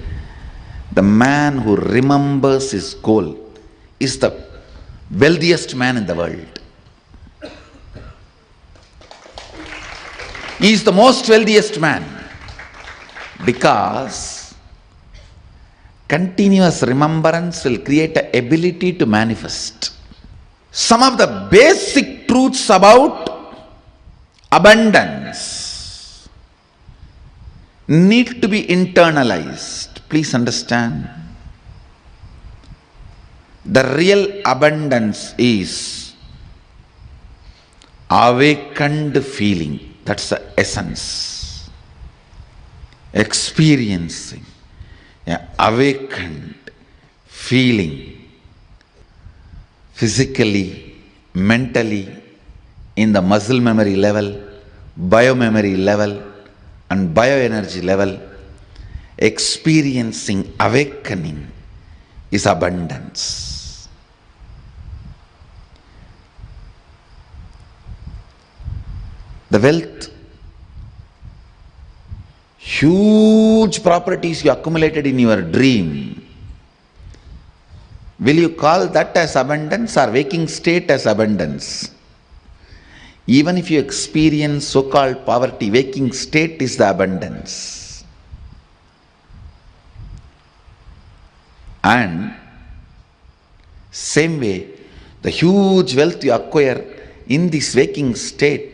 the man who remembers his goal is the wealthiest man in the world. He is the most wealthiest man because continuous remembrance will create an ability to manifest. Some of the basic truths about abundance need to be internalized. Please understand. The real abundance is awakened feeling. That's the essence. Experiencing awakened feeling physically, mentally, in the muscle memory level, biomemory level, and bioenergy level. Experiencing awakening is abundance. The wealth, huge properties you accumulated in your dream, will you call that as abundance or waking state as abundance? Even if you experience so-called poverty, waking state is the abundance. And same way, the huge wealth you acquire in this waking state,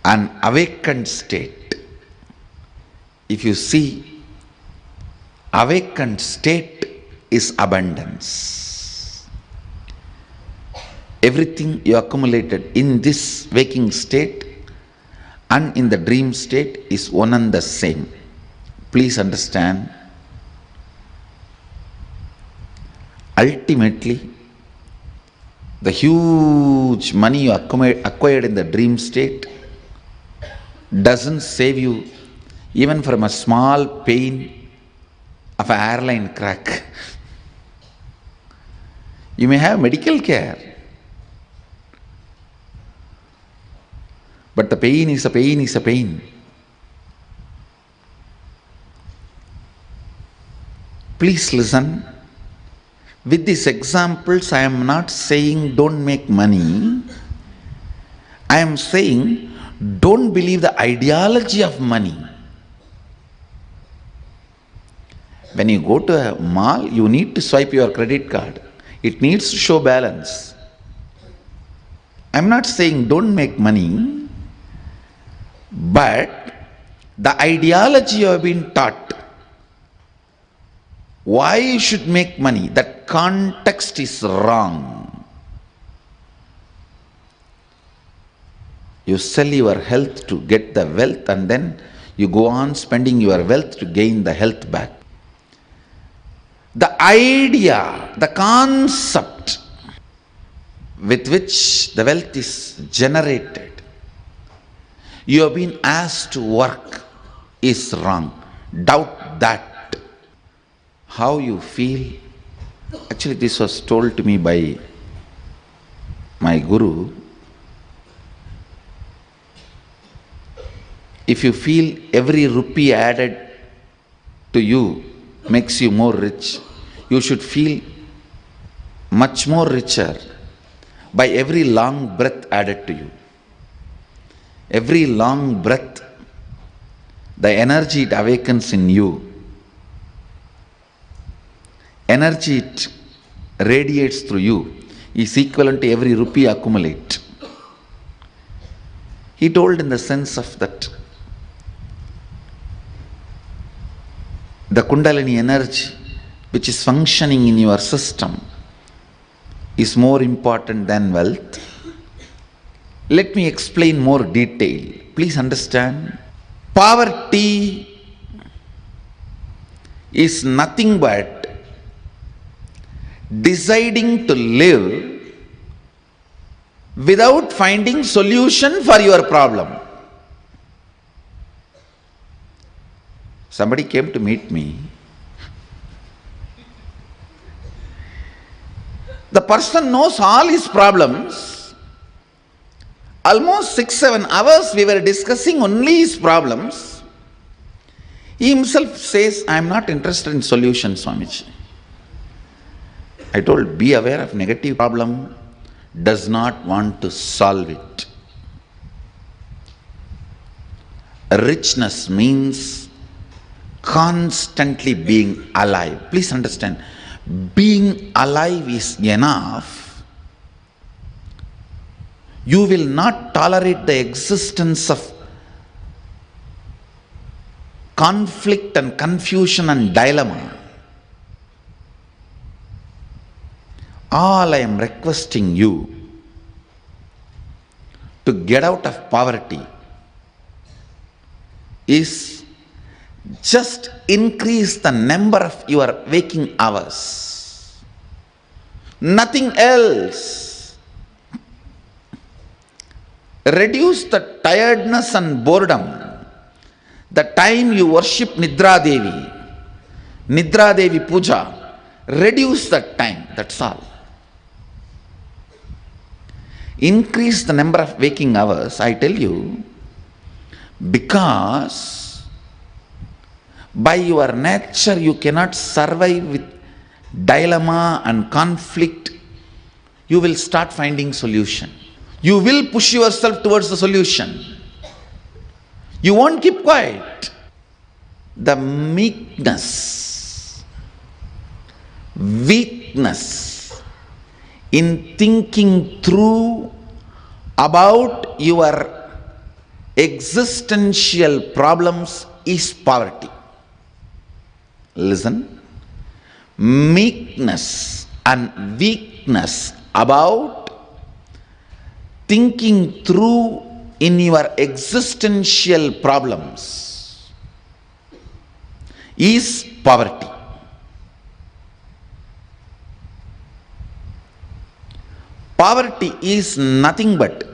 an awakened state. If you see, awakened state is abundance. Everything you accumulated in this waking state and in the dream state is one and the same. Please understand. Ultimately, the huge money you acquired in the dream state doesn't save you even from a small pain of an airline crack. You may have medical care, but the pain is a pain is a pain. Please listen. With these examples, I am not saying don't make money. I am saying don't believe the ideology of money. When you go to a mall, you need to swipe your credit card. It needs to show balance. I am not saying don't make money, but the ideology you have been taught, why you should make money, that context is wrong. You sell your health to get the wealth, and then you go on spending your wealth to gain the health back. The idea, the concept with which the wealth is generated, you have been asked to work, is wrong. Doubt that. How you feel? Actually, this was told to me by my guru. If you feel every rupee added to you makes you more rich, you should feel much more richer by every long breath added to you. Every long breath, the energy it awakens in you, energy it radiates through you, is equivalent to every rupee accumulate. He told in the sense of that the Kundalini energy which is functioning in your system is more important than wealth? Let me explain more detail. Please understand. Poverty is nothing but deciding to live without finding solution for your problem. Somebody came to meet me. The person knows all his problems. Almost 6-7 hours we were discussing only his problems. He himself says, I am not interested in solutions, Swamiji. I told, be aware of negative problem, does not want to solve it. Richness means constantly being alive. Please understand, being alive is enough. You will not tolerate the existence of conflict and confusion and dilemma. All I am requesting you to get out of poverty is just increase the number of your waking hours. Nothing else. Reduce the tiredness and boredom. The time you worship Nidra Devi Puja, reduce that time, that's all. Increase the number of waking hours, I tell you, because by your nature you cannot survive with dilemma and conflict. You will start finding solution. You will push yourself towards the solution. You won't keep quiet. The meekness, weakness in thinking through about your existential problems is poverty. Listen. Meekness and weakness about thinking through in your existential problems is poverty. Poverty is nothing but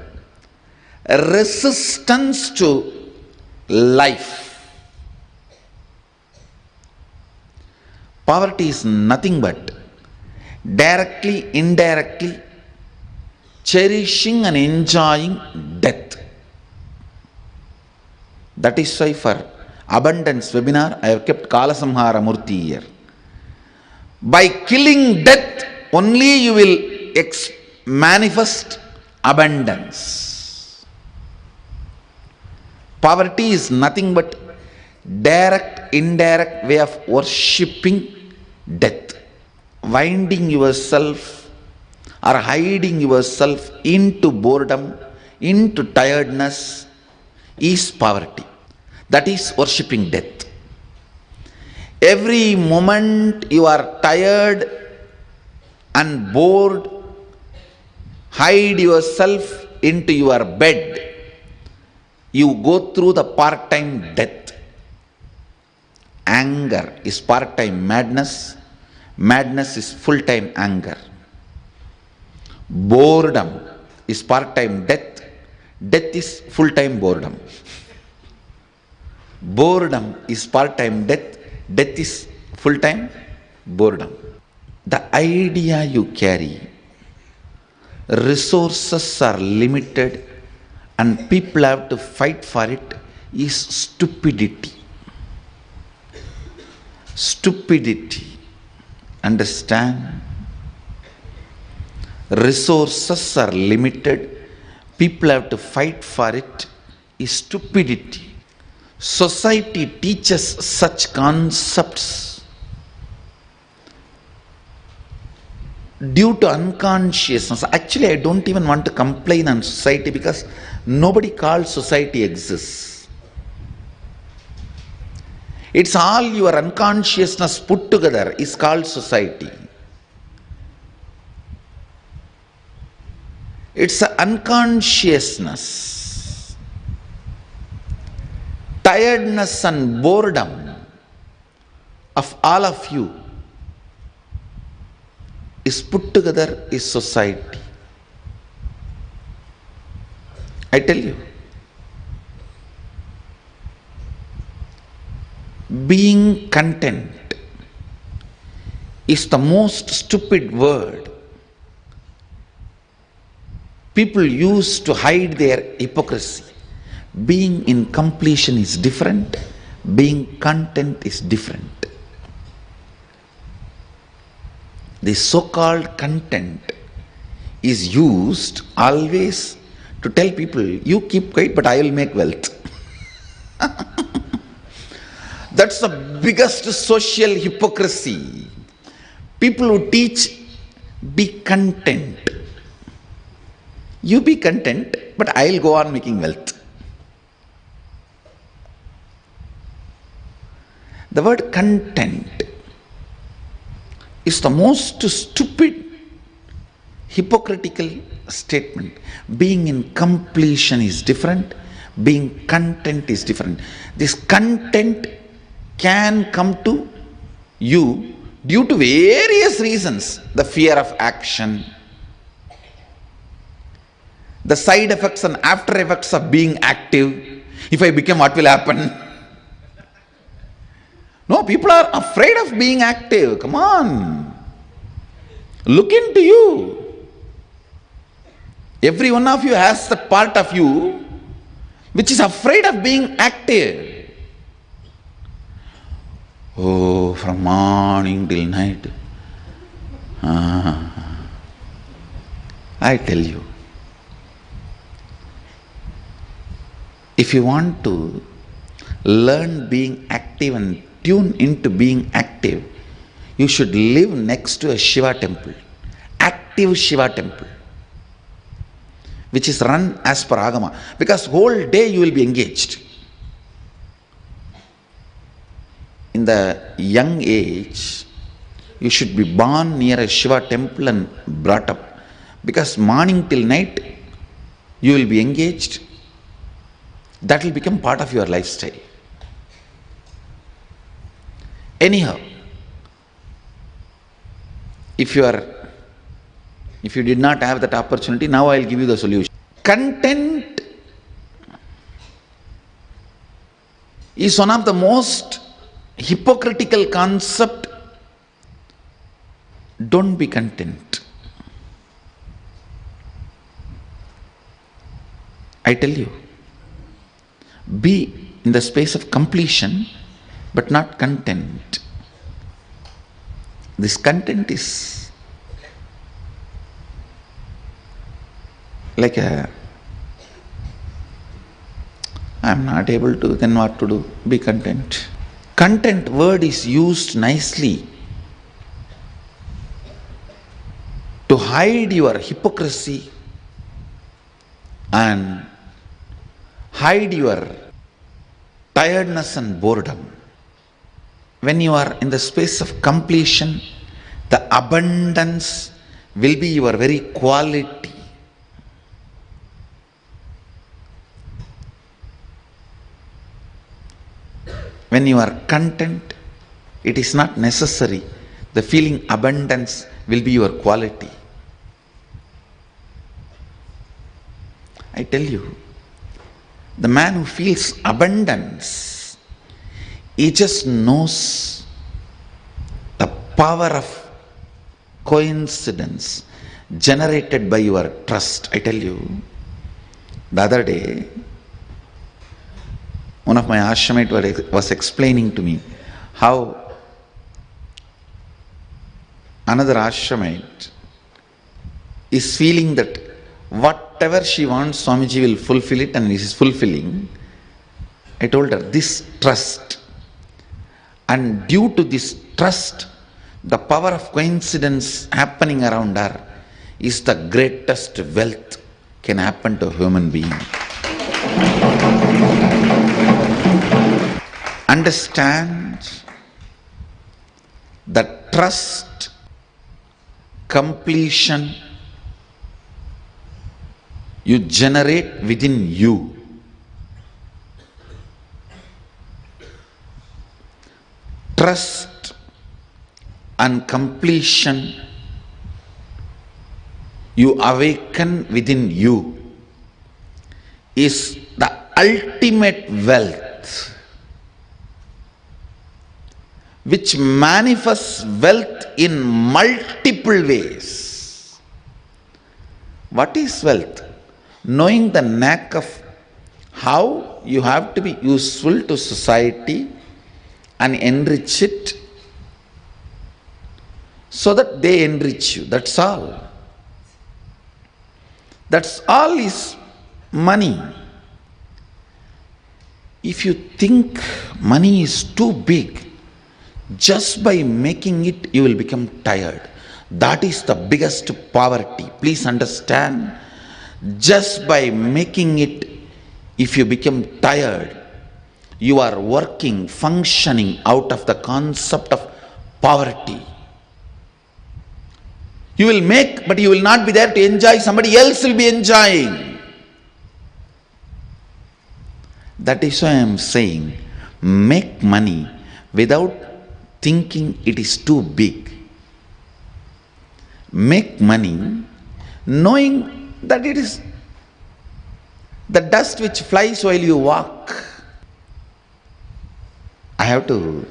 resistance to life. Poverty is nothing but directly, indirectly cherishing and enjoying death. That is why for abundance webinar I have kept Kalasamhara Murti here. By killing death only you will manifest abundance. Poverty is nothing but direct, indirect way of worshipping death. Winding yourself or hiding yourself into boredom, into tiredness is poverty. That is worshipping death. Every moment you are tired and bored, hide yourself into your bed. You go through the part-time death. Anger is part-time madness. Madness is full-time anger. Boredom is part-time death. Death is full-time boredom. Boredom is part-time death. Death is full-time boredom. The idea you carry, resources are limited and people have to fight for it, is stupidity. Stupidity. Understand? Resources are limited, people have to fight for it, is stupidity. Society teaches such concepts due to unconsciousness. Actually, I don't even want to complain on society because nobody calls society exists. It's all your unconsciousness put together is called society. It's an unconsciousness, tiredness and boredom of all of you is put together is society. I tell you, being content is the most stupid word people use to hide their hypocrisy. Being in completion is different, being content is different. The so-called content is used always to tell people, you keep quiet but I will make wealth. That's the biggest social hypocrisy. People who teach, be content. You be content, but I'll go on making wealth. The word content is the most stupid, hypocritical statement. Being in completion is different, being content is different. This content can come to you due to various reasons. The fear of action, the side effects and after effects of being active. If I become, what will happen? No, people are afraid of being active. Come on. Look into you. Every one of you has that part of you which is afraid of being active. Oh, from morning till night. I tell you, if you want to learn being active and tune into being active, you should live next to a Shiva temple, active Shiva temple, which is run as per Agama, because whole day you will be engaged. In the young age, you should be born near a Shiva temple and brought up, because morning till night you will be engaged. That will become part of your lifestyle. Anyhow, if you did not have that opportunity, now I will give you the solution. Content is one of the most hypocritical concept. Don't be content. I tell you, be in the space of completion, but not content. This content is like I'm not able to, then what to do? Be content. Content word is used nicely to hide your hypocrisy and hide your tiredness and boredom. When you are in the space of completion, the abundance will be your very quality. When you are content, it is not necessary. The feeling abundance will be your quality. I tell you, the man who feels abundance, he just knows the power of coincidence generated by your trust. I tell you, the other day, one of my ashramite was explaining to me how another ashramite is feeling that whatever she wants, Swamiji will fulfill it, and he is fulfilling. I told her, this trust, and due to this trust, the power of coincidence happening around her is the greatest wealth can happen to a human being. Understand that trust, completion, you generate within you. Trust and completion you awaken within you is the ultimate wealth, which manifests wealth in multiple ways. What is wealth? Knowing the knack of how you have to be useful to society and enrich it so that they enrich you. That's all. That's all is money. If you think money is too big, just by making it you will become tired. That is the biggest poverty. Please understand. Just by making it, if you become tired, you are working, functioning out of the concept of poverty. You will make, but you will not be there to enjoy. Somebody else will be enjoying. That is why I am saying, make money without thinking it is too big. Make money knowing that it is the dust which flies while you walk. I have to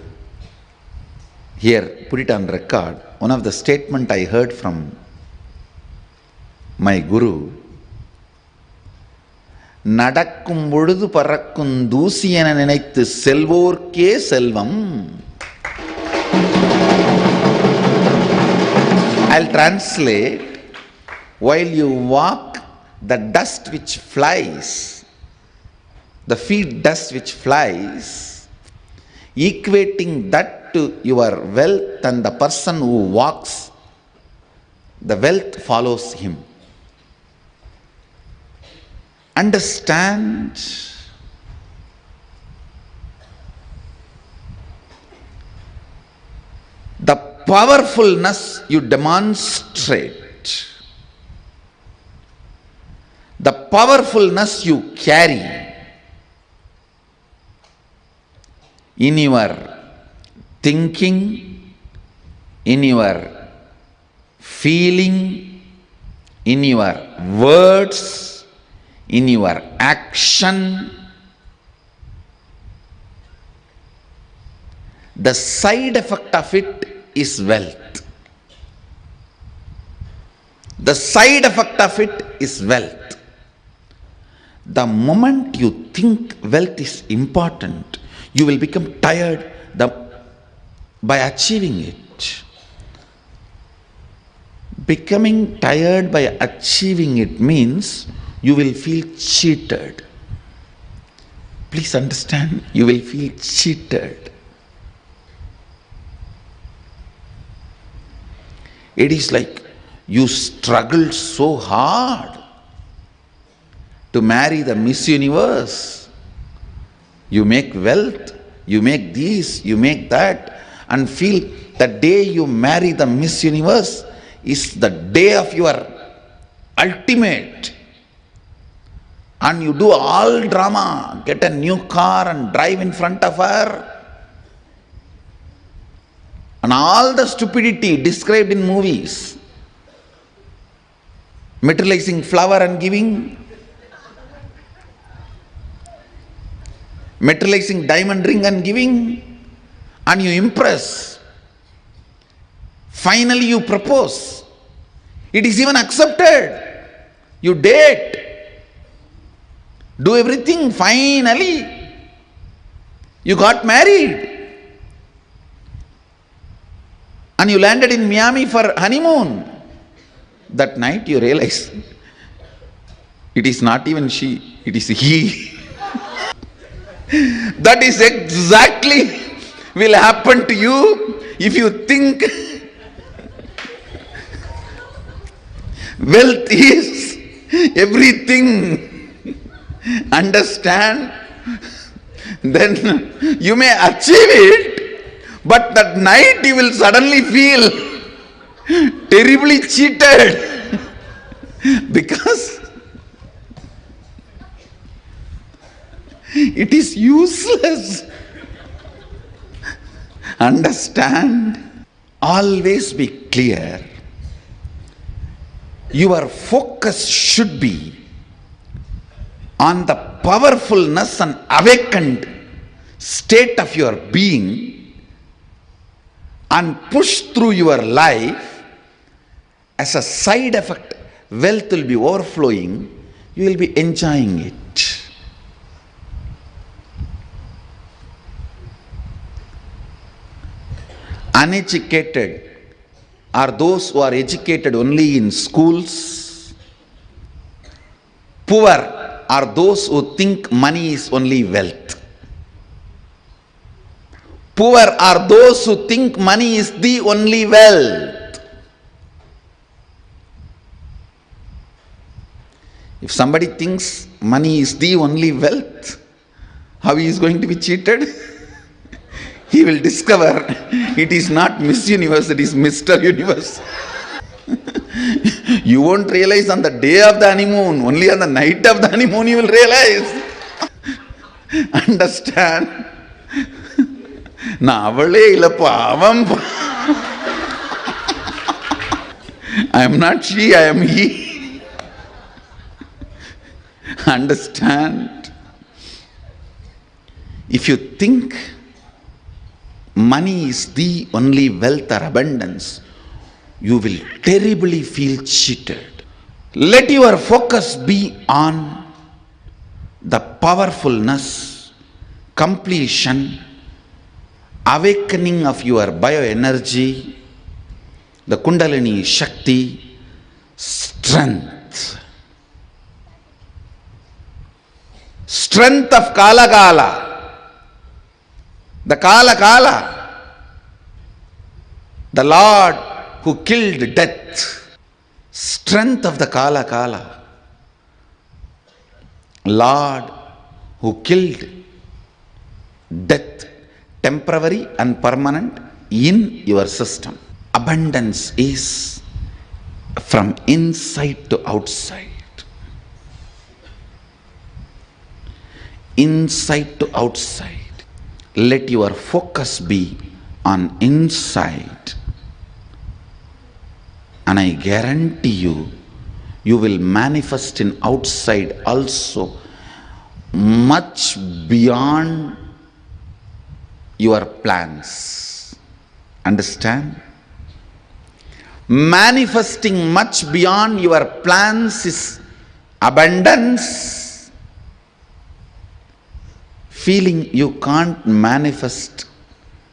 here put it on record. One of the statement I heard from my guru, நடக்கும் பொழுது பறக்கும் தூசி என நினைத்து செல்வோர்க்கே செல்வம். I'll translate. While you walk, the dust which flies, the feet dust which flies, equating that to your wealth, and the person who walks, the wealth follows him. Understand? The powerfulness you demonstrate, the powerfulness you carry in your thinking, in your feeling, in your words, in your action, the side effect of it is wealth. The side effect of it is wealth. The moment you think wealth is important, you will become tired by achieving it. Becoming tired by achieving it means you will feel cheated. Please understand, you will feel cheated. It is like you struggled so hard to marry the Miss Universe. You make wealth, you make this, you make that, and feel the day you marry the Miss Universe is the day of your ultimate. And you do all drama, get a new car and drive in front of her. And all the stupidity described in movies. Materializing flower and giving. Materializing diamond ring and giving. And you impress. Finally you propose. It is even accepted. You date. Do everything. Finally you got married. And you landed in Miami for honeymoon. That night you realize it is not even she, it is he. That is exactly will happen to you if you think wealth is everything. Understand? Then you may achieve it, but that night you will suddenly feel terribly cheated because It is useless. Understand? Always be clear. Your focus should be on the powerfulness and awakened state of your being, and push through your life. As a side effect, wealth will be overflowing, you will be enjoying it. Uneducated are those who are educated only in schools. Poor are those who think money is only wealth. Poor are those who think money is the only wealth. If somebody thinks money is the only wealth, how he is going to be cheated? He will discover it is not Miss Universe, it is Mr. Universe. You won't realize on the day of the honeymoon, only on the night of the honeymoon you will realize. Understand? I am not she, I am he. Understand? If you think money is the only wealth or abundance, you will terribly feel cheated. Let your focus be on the powerfulness, completion, awakening of your bioenergy, the Kundalini Shakti, strength. Strength of Kala Kala, the Kala Kala, the Lord who killed death. Strength of the Kala Kala, Lord who killed death, temporary and permanent in your system. Abundance is from inside to outside. Inside to outside. Let your focus be on inside. And I guarantee you, you will manifest in outside also much beyond your plans. Understand? Manifesting much beyond your plans is abundance. Feeling you can't manifest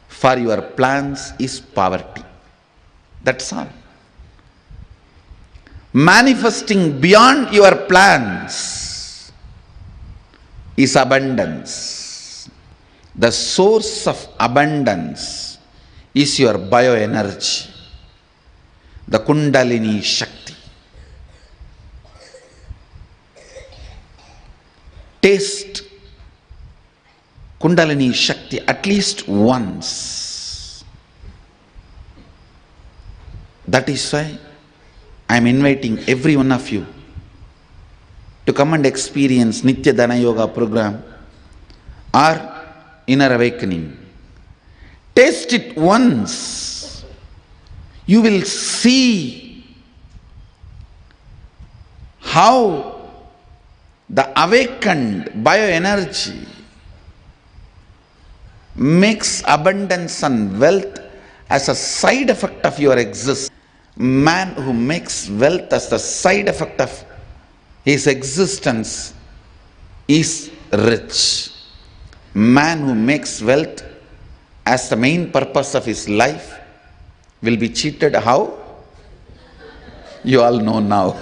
for your plans is poverty. That's all. Manifesting beyond your plans is abundance. The source of abundance is your bioenergy, the Kundalini Shakti. Taste Kundalini Shakti at least once. That is why I am inviting every one of you to come and experience Nitya Dana Yoga program or Inner Awakening. Taste it once. You will see how the awakened bioenergy makes abundance and wealth as a side effect of your existence. Man who makes wealth as the side effect of his existence is rich. Man who makes wealth as the main purpose of his life will be cheated. How? You all know now.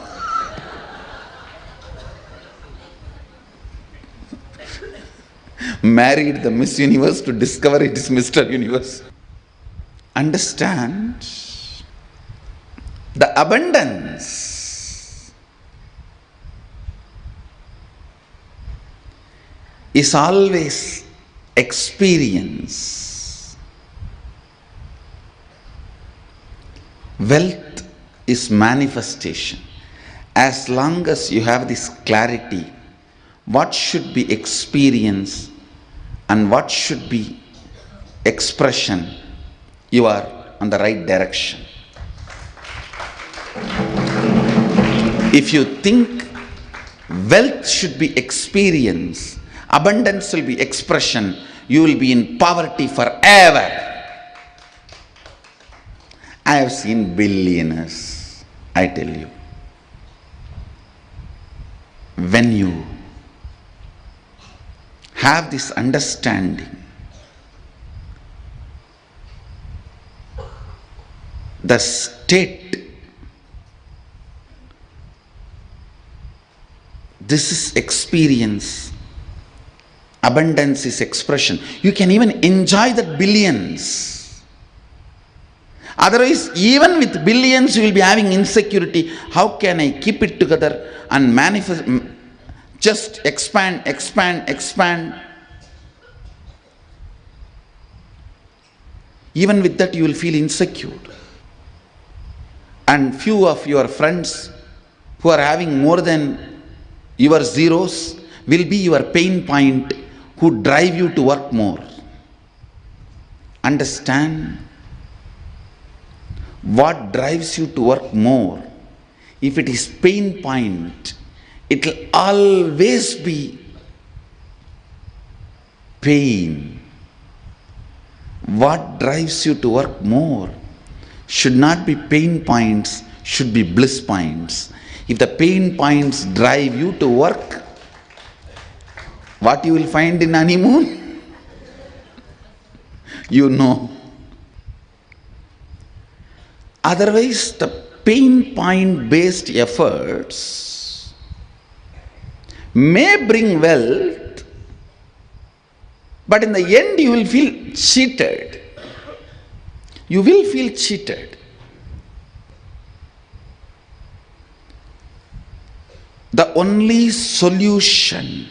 Married the Miss Universe to discover it is Mr. Universe. Understand? The abundance is always experience. Wealth is manifestation. As long as you have this clarity, what should be experience and what should be expression, you are on the right direction. If you think wealth should be experience, abundance will be expression, you will be in poverty forever. I have seen billionaires, I tell you. When you have this understanding, the state, this is experience, abundance is expression. You can even enjoy the billions. Otherwise, even with billions, you will be having insecurity. How can I keep it together and manifest, just expand, expand, expand? Even with that, you will feel insecure. And few of your friends who are having more than your zeros will be your pain point, who drive you to work more. Understand what drives you to work more. If it is pain point, it will always be pain. What drives you to work more should not be pain points, should be bliss points. If the pain points drive you to work, what you will find in honeymoon? You know. Otherwise, the pain point based efforts may bring wealth, but in the end you will feel cheated. You will feel cheated. The only solution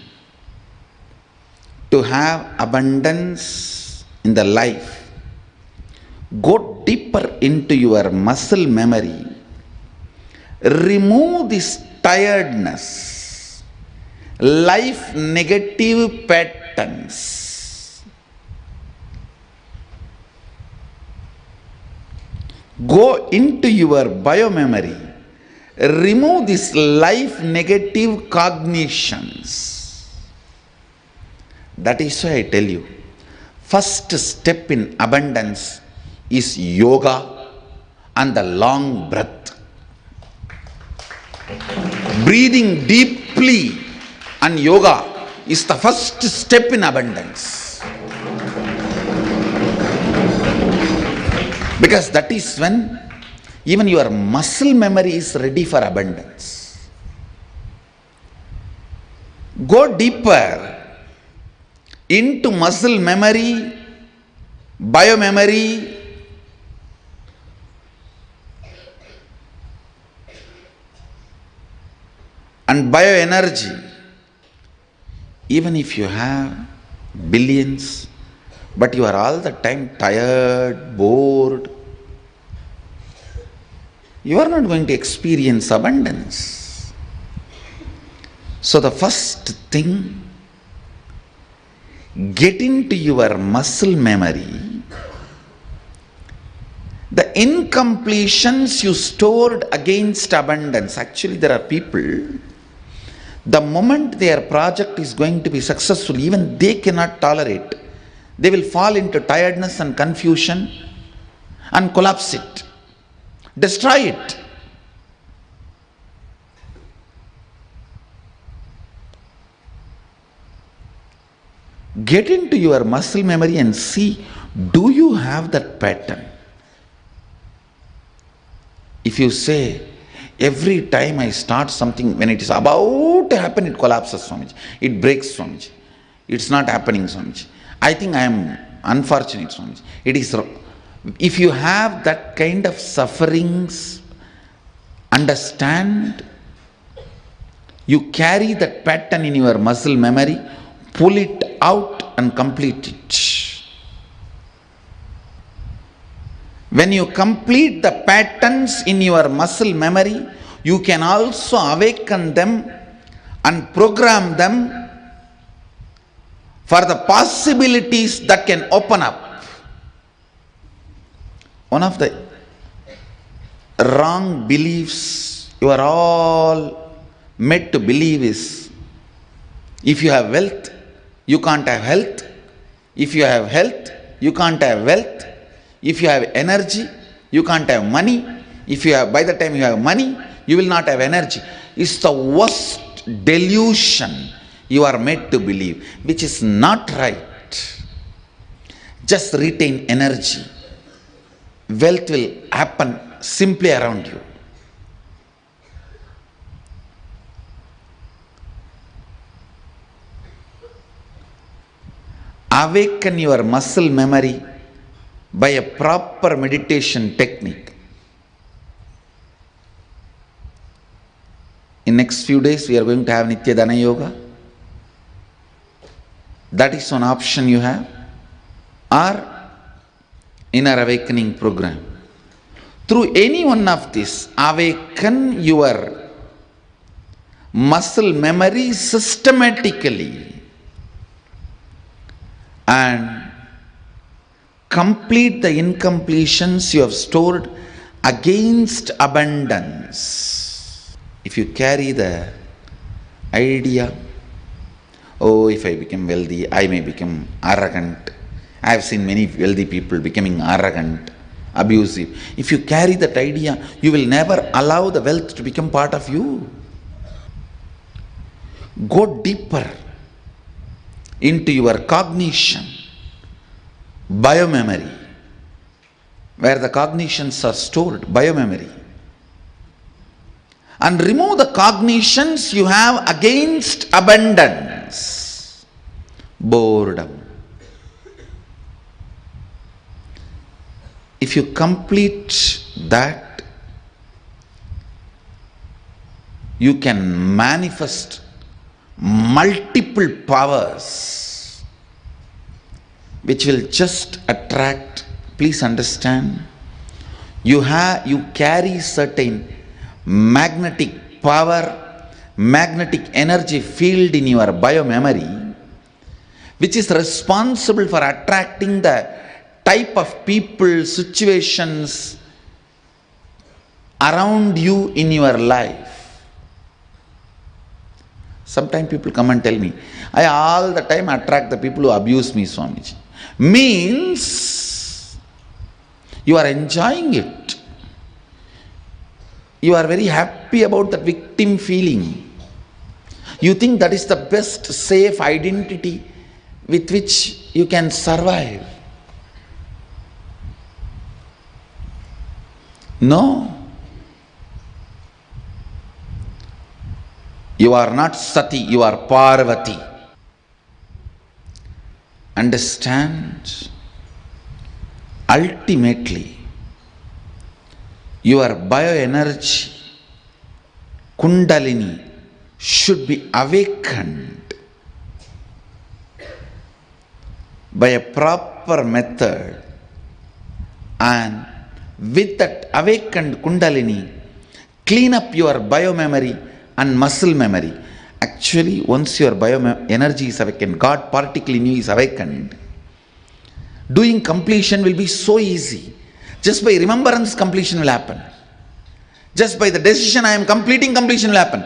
to have abundance in the life, go deeper into your muscle memory, remove this tiredness, life negative patterns. Go into your biomemory, remove this life negative cognitions. That is why I tell you, first step in abundance is yoga and the long breath. Breathing deeply and yoga is the first step in abundance. Because that is when even your muscle memory is ready for abundance. Go deeper into muscle memory, biomemory, and bioenergy. Even if you have billions, but you are all the time tired, bored, you are not going to experience abundance. So the first thing, get into your muscle memory the incompletions you stored against abundance. Actually, there are people, the moment their project is going to be successful, even they cannot tolerate. They will fall into tiredness and confusion and collapse it, destroy it. Get into your muscle memory and see, do you have that pattern? If you say, every time I start something, when it is about to happen, it collapses, Swamiji. It breaks, Swamiji. It's not happening, Swamiji. I think I am unfortunate, Swamiji. It is wrong. If you have that kind of sufferings, understand, you carry that pattern in your muscle memory, pull it out and complete it. When you complete the patterns in your muscle memory, you can also awaken them and program them for the possibilities that can open up. One of the wrong beliefs you are all made to believe is, if you have wealth, you can't have health. If you have health, you can't have wealth. If you have energy, you can't have money. If you have, by the time you have money, you will not have energy. It's the worst delusion you are made to believe, which is not right. Just retain energy. Wealth will happen simply around you. Awaken your muscle memory by a proper meditation technique. In next few days, we are going to have Nityadana Yoga. That is one option you have. Or Inner Awakening Program. Through any one of these, awaken your muscle memory systematically and complete the incompletions you have stored against abundance. If you carry the idea, oh, if I become wealthy, I may become arrogant. I have seen many wealthy people becoming arrogant, abusive. If you carry that idea, you will never allow the wealth to become part of you. Go deeper into your cognition, biomemory, where the cognitions are stored, biomemory. And remove the cognitions you have against abundance. Boredom. If you complete that, you can manifest multiple powers which will just attract. Please understand, you carry certain magnetic power, magnetic energy field in your biomemory, which is responsible for attracting the type of people, situations around you in your life. Sometimes people come and tell me, I all the time attract the people who abuse me, Swamiji. Means you are enjoying it. You are very happy about that victim feeling. You think that is the best safe identity with which you can survive. No. You are not Sati, you are Parvati. Understand? Ultimately, your bioenergy, Kundalini, should be awakened by a proper method, and with that awakened Kundalini, clean up your biomemory and muscle memory. Actually, once your bioenergy is awakened, God particle in you is awakened, doing completion will be so easy. Just by remembrance, completion will happen. Just by the decision, I am completing, completion will happen.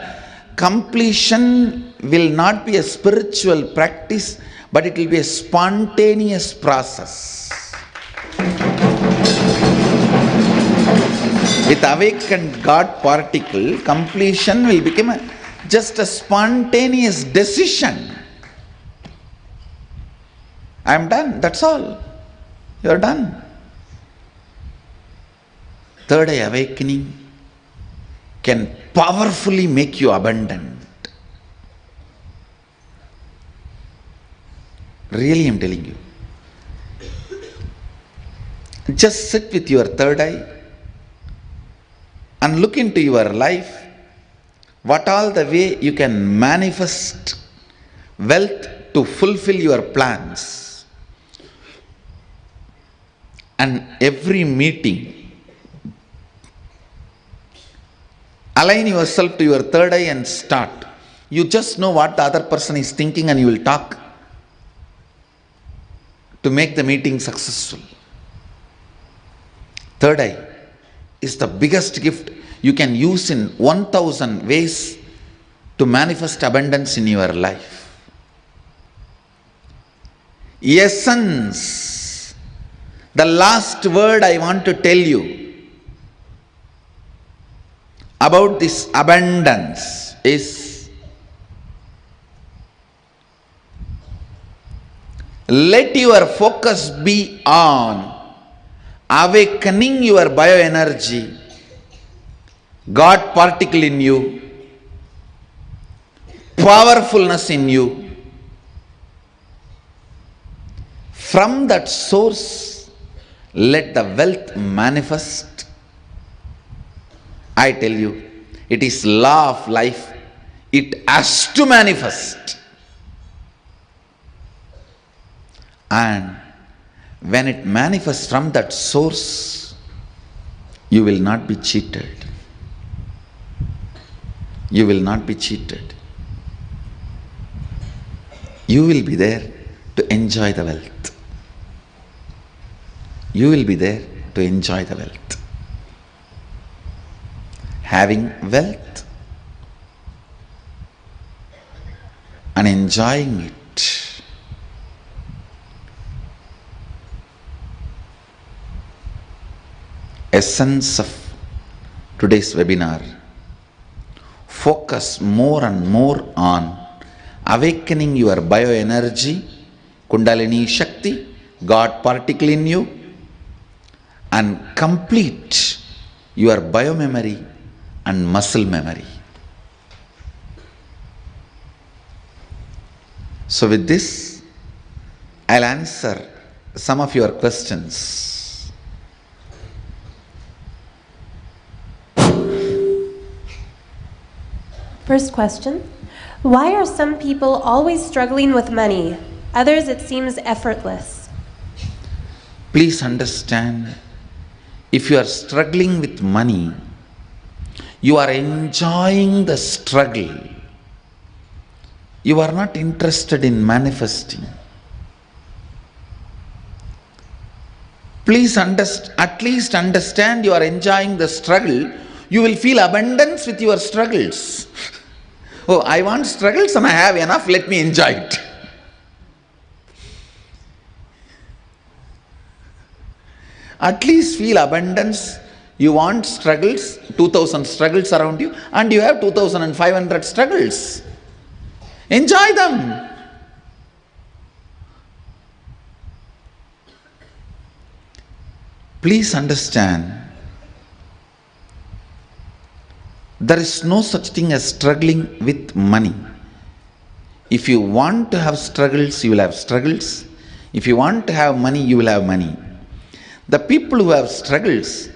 Completion will not be a spiritual practice, but it will be a spontaneous process. With awakened God particle, completion will become just a spontaneous decision. I am done, that's all. You are done. Third eye awakening can powerfully make you abundant. Really, I am telling you. Just sit with your third eye and look into your life, what all the way you can manifest wealth to fulfill your plans. And every meeting, align yourself to your third eye and start. You just know what the other person is thinking and you will talk. to make the meeting successful. Third eye is the biggest gift you can use in 1000 ways to manifest abundance in your life. Essence, the last word I want to tell you about this abundance is, let your focus be on awakening your bioenergy, God particle in you, powerfulness in you. From that source, let the wealth manifest. I tell you, it is law of life. It has to manifest. And when it manifests from that source, you will not be cheated. You will not be cheated. You will be there to enjoy the wealth. You will be there to enjoy the wealth. Having wealth and enjoying it. Essence of today's webinar. Focus more and more on awakening your bioenergy, Kundalini Shakti, God particle in you, and complete your biomemory and muscle memory. So with this, I'll answer some of your questions. First question, why are some people always struggling with money? Others it seems effortless. Please understand, if you are struggling with money, you are enjoying the struggle. You are not interested in manifesting. Please at least understand you are enjoying the struggle. You will feel abundance with your struggles. Oh, I want struggles and I have enough, let me enjoy it. At least feel abundance. You want struggles, 2000 struggles around you, and you have 2500 struggles. Enjoy them. Please understand, there is no such thing as struggling with money. If you want to have struggles, you will have struggles. If you want to have money, you will have money. The people who have struggles,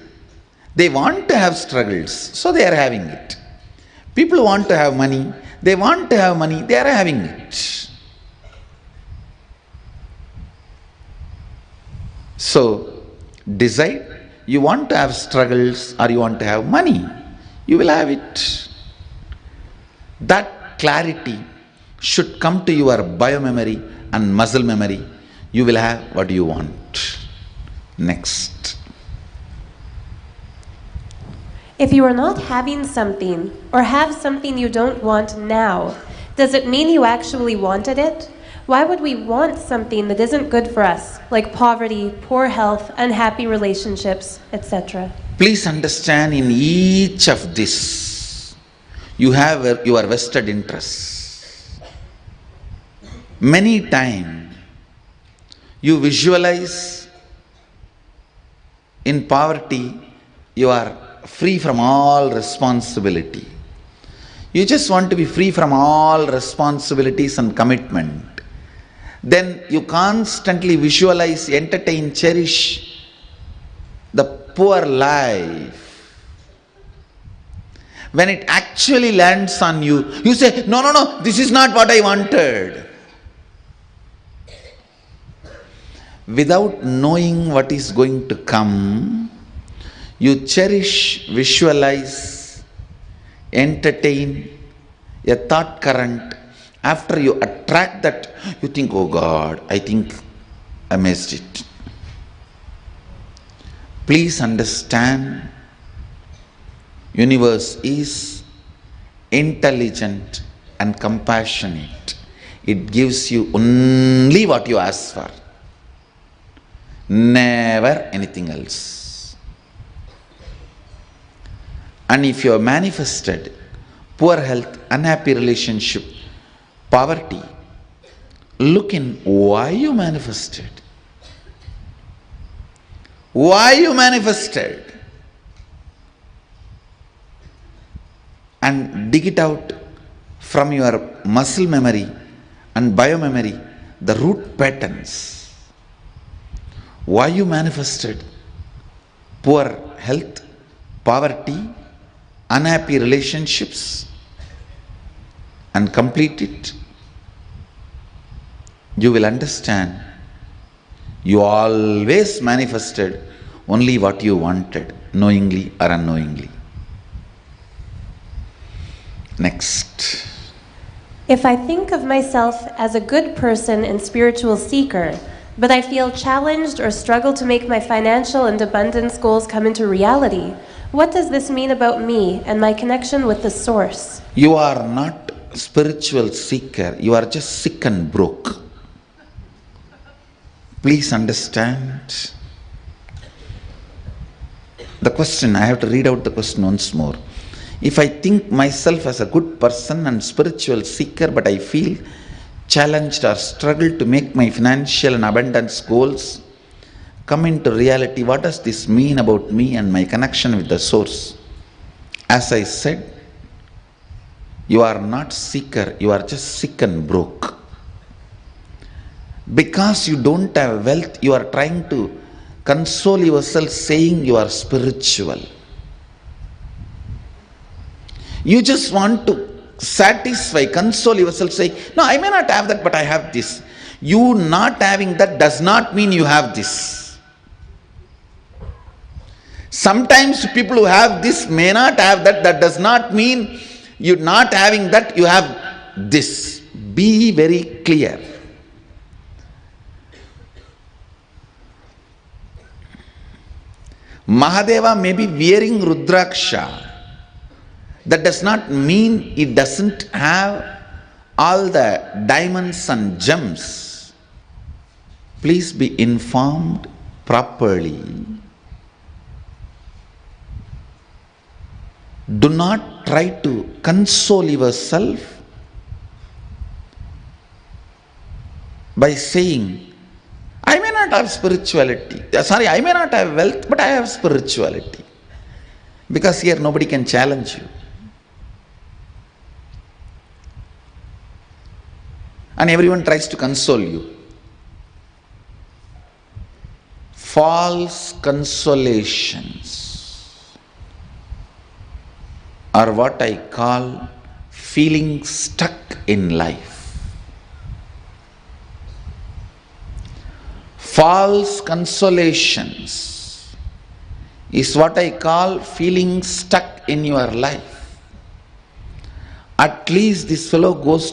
they want to have struggles, so they are having it. People who want to have money, they want to have money, they are having it. So, decide, you want to have struggles or you want to have money. You will have it. That clarity should come to your biomemory and muscle memory. You will have what you want. Next. If you are not having something or have something you don't want now, does it mean you actually wanted it? Why would we want something that isn't good for us, like poverty, poor health, unhappy relationships, etc.? Please understand, in each of this, you have your vested interests. Many times, you visualize in poverty, you are free from all responsibility. You just want to be free from all responsibilities and commitment. Then you constantly visualize, entertain, cherish the poor life. When it actually lands on you, you say, no, this is not what I wanted. Without knowing what is going to come, you cherish, visualize, entertain a thought current. After you attract that, you think, oh God, I think amazed it. Please understand, universe is intelligent and compassionate. It gives you only what you ask for, never anything else. And if you have manifested poor health, unhappy relationship, poverty, look in why you manifested. Why you manifested? And dig it out from your muscle memory and biomemory, the root patterns. Why you manifested poor health, poverty, unhappy relationships, and complete it, you will understand you always manifested only what you wanted, knowingly or unknowingly. Next. If I think of myself as a good person and spiritual seeker, but I feel challenged or struggle to make my financial and abundance goals come into reality, what does this mean about me and my connection with the source? You are not a spiritual seeker, you are just sick and broke. Please understand. The question, I have to read out the question once more. If I think myself as a good person and spiritual seeker, but I feel challenged or struggle to make my financial and abundance goals come into reality, what does this mean about me and my connection with the source? As I said, you are not seeker, you are just sick and broke. Because you don't have wealth, you are trying to console yourself saying you are spiritual. You just want to satisfy, console yourself saying, no, I may not have that, but I have this. You not having that does not mean you have this. Sometimes people who have this may not have that, that does not mean you not having that, you have this. Be very clear. Mahadeva may be wearing Rudraksha. That does not mean it doesn't have all the diamonds and gems. Please be informed properly. Do not try to console yourself by saying, I may not have spirituality. I may not have wealth, but I have spirituality. Because here nobody can challenge you. And everyone tries to console you. False consolations are what I call feeling stuck in life. False consolations is what I call feeling stuck in your life. At least this fellow who goes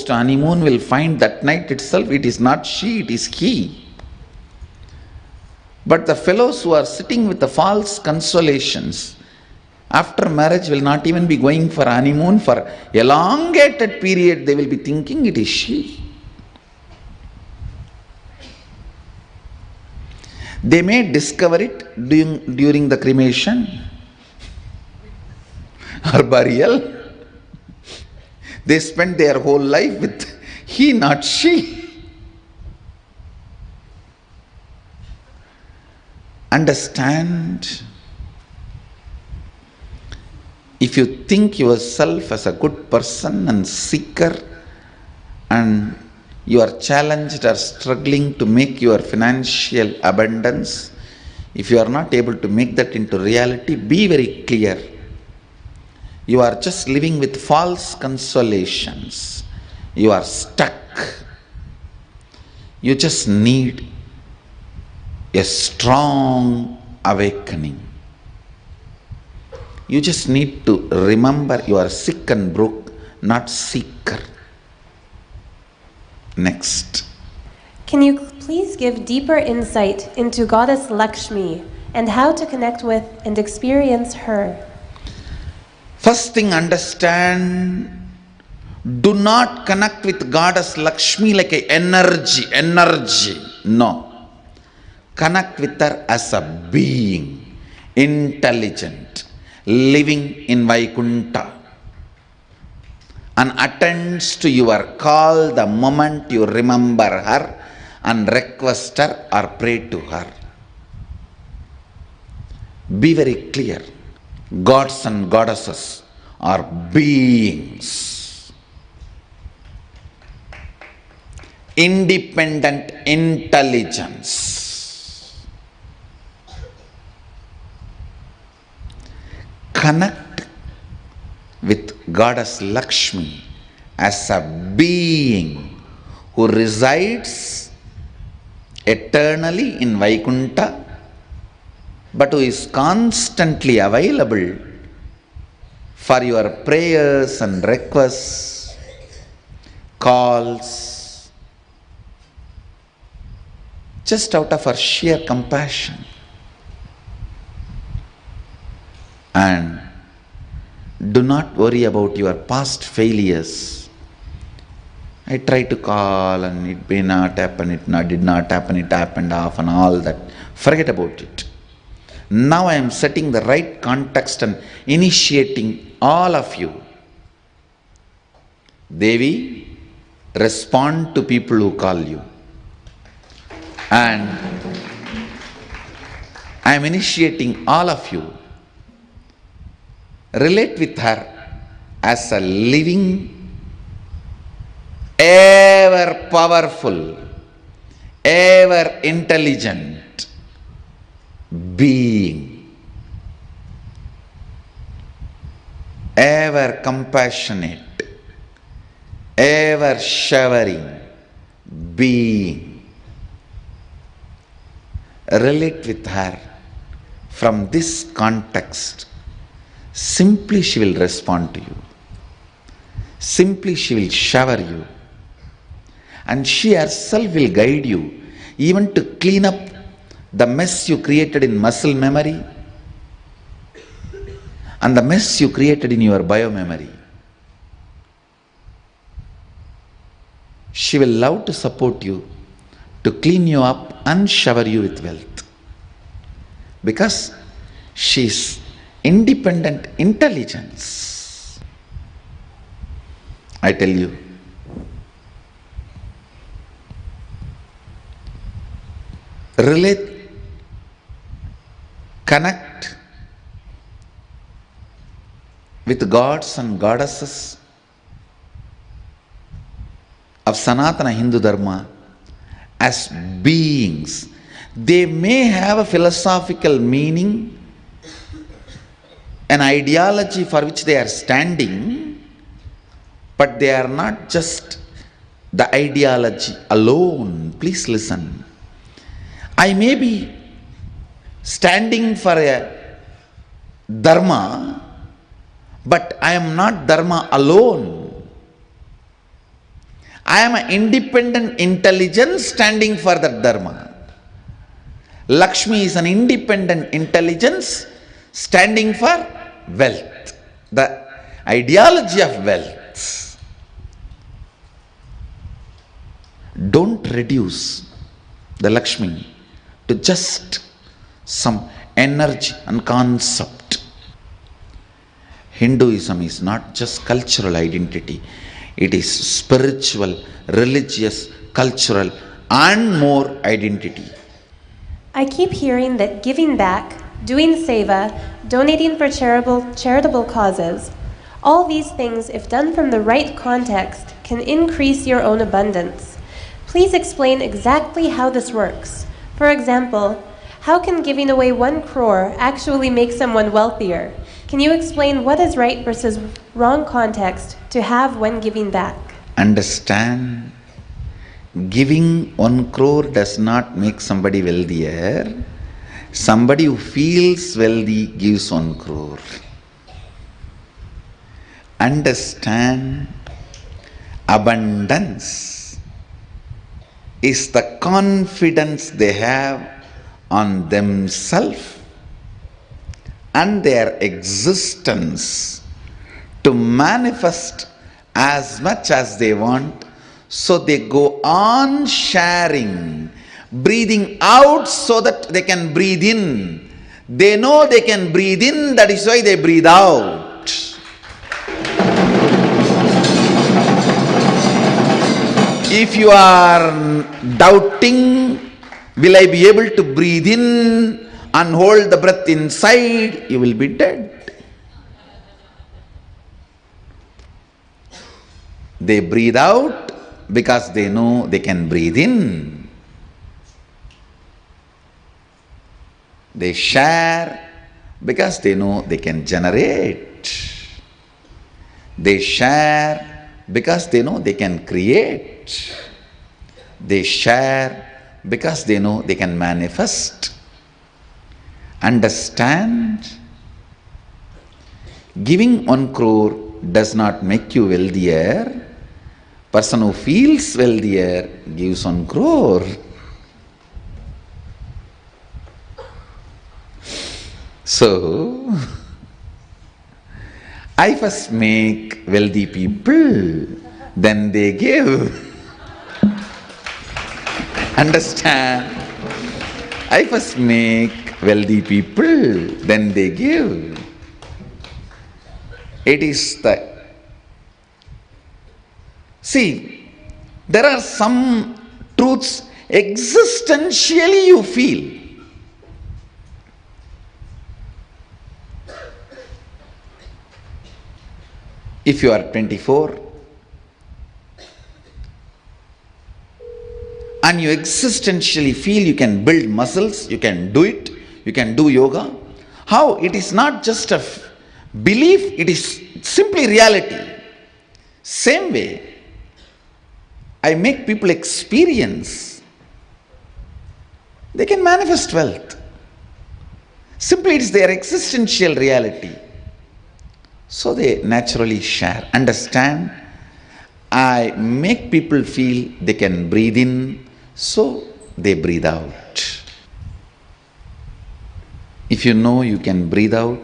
to honeymoon will find that night itself it is not she, it is he. But the fellows who are sitting with the false consolations, after marriage will not even be going for honeymoon. For elongated period they will be thinking it is she. They may discover it during the cremation or burial. They spend their whole life with he, not she. Understand, if you think yourself as a good person and seeker and you are challenged or struggling to make your financial abundance, if you are not able to make that into reality, be very clear. You are just living with false consolations. You are stuck. You just need a strong awakening. You just need to remember you are sick and broke, not seeker. Next. Can you please give deeper insight into Goddess Lakshmi and how to connect with and experience her? First thing, understand, do not connect with Goddess Lakshmi like a energy. No. Connect with her as a being, intelligent, living in Vaikuntha, and attends to your call the moment you remember her and request her or pray to her. Be very clear. Gods and goddesses are beings, independent intelligence. Connect with Goddess Lakshmi as a being who resides eternally in Vaikuntha, but who is constantly available for your prayers and requests, calls, just out of her sheer compassion. And do not worry about your past failures. I tried to call and it may not happen, did not happen, it happened off and all that. Forget about it. Now I am setting the right context and initiating all of you. Devi, respond to people who call you. And I am initiating all of you. Relate with her as a living, ever powerful, ever intelligent being, ever compassionate, ever showering being. Relate with her from this context. Simply she will respond to you. Simply she will shower you. And she herself will guide you even to clean up the mess you created in muscle memory and the mess you created in your biomemory. She will love to support you, to clean you up and shower you with wealth. Because she is independent intelligence. I tell you, relate, connect with gods and goddesses of Sanatana Hindu Dharma as beings. They may have a philosophical meaning, an ideology for which they are standing, but they are not just the ideology alone. Please listen. I may be standing for a dharma, but I am not dharma alone. I am an independent intelligence standing for that dharma. Lakshmi is an independent intelligence standing for wealth, the ideology of wealth. Don't reduce the Lakshmi to just some energy and concept. Hinduism is not just cultural identity, it is spiritual, religious, cultural, and more identity. I keep hearing that giving back, doing seva, donating for charitable causes, all these things, if done from the right context, can increase your own abundance. Please explain exactly how this works. For example, how can giving away 1 crore actually make someone wealthier? Can you explain what is right versus wrong context to have when giving back? Understand, giving 1 crore does not make somebody wealthier. Somebody who feels wealthy gives 1 crore. Understand, abundance is the confidence they have on themselves and their existence to manifest as much as they want. So they go on sharing, breathing out so that they can breathe in. They know they can breathe in, that is why they breathe out. If you are doubting, will I be able to breathe in and hold the breath inside, you will be dead. They breathe out because they know they can breathe in. They share because they know they can generate. They share because they know they can create. They share because they know they can manifest. Understand? Giving 1 crore does not make you wealthier. Person who feels wealthier gives 1 crore. So, I first make wealthy people, then they give. Understand? I first make wealthy people, then they give. It is the... See, there are some truths existentially you feel. If you are 24 and you existentially feel you can build muscles, you can do it, you can do yoga, how? It is not just a belief, it is simply reality. Same way, I make people experience they can manifest wealth. Simply it is their existential reality. So they naturally share. Understand? I make people feel they can breathe in, so they breathe out. If you know you can breathe out,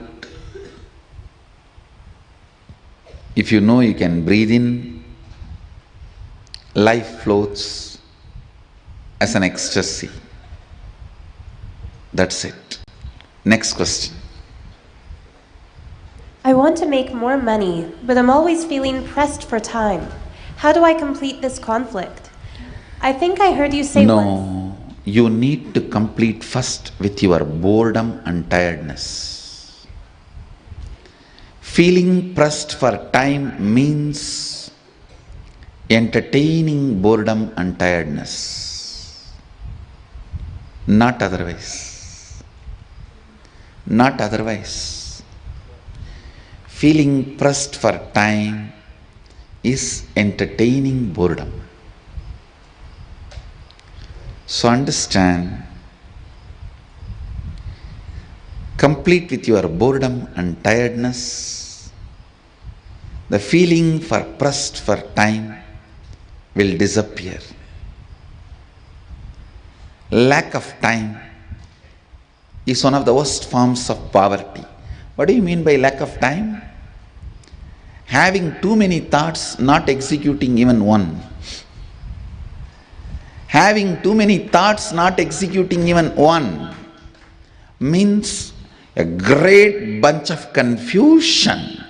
if you know you can breathe in, life floats as an ecstasy. That's it. Next question. I want to make more money, but I'm always feeling pressed for time. How do I complete this conflict? I think I heard you say once. No, you need to complete first with your boredom and tiredness. Feeling pressed for time means entertaining boredom and tiredness. Not otherwise. Not otherwise. Feeling pressed for time is entertaining boredom. So understand, complete with your boredom and tiredness, the feeling for pressed for time will disappear. Lack of time is one of the worst forms of poverty. What do you mean by lack of time? Having too many thoughts, not executing even one. Having too many thoughts, not executing even one, means a great bunch of confusion.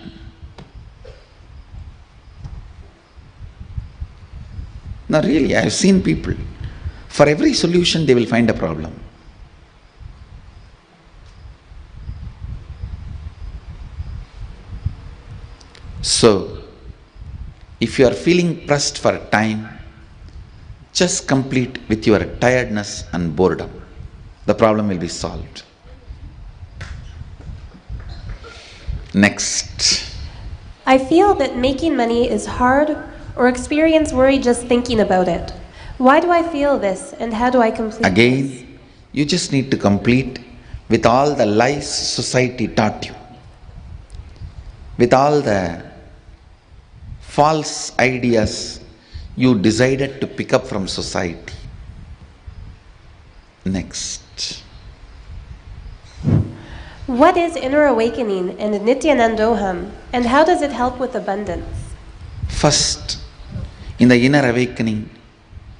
Now really, I have seen people, for every solution they will find a problem. So, if you are feeling pressed for time, just complete with your tiredness and boredom. The problem will be solved. Next. I feel that making money is hard or experience worry just thinking about it. Why do I feel this and how do I complete this? Again, you just need to complete with all the lies society taught you, with all the false ideas you decided to pick up from society. Next. What is inner awakening and Nithyanandoham, and how does it help with abundance? First, in the inner awakening,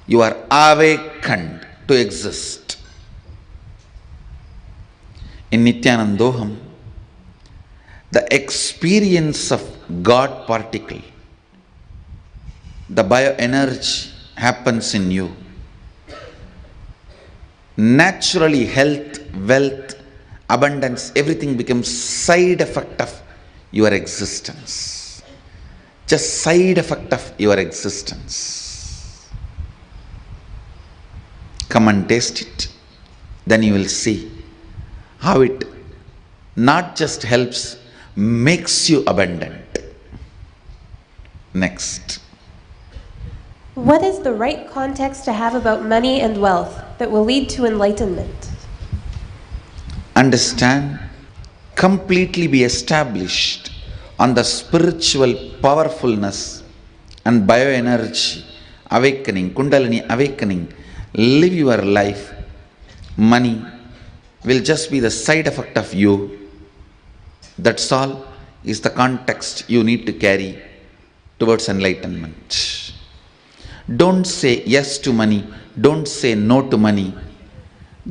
you are awakened to exist. In Nithyanandoham, the experience of God particle, the bioenergy happens in you. Naturally, health, wealth, abundance, everything becomes side effect of your existence. Just side effect of your existence. Come and taste it. Then you will see how it not just helps, makes you abundant. Next. What is the right context to have about money and wealth that will lead to enlightenment? Understand, completely be established on the spiritual powerfulness and bioenergy awakening, Kundalini awakening. Live your life. Money will just be the side effect of you. That's all is the context you need to carry towards enlightenment. Don't say yes to money. Don't say no to money.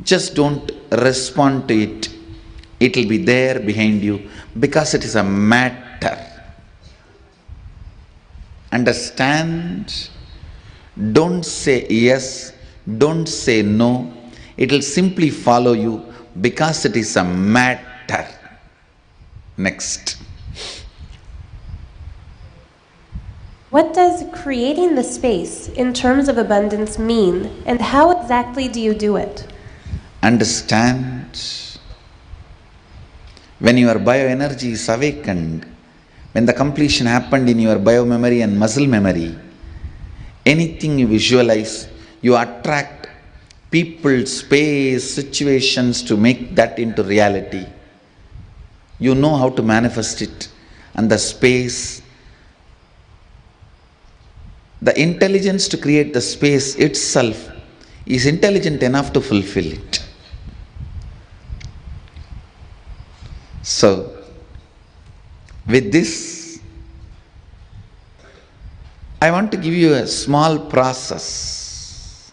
Just don't respond to it. It will be there behind you because it is a matter. Understand? Don't say yes. Don't say no. It will simply follow you because it is a matter. Next. What does creating the space in terms of abundance mean, and how exactly do you do it? Understand, when your bioenergy is awakened, when the completion happened in your biomemory and muscle memory, anything you visualize, you attract people, space, situations to make that into reality. You know how to manifest it, and the space, the intelligence to create the space itself is intelligent enough to fulfill it. So, with this, I want to give you a small process.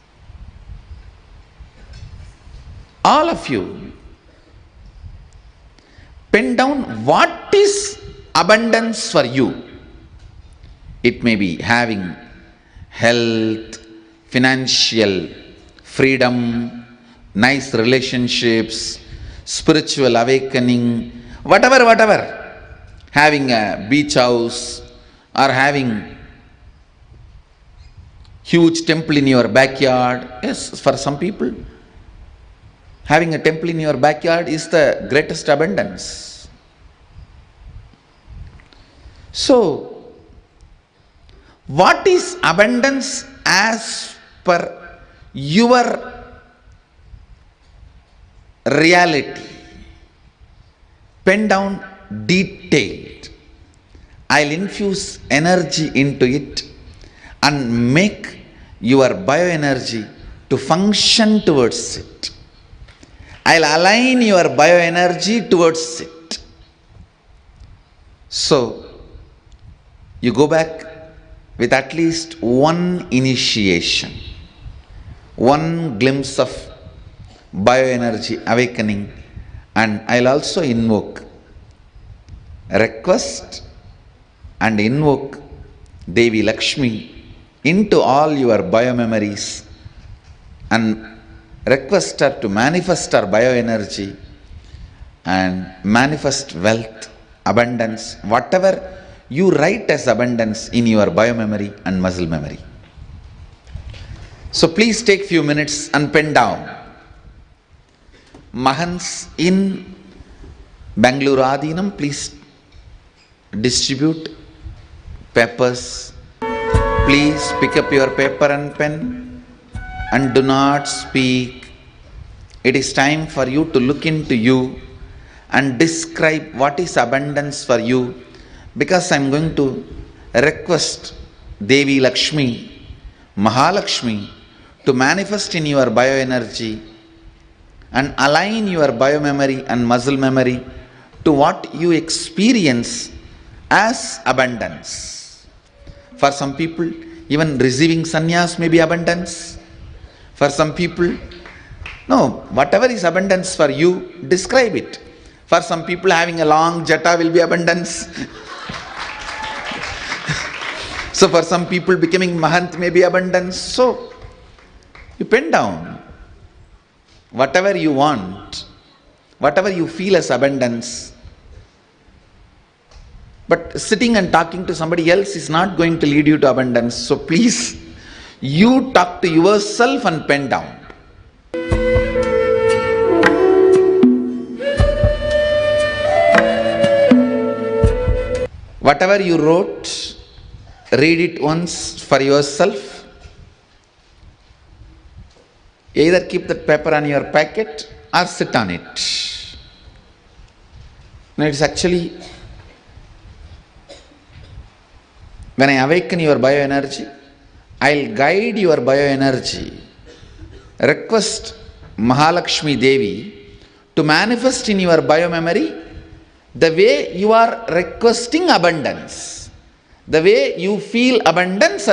All of you, pen down what is abundance for you. It may be having health, financial freedom, nice relationships, spiritual awakening, whatever. Having a beach house or having huge temple in your backyard. Yes, for some people, having a temple in your backyard is the greatest abundance. So, what is abundance as per your reality? Pen down detailed. I'll infuse energy into it and make your bioenergy to function towards it. I'll align your bioenergy towards it. So, you go back with at least one initiation, one glimpse of bioenergy awakening, and I'll also request and invoke Devi Lakshmi into all your biomemories and request her to manifest her bioenergy and manifest wealth, abundance, whatever you write as abundance in your biomemory and muscle memory. So please take few minutes and pen down. Mahans in Bangalore Adinam, please distribute papers. Please pick up your paper and pen and do not speak. It is time for you to look into you and describe what is abundance for you, because I am going to request Devi Lakshmi, Mahalakshmi to manifest in your bioenergy and align your biomemory and muscle memory to what you experience as abundance. For some people, even receiving sannyas may be abundance. For some people, no, whatever is abundance for you, describe it. For some people, having a long jata will be abundance. So for some people, becoming mahant may be abundance. So you pen down whatever you want, whatever you feel as abundance. But sitting and talking to somebody else is not going to lead you to abundance. So please, you talk to yourself and pen down. Whatever you wrote, read it once for yourself. Either keep that paper on your packet or sit on it. Now it's actually, when I awaken your bioenergy, I'll guide your bioenergy. Request Mahalakshmi Devi to manifest in your biomemory the way you are requesting abundance, the way you feel abundance.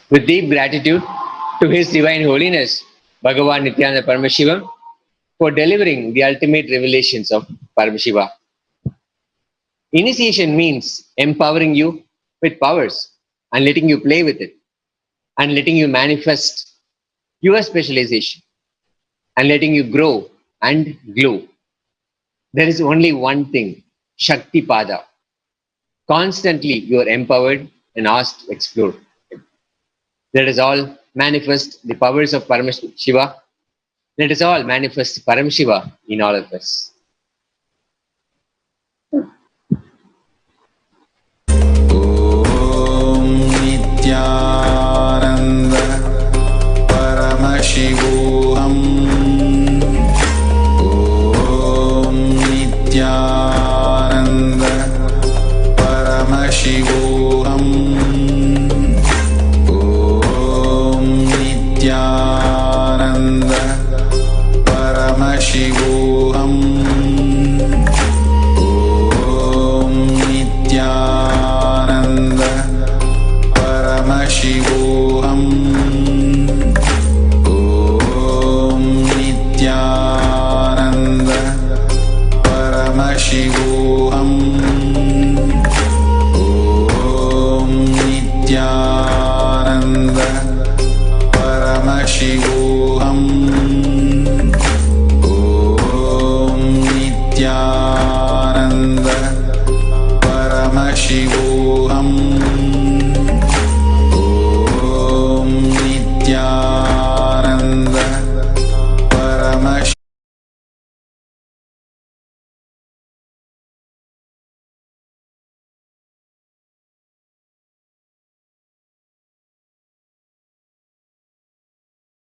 With deep gratitude to His Divine Holiness, Bhagavan Nithyananda Paramashivam, for delivering the ultimate revelations of Paramashiva. Initiation means empowering you with powers and letting you play with it and letting you manifest your specialization and letting you grow and glow. There is only one thing, Shakti Pada. Constantly you are empowered and asked to explore. Let us all manifest the powers of Paramashiva. Let us all manifest Paramashiva in all of us. Om Nithyananda Paramashivoham. Om Nithyananda Paramashivoham. Nithyananda Paramashivoham. Om Nithyananda Paramashivoham. Om Nithyananda Paramashivoham. Om Nithyananda Paramashivoham. Om Nithyananda Paramashivoham. Om Nithyananda Paramashivoham.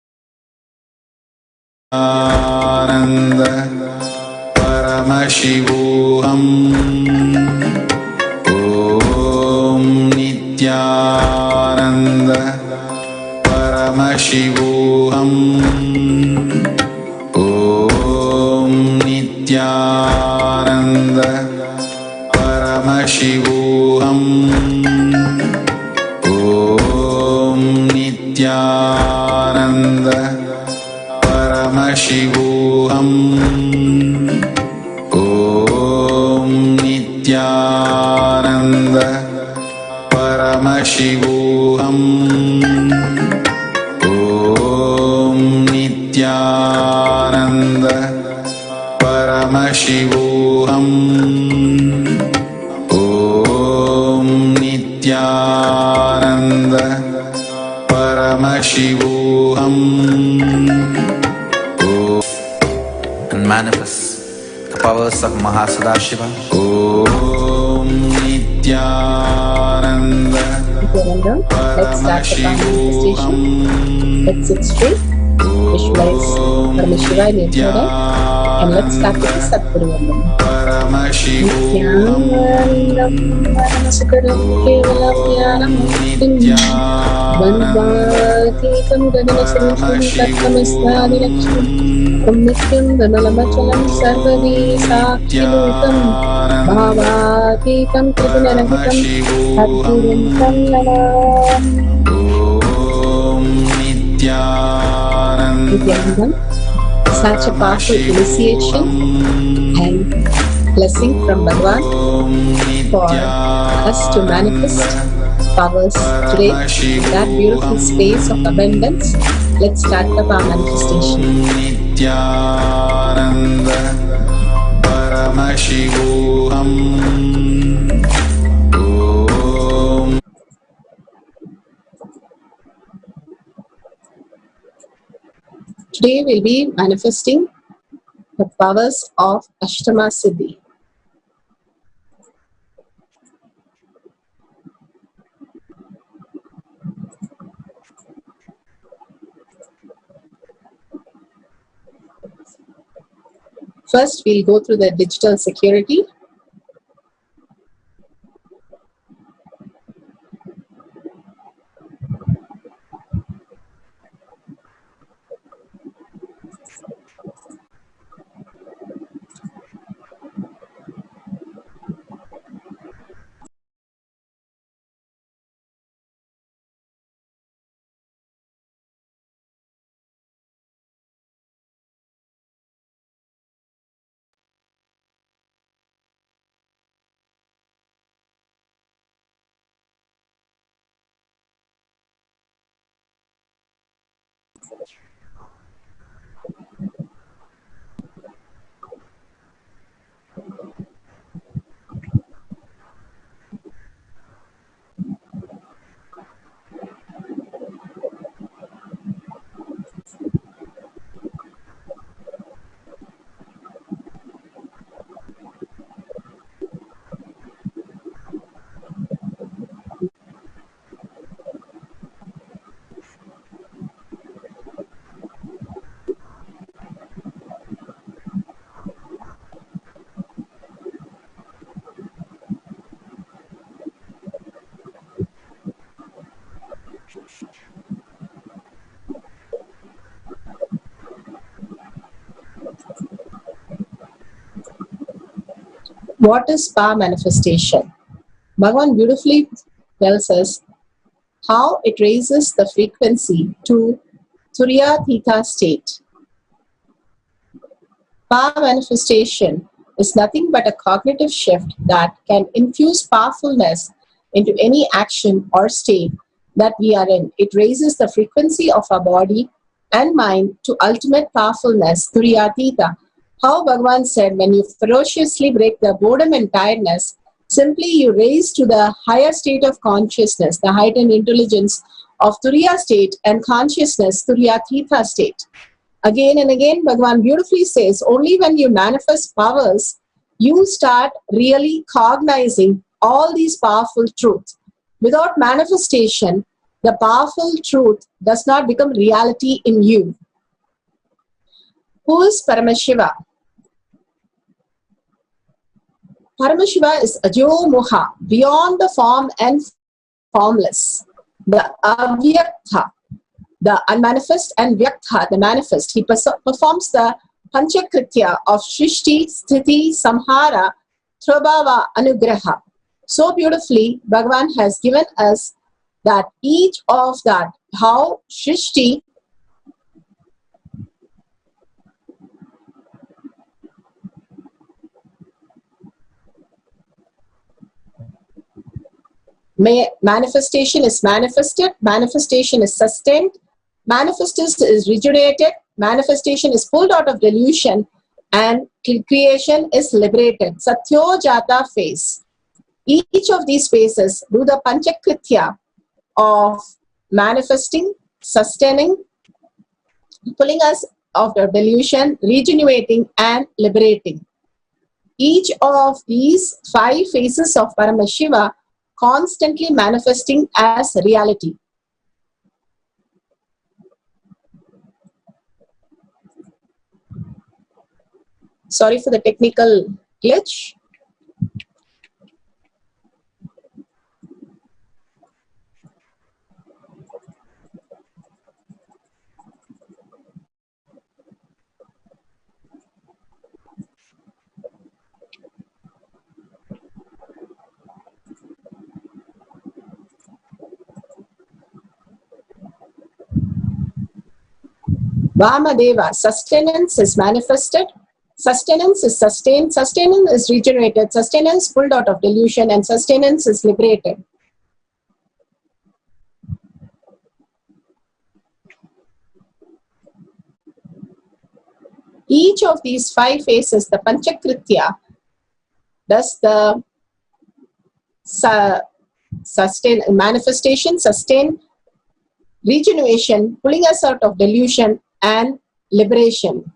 Nithyananda Paramashivoham. Om Nithyananda Paramashivoham. Om Nithyananda Paramashivoham. Om Nithyananda Paramashivoham. Om Nithyananda Paramashivoham. Om Nithyananda Paramashivoham. Paramashivoham. And manifest the powers of Mahasadashiva. Om Nithyananda Paramashivoham. Let's sit straight, visualize Paramashiva in your head, and let's start with the Satguru Vandam. Nithyanandam Paramasukaram Kevalam Jnanam Bandhaketam Gaganasarvam Tattamastadi Lakshmam Om Nityam Dhanalamachalam Sarvadi Sakshimutam Bhavaketam Trigunarahitam Sadgurum Sannanam. Nithyanandam, such a powerful initiation and blessing from Bhagavan for us to manifest powers today, that beautiful space of abundance. Let's start up our manifestation. Nithyananda Paramashivoham. Today we'll be manifesting the powers of Ashtama Siddhi. First, we'll go through the digital security. What is power manifestation? Bhagavan beautifully tells us how it raises the frequency to Turiya Theta state. Power manifestation is nothing but a cognitive shift that can infuse powerfulness into any action or state that we are in. It raises the frequency of our body and mind to ultimate powerfulness, Turiya Theta. How Bhagavan said, when you ferociously break the boredom and tiredness, simply you raise to the higher state of consciousness, the heightened intelligence of Turiya state and consciousness, Turiya Theta state. Again and again, Bhagavan beautifully says, only when you manifest powers, you start really cognizing all these powerful truths. Without manifestation, the powerful truth does not become reality in you. Who is Paramashiva? Paramashiva is Ajo Moha, beyond the form and formless. The Avyaktha, the unmanifest, and Vyaktha, the manifest. He performs the Panchakritya of Shrishti, Sthiti, Samhara, Trabhava, Anugraha. So beautifully, Bhagavan has given us that each of that, how Shrishti manifestation is manifested, manifestation is sustained, manifestation is regenerated, manifestation is pulled out of delusion, and creation is liberated. Satyo Jata phase. Each of these phases do the Panchakritya of manifesting, sustaining, pulling us out of delusion, regenerating, and liberating. Each of these 5 faces of Paramashiva constantly manifesting as reality. Sorry for the technical glitch. Vamadeva, sustenance is manifested, sustenance is sustained, sustenance is regenerated, sustenance pulled out of delusion, and sustenance is liberated. Each of these 5 phases, the Panchakritya, does the sustain, manifestation, sustain, regeneration, pulling us out of delusion, and liberation.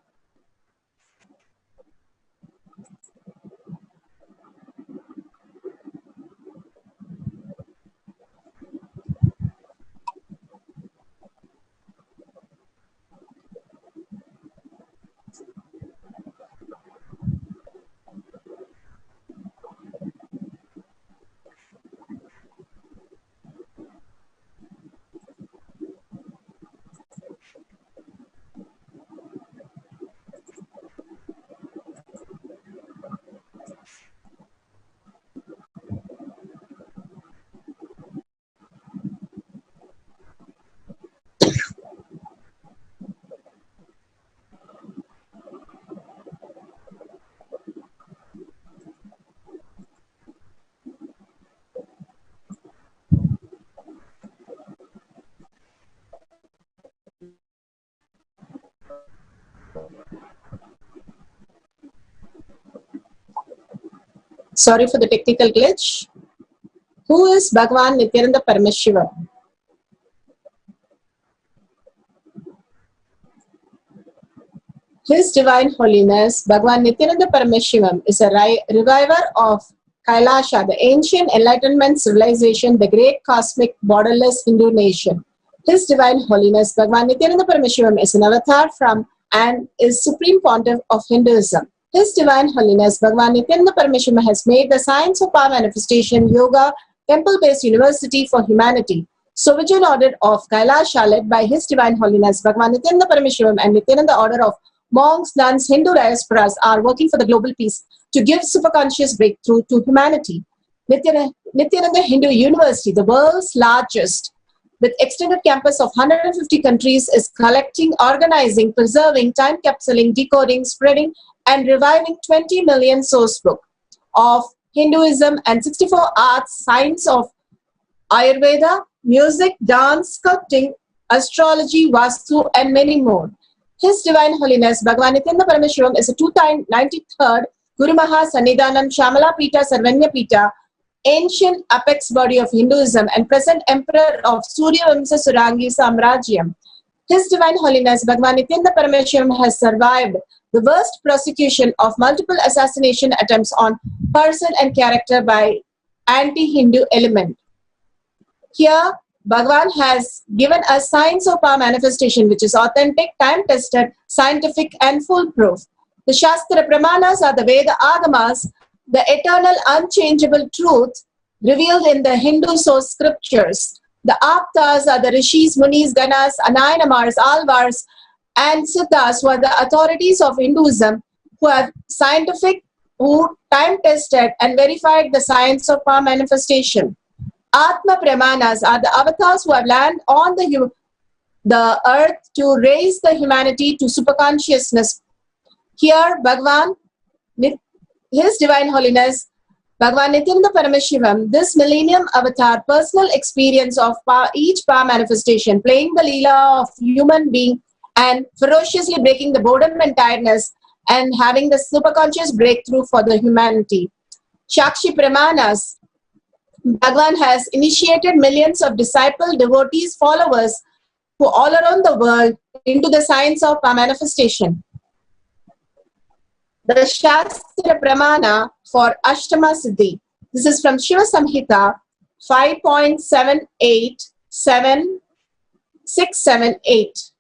Sorry for the technical glitch. Who is Bhagavan Nithyananda Paramashivam? His Divine Holiness, Bhagavan Nithyananda Paramashivam, is a reviver of Kailasha, the ancient enlightenment civilization, the great cosmic borderless Hindu nation. His Divine Holiness, Bhagavan Nithyananda Paramashivam, is an avatar from and is Supreme Pontiff of Hinduism. His Divine Holiness, Bhagavan Nithyananda Paramashivam, has made the science of power manifestation, yoga, temple-based university for humanity. Sovereign Order of Kailasha, led by His Divine Holiness, Bhagavan Nithyananda Paramashivam, and Nithyananda Order of monks, nuns, Hindu diasporas are working for the global peace to give superconscious breakthrough to humanity. Nithyananda Hindu University, the world's largest, with extended campus of 150 countries, is collecting, organizing, preserving, time capsuling, decoding, spreading, and reviving 20 million source book of Hinduism and 64 arts, science of Ayurveda, music, dance, sculpting, astrology, Vastu, and many more. His Divine Holiness, Bhagavan Nithyananda Paramashivam, is a 293rd Guru Maha Sannidhanam Shamala Pita Sarvanya Pita, ancient apex body of Hinduism and present emperor of Surya Vamsa Surangi Samrajyam. His Divine Holiness, Bhagavan Nithyananda Paramashivam, has survived the worst prosecution of multiple assassination attempts on person and character by anti-Hindu element. Here, Bhagavan has given us science of power manifestation, which is authentic, time-tested, scientific, and foolproof. The Shastra Pramanas are the Veda Agamas, the eternal, unchangeable truth revealed in the Hindu source scriptures. The Aptas are the Rishis, Munis, Ganas, Anayanamars, Alvars, and Siddhas, who are the authorities of Hinduism, who have scientific, who time-tested and verified the science of power manifestation. Atma Pramanas are the avatars who have landed on the earth to raise the humanity to superconsciousness. Here, Bhagavan, His Divine Holiness, Bhagavan Nithyananda Paramashivam, this millennium avatar, personal experience of each power manifestation, playing the Leela of human being and ferociously breaking the boredom and tiredness and having the superconscious breakthrough for the humanity. Shakshi Pramanas, Bhagavan has initiated millions of disciples, devotees, followers who all around the world into the science of manifestation. The Shastra Pramana for Ashtama Siddhi. This is from Shiva Samhita 5.787.678.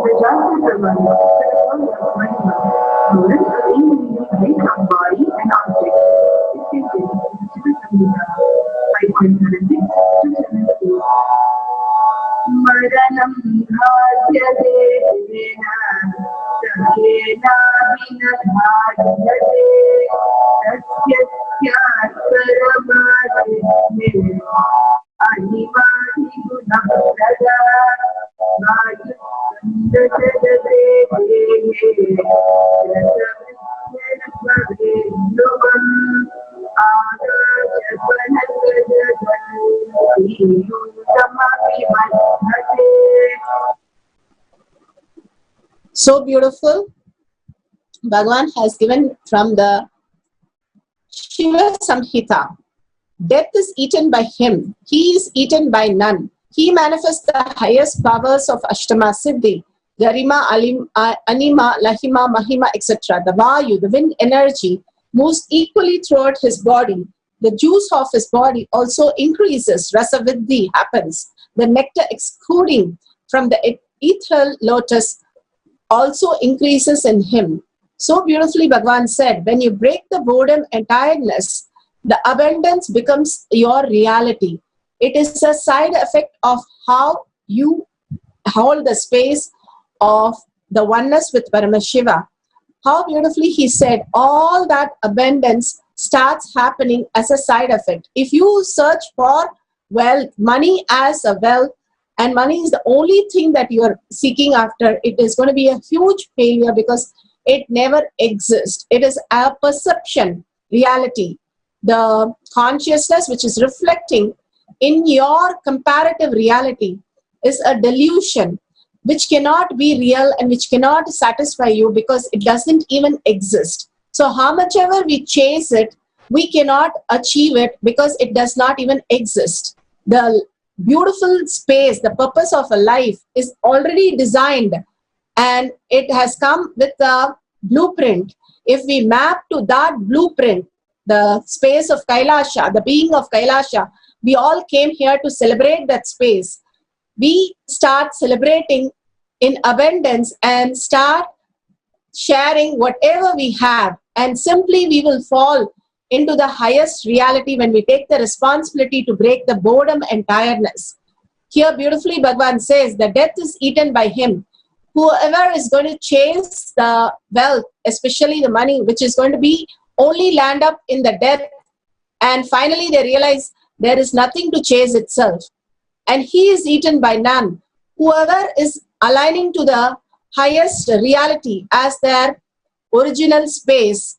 The Shastra Pramana students aim to break up body and object. It is Shiva Samhita 5.76-78. Maranam bhadyate vena sakhena vinadhadyate tasyasya paramate animati gunamrada vayusandadade rasavishyanam So beautiful. Bhagavan has given from the Shiva Samhita. Death is eaten by him. He is eaten by none. He manifests the highest powers of Ashtama Siddhi, Garima, Anima, Lahima, Mahima, etc. The Vayu, the wind energy, moves equally throughout his body. The juice of his body also increases. Rasaviddhi happens. The nectar exuding from the ethereal lotus also increases in him. So beautifully Bhagavan said, when you break the boredom and tiredness, the abundance becomes your reality. It is a side effect of how you hold the space of the oneness with Paramashiva. How beautifully he said, all that abundance starts happening as a side effect. If you search for wealth, money as a wealth, and money is the only thing that you are seeking after, it is going to be a huge failure because it never exists. It is a perception, reality. The consciousness which is reflecting in your comparative reality is a delusion which cannot be real and which cannot satisfy you because it doesn't even exist. So how much ever we chase it, we cannot achieve it because it does not even exist. The beautiful space, the purpose of a life is already designed and it has come with a blueprint. If we map to that blueprint, the space of Kailasha, the being of Kailasha, we all came here to celebrate that space. We start celebrating in abundance and start sharing whatever we have, and simply we will fall into the highest reality when we take the responsibility to break the boredom and tiredness. Here beautifully Bhagavan says that death is eaten by him. Whoever is going to chase the wealth, especially the money, which is going to be only land up in the death, and finally they realize there is nothing to chase itself. And he is eaten by none. Whoever is aligning to the highest reality as their original space,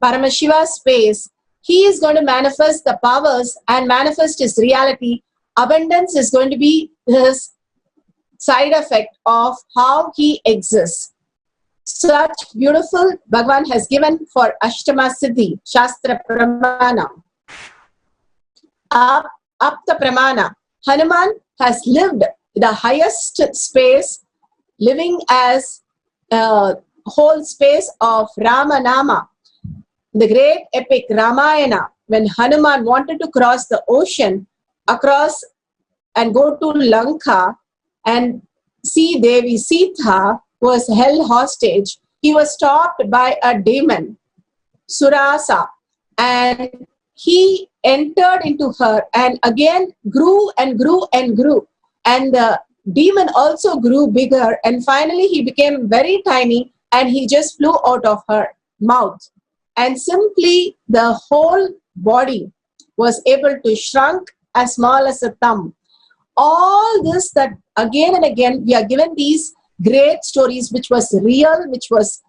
Paramashiva space, he is going to manifest the powers and manifest his reality. Abundance is going to be his side effect of how he exists. Such beautiful Bhagavan has given for Ashtama Siddhi, Shastra Pramana. Apta Pramana. Hanuman has lived the highest space, living as a whole space of Rama Nama. The great epic Ramayana, when Hanuman wanted to cross the ocean across and go to Lanka and see Devi Sita, who was held hostage, he was stopped by a demon, Surasa, and he entered into her and again grew and grew and grew. And the demon also grew bigger, and finally he became very tiny and he just flew out of her mouth. And simply the whole body was able to shrunk as small as a thumb. All this, that again and again we are given these great stories which was real, which was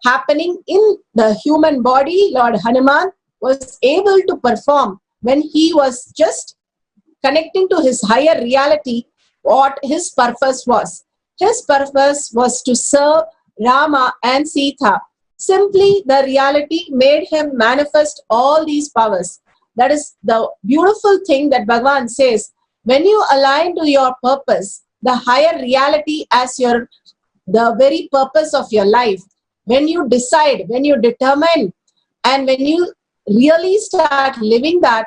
happening in the human body. Lord Hanuman was able to perform when he was just connecting to his higher reality what his purpose was. His purpose was to serve Rama and Sita. Simply, the reality made him manifest all these powers. That is the beautiful thing that Bhagavan says. When you align to your purpose, the higher reality as the very purpose of your life, when you decide, when you determine, and when you really start living that,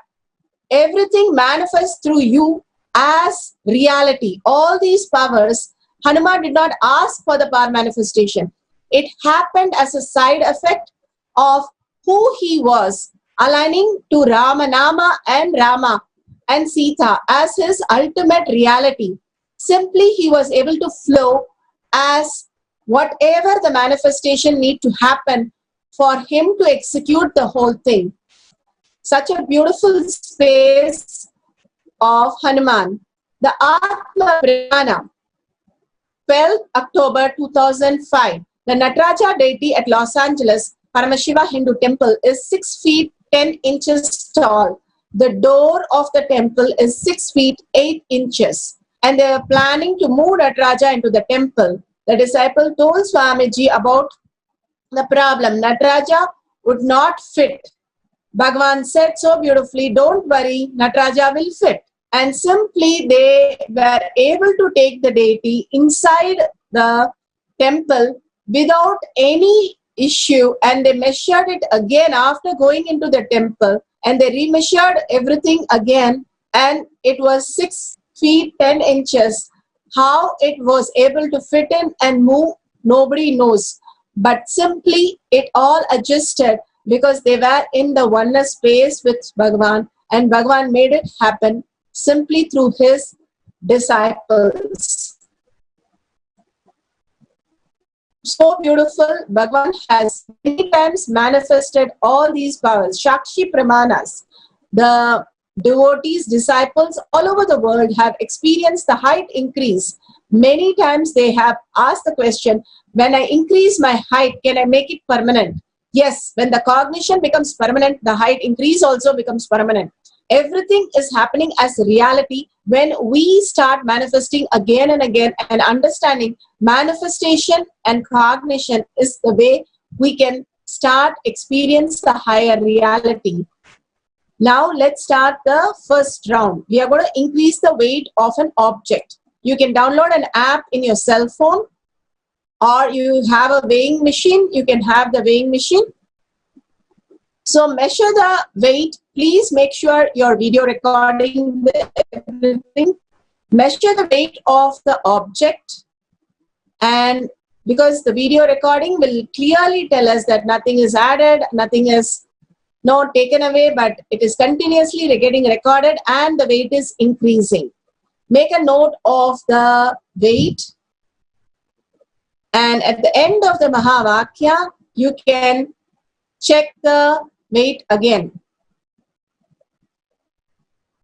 everything manifests through you as reality. All these powers, Hanuman did not ask for the power manifestation. It happened as a side effect of who he was, aligning to Ramanama and Rama and Sita as his ultimate reality. Simply he was able to flow as whatever the manifestation need to happen for him to execute the whole thing. Such a beautiful space of Hanuman. The Atma Prana, 12th October 2005. The Nataraja deity at Los Angeles Paramashiva Hindu temple is 6 feet 10 inches tall. The door of the temple is 6 feet 8 inches. And they are planning to move Nataraja into the temple. The disciple told Swamiji about the problem. Nataraja would not fit. Bhagavan said so beautifully, don't worry, Nataraja will fit. And simply they were able to take the deity inside the temple without any issue, and they measured it again after going into the temple, and they remeasured everything again, and it was 6 feet 10 inches. How it was able to fit in and move, nobody knows. But simply it all adjusted because they were in the oneness space with Bhagavan, and Bhagavan made it happen simply through his disciples. So beautiful. Bhagavan has many times manifested all these powers. Shakshi Pramanas. The devotees, disciples all over the world have experienced the height increase. Many times they have asked the question, when I increase my height, can I make it permanent? Yes, when the cognition becomes permanent, the height increase also becomes permanent. Everything is happening as reality when we start manifesting again and again, and understanding manifestation and cognition is the way we can start experience the higher reality. Now let's start the first round. We are going to increase the weight of an object. You can download an app in your cell phone, or you have a weighing machine, you can have the weighing machine. So measure the weight. Please make sure your video recording everything. Measure the weight of the object, and because the video recording will clearly tell us that nothing is added, nothing is not taken away, but it is continuously getting recorded and the weight is increasing. Make a note of the weight, and at the end of the Mahavakya, you can check the weight again.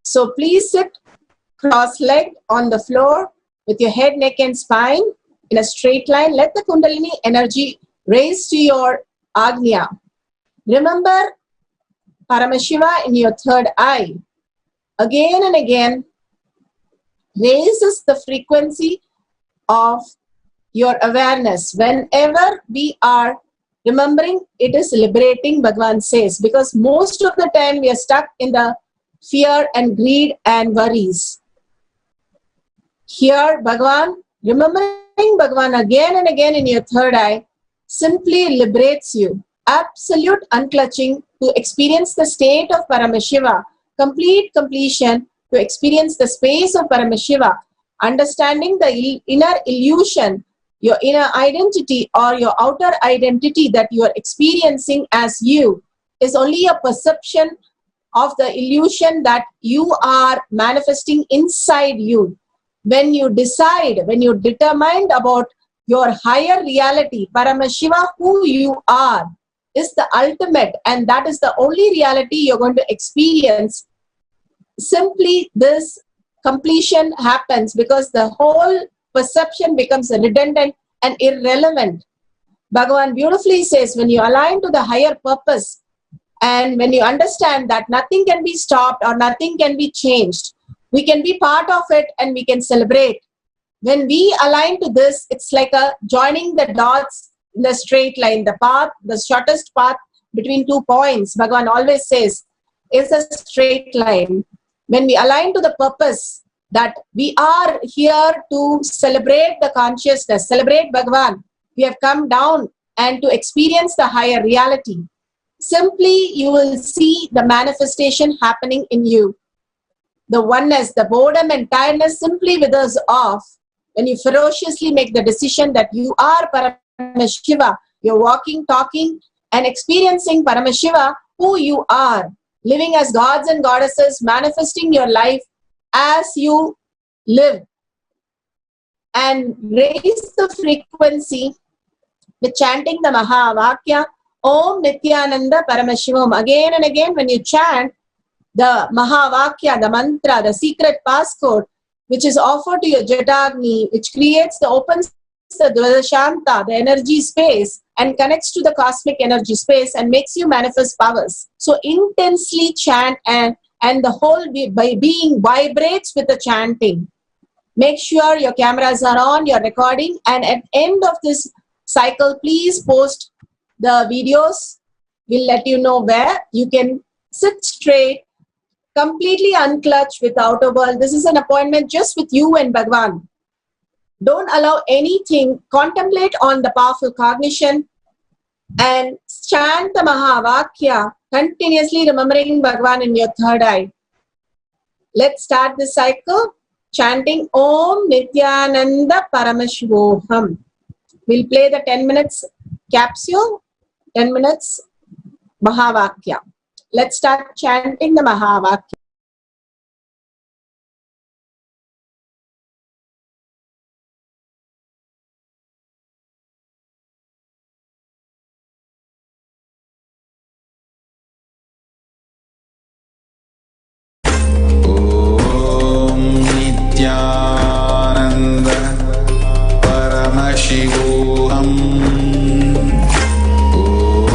So please sit cross-legged on the floor with your head, neck and spine in a straight line. Let the Kundalini energy raise to your Agnya. Remember Paramashiva in your third eye. Again and again raises the frequency of your awareness. Whenever we are remembering, it is liberating, Bhagavan says, because most of the time we are stuck in the fear and greed and worries. Here, Bhagavan, remembering Bhagavan again and again in your third eye, simply liberates you. Absolute unclutching to experience the state of Paramashiva, complete completion to experience the space of Paramashiva, understanding the inner illusion, your inner identity or your outer identity that you are experiencing as you is only a perception of the illusion that you are manifesting inside you. When you decide, when you determined about your higher reality, Paramashiva, who you are, is the ultimate, and that is the only reality you're going to experience. Simply this completion happens because the whole perception becomes redundant and irrelevant. Bhagavan beautifully says, when you align to the higher purpose and when you understand that nothing can be stopped or nothing can be changed, we can be part of it and we can celebrate. When we align to this, it's like a joining the dots in the straight line. The path, the shortest path between 2 points, Bhagavan always says, is a straight line. When we align to the purpose that we are here to celebrate the consciousness, celebrate Bhagavan, we have come down and to experience the higher reality. Simply, you will see the manifestation happening in you. The oneness, the boredom and tiredness simply withers off when you ferociously make the decision that you are Paramashiva. You're walking, talking, and experiencing Paramashiva, who you are, living as gods and goddesses, manifesting your life as you live. And raise the frequency with chanting the Mahavakya, Om Nithyananda Paramashivoham. Again and again, when you chant the Mahavakya, the mantra, the secret passcode, which is offered to your Jatagni, which creates the opens the Dvadashanta, the energy space, and connects to the cosmic energy space and makes you manifest powers. So intensely chant, and the whole being vibrates with the chanting. Make sure your cameras are on, you're recording, and at the end of this cycle, please post the videos. We'll let you know where you can sit straight, completely unclutched with outer world. This is an appointment just with you and Bhagavan. Don't allow anything. Contemplate on the powerful cognition and chant the Mahavakya, continuously remembering Bhagavan in your third eye. Let's start this cycle chanting Om Nithyananda Paramashivoham. We'll play the 10 minutes capsule, 10 minutes Mahavakya. Let's start chanting the Mahavakya. Nithyananda Paramashivoham.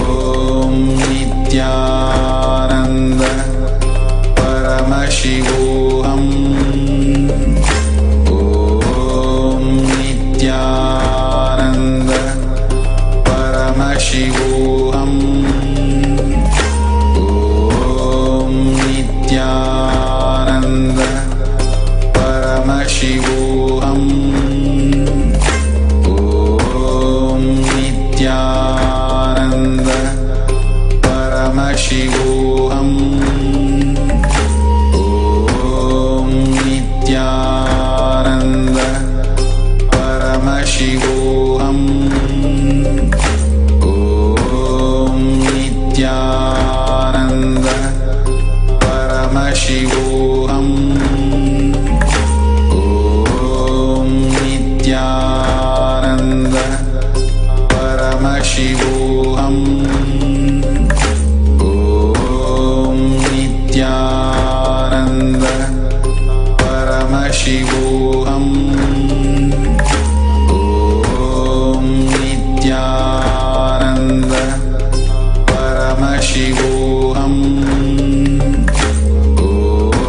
Om Nithyananda Paramashivoham. Om Nithyananda Paramashivoham. Om Nithyananda Paramashivoham. Om Nithyananda Paramashivoham. Om Nithyananda Paramashivoham. Om Nithyananda Paramashivoham. Om Nithyananda Paramashivoham. Om Nithyananda Paramashivoham. Om Nithyananda Paramashivoham. Om Nithyananda Paramashivoham. Om Nithyananda Paramashivoham.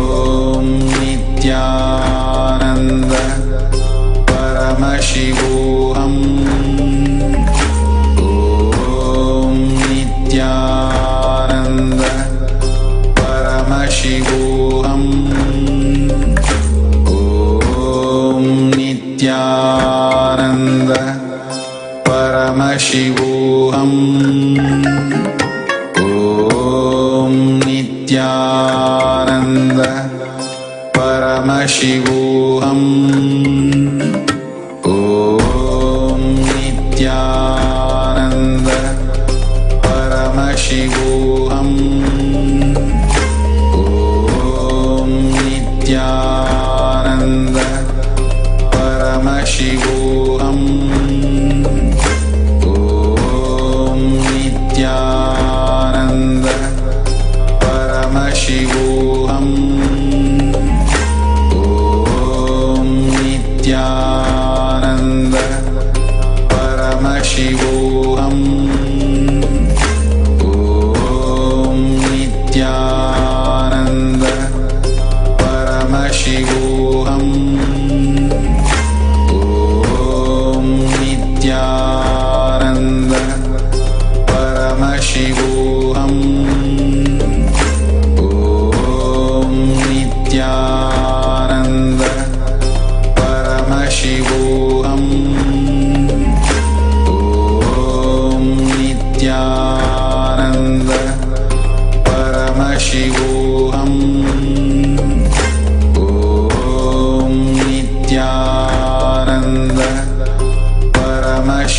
Om Nithyananda Paramashivoham. Om Nithyananda Paramashivoham. Om Nithyananda Paramashivoham. Om Nithyananda Paramashivoham. Om Nithyananda Paramashivoham. Om Nithyananda Paramashivoham. Om Nithyananda Paramashivoham. Om Nithyananda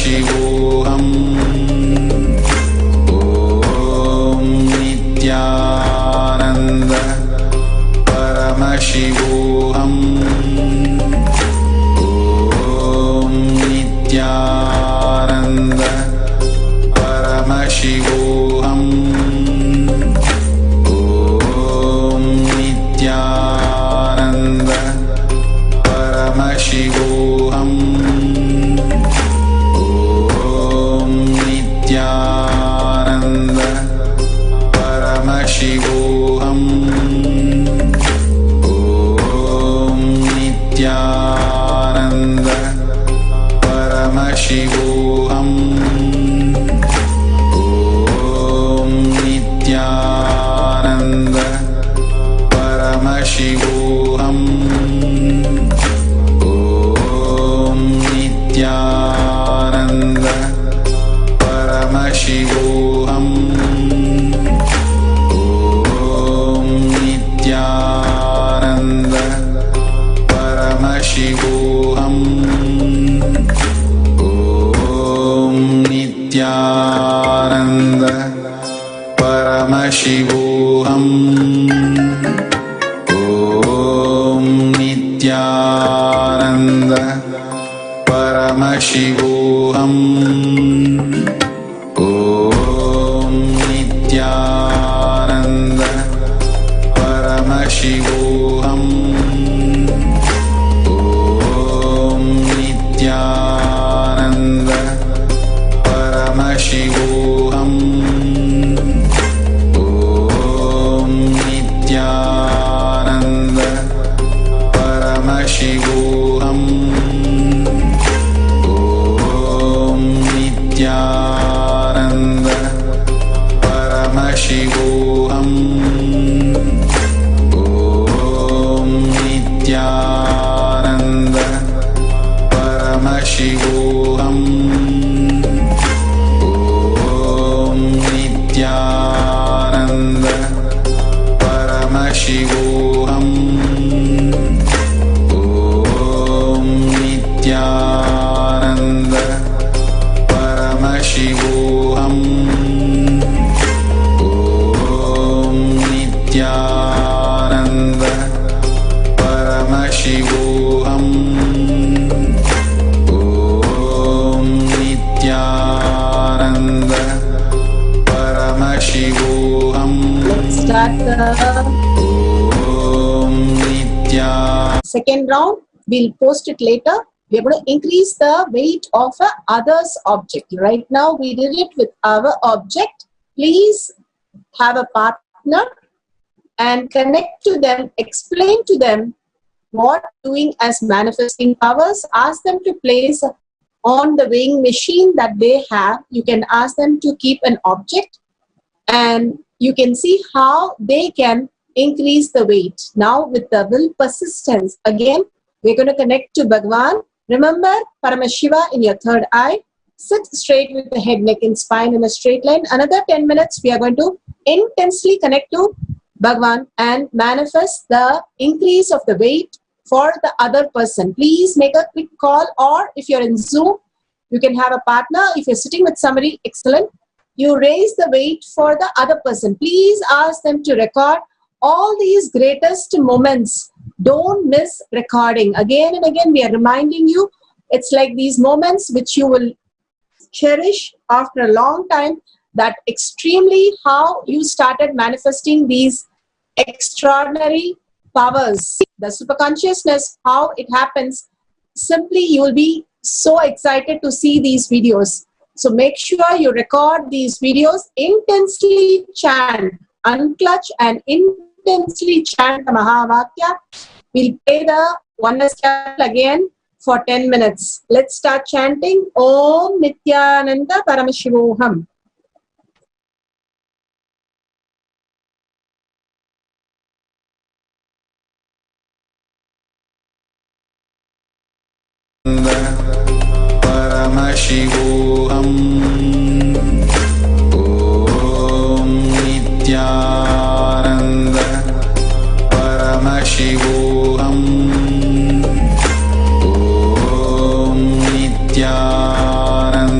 Paramashivoham. Om Nithyananda Paramashivoham. Om Nithyananda Paramashivoham. Om Nithyananda Paramashivoham. Om Nithyananda Paramashivoham. Om Nithyananda Paramashivoham. Om Nithyananda Paramashivoham. Om Nithyananda Paramashivoham. Om Nithyananda Paramashivoham. Om Nithyananda Paramashivoham. Om Nithyananda Paramashivoham. Om Nithyananda Paramashivoham. Om Nithyananda Paramashivoham. Om Nithyananda Paramashivoham. Om Nithyananda Paramashivoham. Om Nithyananda Paramashivoham. Om Nithyananda Paramashivoham. Om Nithyananda Paramashivoham. Om Nithyananda Paramashivoham. Om Nithyananda Paramashivoham. Let's start the Om Nithyananda. second round. We'll post it later. We're going to increase the weight of a other's object. Right now, we did it with our object. Please have a partner and connect to them, explain to them what doing as manifesting powers. Ask them to place on the weighing machine that they have. You can ask them to keep an object and you can see how they can increase the weight. Now with the will persistence, again, we're going to connect to Bhagwan. Remember Paramashiva in your third eye. Sit straight with the head, neck and spine in a straight line. Another 10 minutes, we are going to intensely connect to Bhagwan and manifest the increase of the weight for the other person. Please make a quick call, or if you're in Zoom, you can have a partner. If you're sitting with somebody, excellent. You raise the weight for the other person. Please ask them to record all these greatest moments. Don't miss recording. Again and again, we are reminding you, it's like these moments which you will cherish after a long time, that extremely how you started manifesting these extraordinary powers, the super consciousness, how it happens. Simply, you will be so excited to see these videos. So make sure you record these videos, intensely chant, unclutch and intensely chant the Mahavakya. We'll play the oneness chant again for 10 minutes. Let's start chanting Om Nithyananda Paramashivoham. Paramashivoham. Om Nithyananda Paramashivoham. Om Nithyananda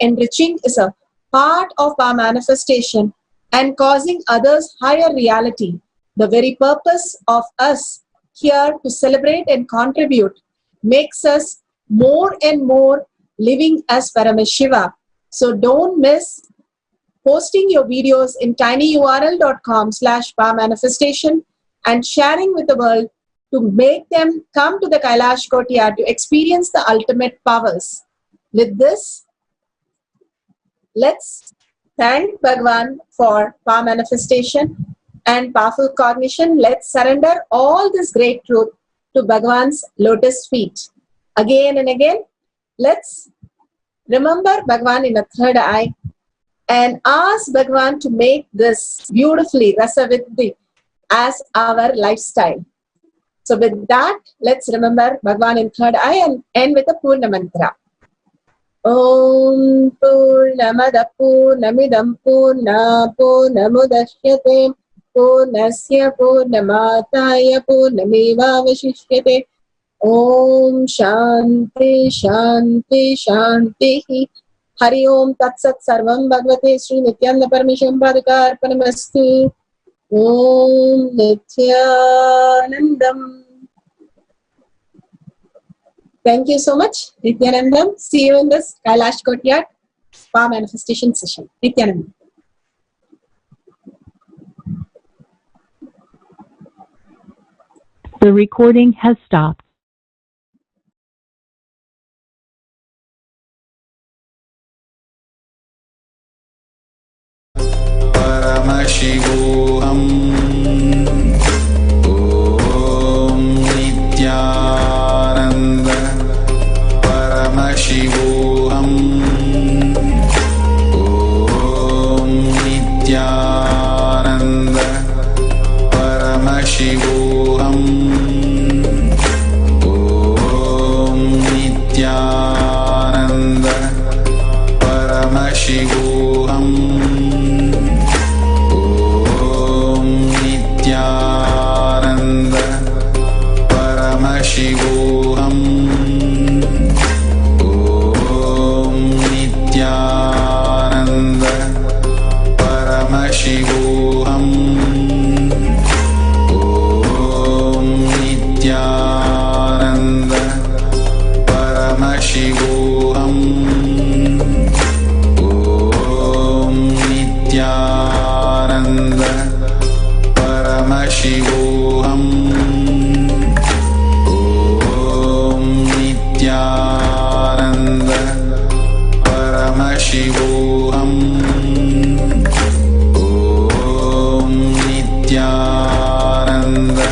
enriching is a part of our manifestation and causing others higher reality. The very purpose of us here to celebrate and contribute makes us more and more living as Paramashiva. So don't miss posting your videos in tinyurl.com/powermanifestation and sharing with the world to make them come to the Kailash Courtyard to experience the ultimate powers. With this, let's thank Bhagavan for power manifestation and powerful cognition. Let's surrender all this great truth to Bhagavan's lotus feet. Again and again, let's remember Bhagavan in a third eye and ask Bhagavan to make this beautifully Rasavidhi as our lifestyle. So with that, let's remember Bhagavan in third eye and end with a Purna mantra. Om Purnamada Purnamidam Purna Purnamudashyate Purnasya Purnamataya Purnameva Vashishyate. Om Shanti Shanti Shanti. Hari Om Tat Sat Sarvam Bhagavate Sri Nithyananda Paramashivam Padakar Om Nithyanandam. Thank you so much, Nithyanandam. See you in this Kailash Courtyard Power Manifestation session. Nithyanandam. The recording has stopped. Paramashivoham. Om Nithyananda Paramashivoham. Om Nithyananda Paramashivoham. Om Nithyananda Paramashivoham. Nithyananda Paramashivoham. Om Nithyananda Paramashivoham. Om Nithyananda Paramashivoham. Om Nithyananda Paramashivoham. Om Nithyananda Paramashivoham. Om Nithyananda Paramashivoham. Om Nithyananda Paramashivoham. Om Nithyananda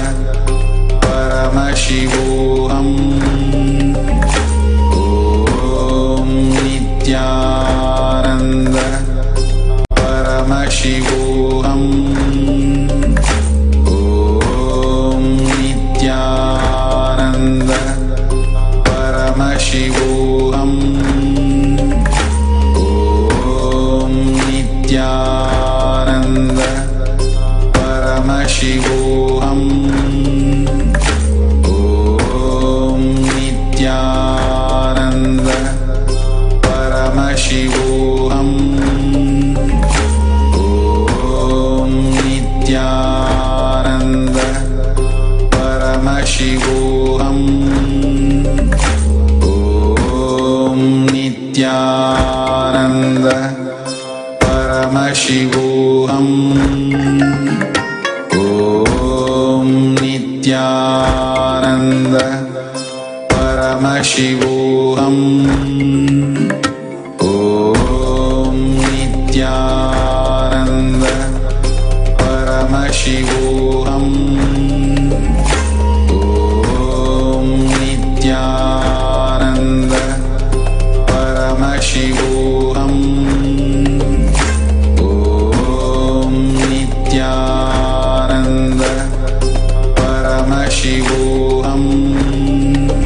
Paramashivoham. Om Nithyananda Paramashivoham. Om Nithyananda Paramashivoham. Om Nithyananda Paramashivoham. Om Nithyananda Paramashivoham. Om Nithyananda Paramashivoham.